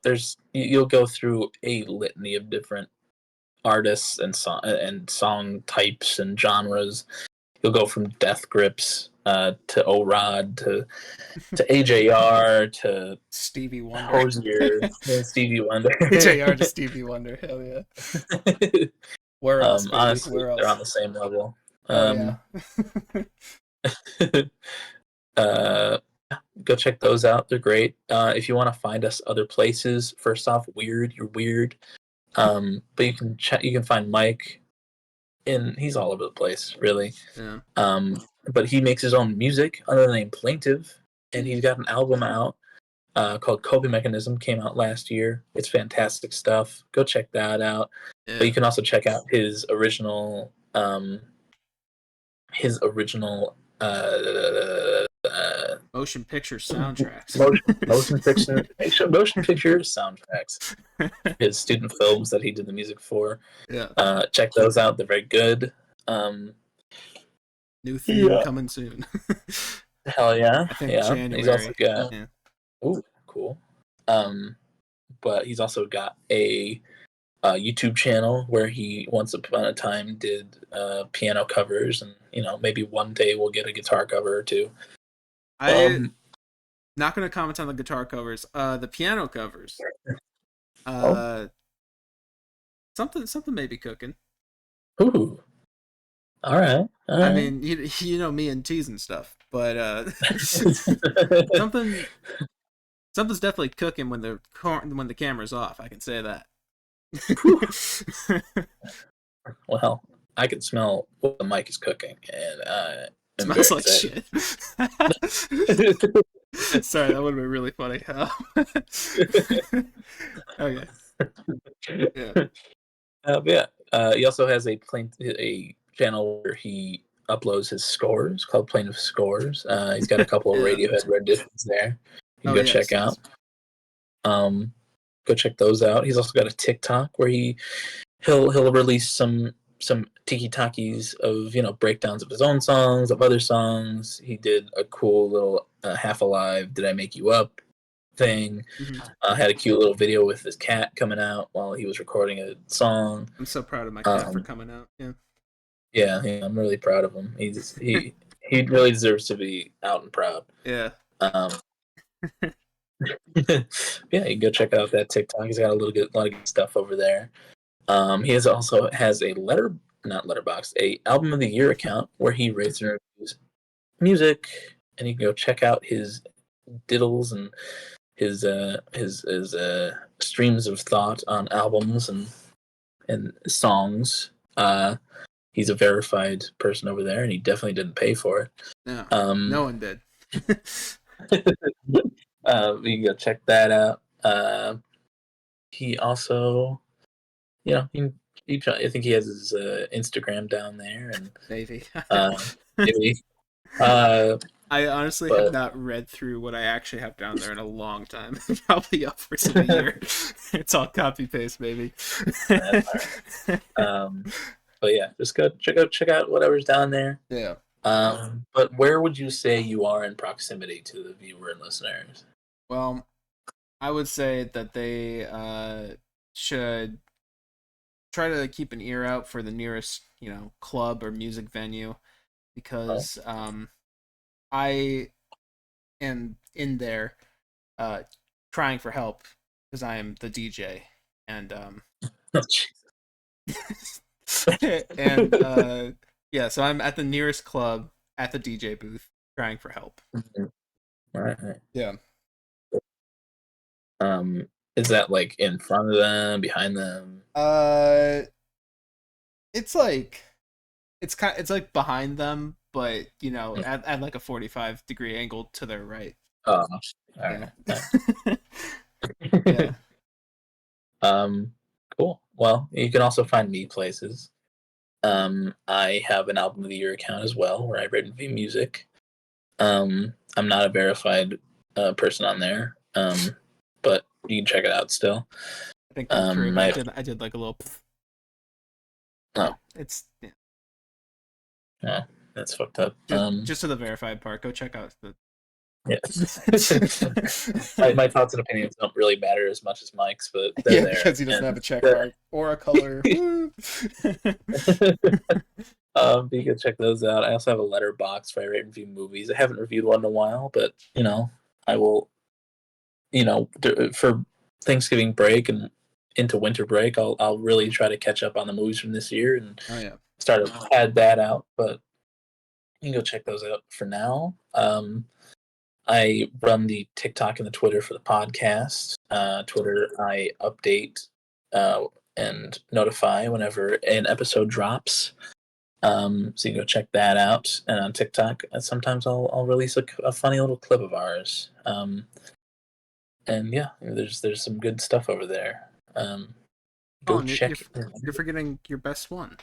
You'll go through a litany of different artists and song types and genres. You'll go from Death Grips to O-Rod to AJR to Stevie Wonder. Hosier, Stevie Wonder. AJR to Stevie Wonder. Hell yeah. Where else? Honestly, Where else? They're on the same level. Go check those out. They're great. If you want to find us other places, first off, you're weird. But you can find Mike, and he's all over the place, really. Yeah. But he makes his own music under the name Plaintive, and he's got an album out called Coping Mechanism. Came out last year. It's fantastic stuff. Go check that out. Yeah. But you can also check out his original motion picture soundtracks. Motion picture soundtracks. His student films that he did the music for. Yeah. Check those out. They're very good. New theme coming soon. Hell yeah. I think January. He's also got ooh, cool. But he's also got a YouTube channel where he once upon a time did piano covers, and maybe one day we'll get a guitar cover or two. I'm not going to comment on the guitar covers. The piano covers. Something may be cooking. Ooh. All right. I mean, you know me and teasing stuff, but something's definitely cooking when the camera's off. I can say that. Well, I can smell what the mic is cooking, and it smells like shit. Sorry, that would have been really funny. Okay. Yeah. He also has a channel where he uploads his scores called Plaintive Scores. He's got a couple of Radiohead renditions there. You can go check out. Go check those out. He's also got a TikTok where he'll release some tiki-takis of breakdowns of his own songs, of other songs. He did a cool little Half Alive, Did I Make You Up thing. Had a cute little video with his cat coming out while he was recording a song. I'm so proud of my cat for coming out. Yeah, I'm really proud of him. He really deserves to be out and proud. Yeah. Yeah, you can go check out that TikTok. He's got a lot of good stuff over there. He also has a album of the year account where he rates and reviews music, and you can go check out his diddles and his streams of thought on albums and songs. He's a verified person over there, and he definitely didn't pay for it. No, no one did. You can go check that out. He also, I think he has his Instagram down there, and Maybe. maybe. I honestly have not read through what I actually have down there in a long time. Probably upwards of a year. It's all copy paste, baby. But yeah, just go check out whatever's down there. Yeah. But where would you say you are in proximity to the viewer and listeners? Well, I would say that they should try to keep an ear out for the nearest, club or music venue, because I am in there trying for help because I am the DJ, and and yeah, so I'm at the nearest club at the DJ booth trying for help. Right. Yeah. Is that like in front of them, behind them? It's like it's like behind them, but at like a 45-degree angle to their right. Oh, all right. Yeah. Cool. Well, you can also find me places. I have an album of the year account as well, where I rate and review music. I'm not a verified person on there, but you can check it out still. I think I did like a little. Oh, it's yeah, that's fucked up. Just to the verified part, go check out the. Yeah. my thoughts and opinions don't really matter as much as Mike's, but they're there because he doesn't have a check mark or a color. You can check those out. I also have a letterbox where I rate and review movies. I haven't reviewed one in a while, but I will. For Thanksgiving break and into winter break, I'll really try to catch up on the movies from this year and start to add that out. But you can go check those out for now. I run the TikTok and the Twitter for the podcast. Twitter, I update and notify whenever an episode drops. So you can go check that out. And on TikTok, sometimes I'll release a funny little clip of ours. And yeah, there's some good stuff over there. Go check. You're forgetting your best one.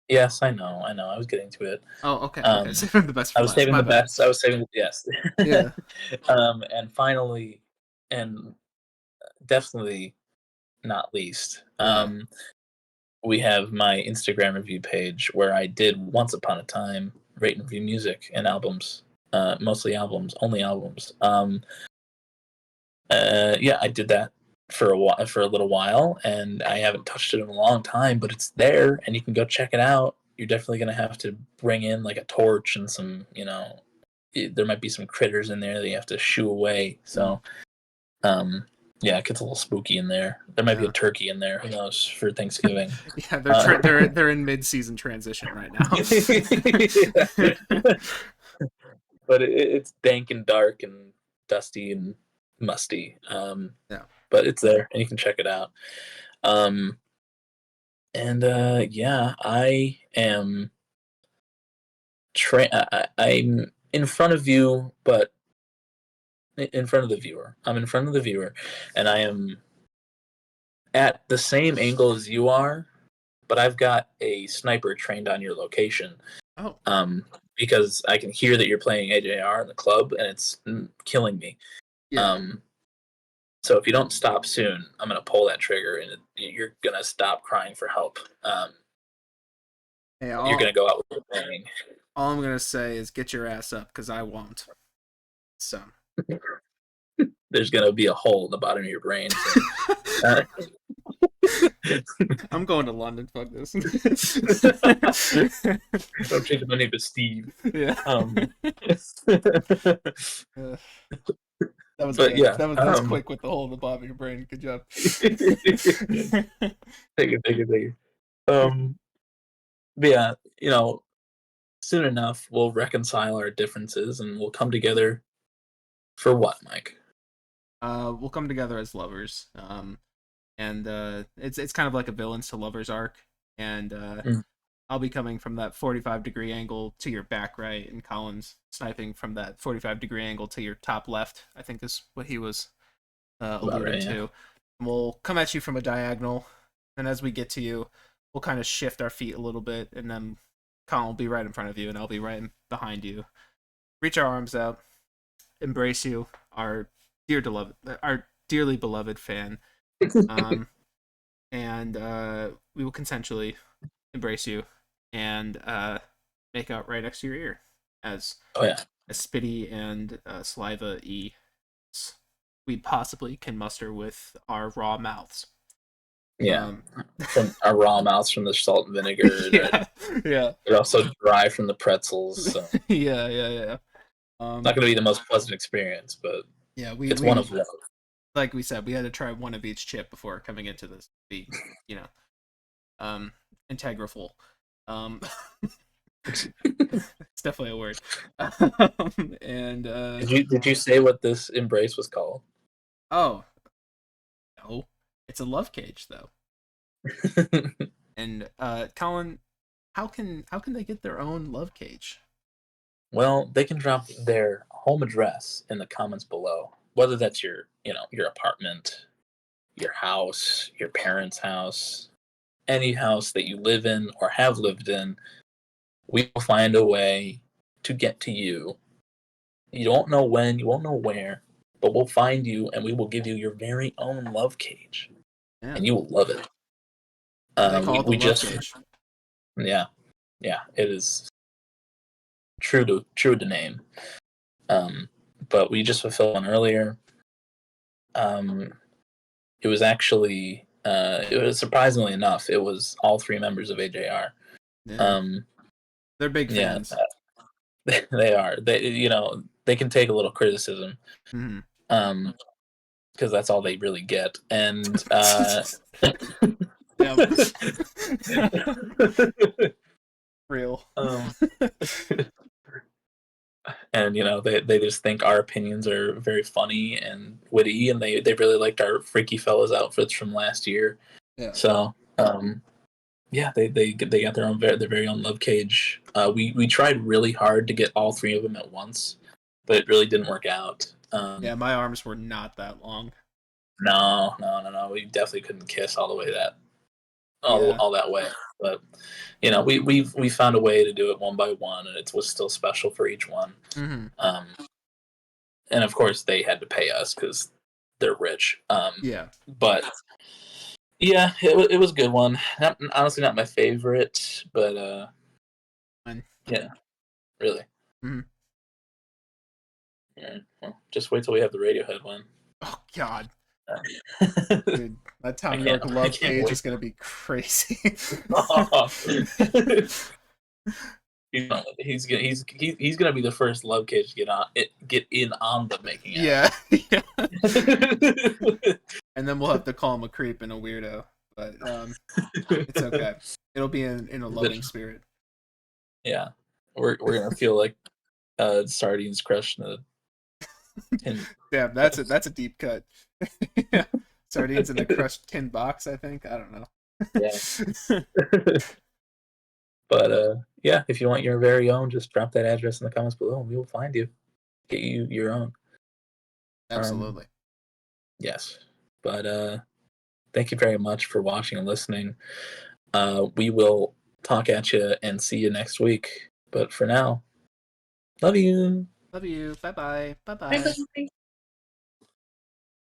Yes, I know. I was getting to it. Oh, okay. Saving the best for I was last. saving the best. I was saving the yes. Yeah. And finally, and definitely not least, we have my Instagram review page where I did once upon a time rate and review music and albums, mostly albums, only albums. Yeah, I did that for a little while, and I haven't touched it in a long time, but it's there, and you can go check it out. You're definitely gonna have to bring in like a torch and some, there might be some critters in there that you have to shoo away. So, yeah, it gets a little spooky in there. There might be a turkey in there. Who knows for Thanksgiving? Yeah, they're in mid-season transition right now. But it's dank and dark and dusty and musty. But it's there, and you can check it out. Yeah, I am. I'm in front of you, but in front of the viewer. I'm in front of the viewer, and I am at the same angle as you are, but I've got a sniper trained on your location. Oh. Because I can hear that you're playing AJR in the club, and it's killing me. Yeah. So if you don't stop soon, I'm gonna pull that trigger, and you're gonna stop crying for help. You're gonna go out with a bang. All I'm gonna say is get your ass up, because I won't. So. There's gonna be a hole in the bottom of your brain. So, I'm going to London. Fuck this. Don't change my name to Steve. Yeah. That was quick with the hole in the bottom of your brain. Good job. Thank you. But yeah, soon enough we'll reconcile our differences and we'll come together for what, Mike? We'll come together as lovers. And it's kind of like a villains to lovers arc. And I'll be coming from that 45-degree angle to your back right, and Colin's sniping from that 45-degree angle to your top left. I think is what he was alluding to. And we'll come at you from a diagonal, and as we get to you, we'll kind of shift our feet a little bit, and then Colin will be right in front of you, and I'll be right behind you. Reach our arms out, embrace you, our dearly beloved fan, and we will consensually embrace you and make out right next to your ear as spitty and saliva-y we possibly can muster with our raw mouths. From our raw mouths from the salt and vinegar. Yeah. They're also dry from the pretzels. So. Yeah. Not going to be the most pleasant experience, but it's one of them. Like we said, we had to try one of each chip before coming into this. Be integraful. It's definitely a word. And did you say what this embrace was called? Oh no, it's a love cage though. And Colin, how can they get their own love cage? Well, they can drop their home address in the comments below. Whether that's your apartment, your house, your parents' house, any house that you live in or have lived in, we will find a way to get to you. You won't know when, you won't know where, but we'll find you and we will give you your very own love cage. Yeah. And you will love it. They call it the love cage. Yeah, it is true to name. But we just fulfilled one earlier. It was actually it was surprisingly enough, it was all three members of AJR. Yeah. They're big fans. They are. They can take a little criticism. Mm-hmm. Because that's all they really get. And real. And they just think our opinions are very funny and witty, and they really liked our Freaky Fellas outfits from last year. Yeah. So they got their very own love cage. We tried really hard to get all three of them at once, but it really didn't work out. My arms were not that long. No. We definitely couldn't kiss all the way all that way. But we found a way to do it one by one, and it was still special for each one. Mm-hmm. And of course they had to pay us because they're rich. But yeah, it was a good one. Honestly, not my favorite, but yeah, really. Mm-hmm. Yeah, well, just wait till we have the Radiohead one. Oh God. Dude, that Tom York love cage is gonna be crazy. He's gonna be the first love cage to get in on the making out. Yeah. And then we'll have to call him a creep and a weirdo, but it's okay. It'll be in a loving spirit. Yeah, we're gonna feel like sardines crushed in a tin. Damn, that's a deep cut. Sardines in a crushed tin box, I think. I don't know. Yeah. But if you want your very own, just drop that address in the comments below and we will find you. Get you your own. Absolutely. Yes. But thank you very much for watching and listening. We will talk at you and see you next week. But for now, love you. Love you. Bye-bye. Bye-bye.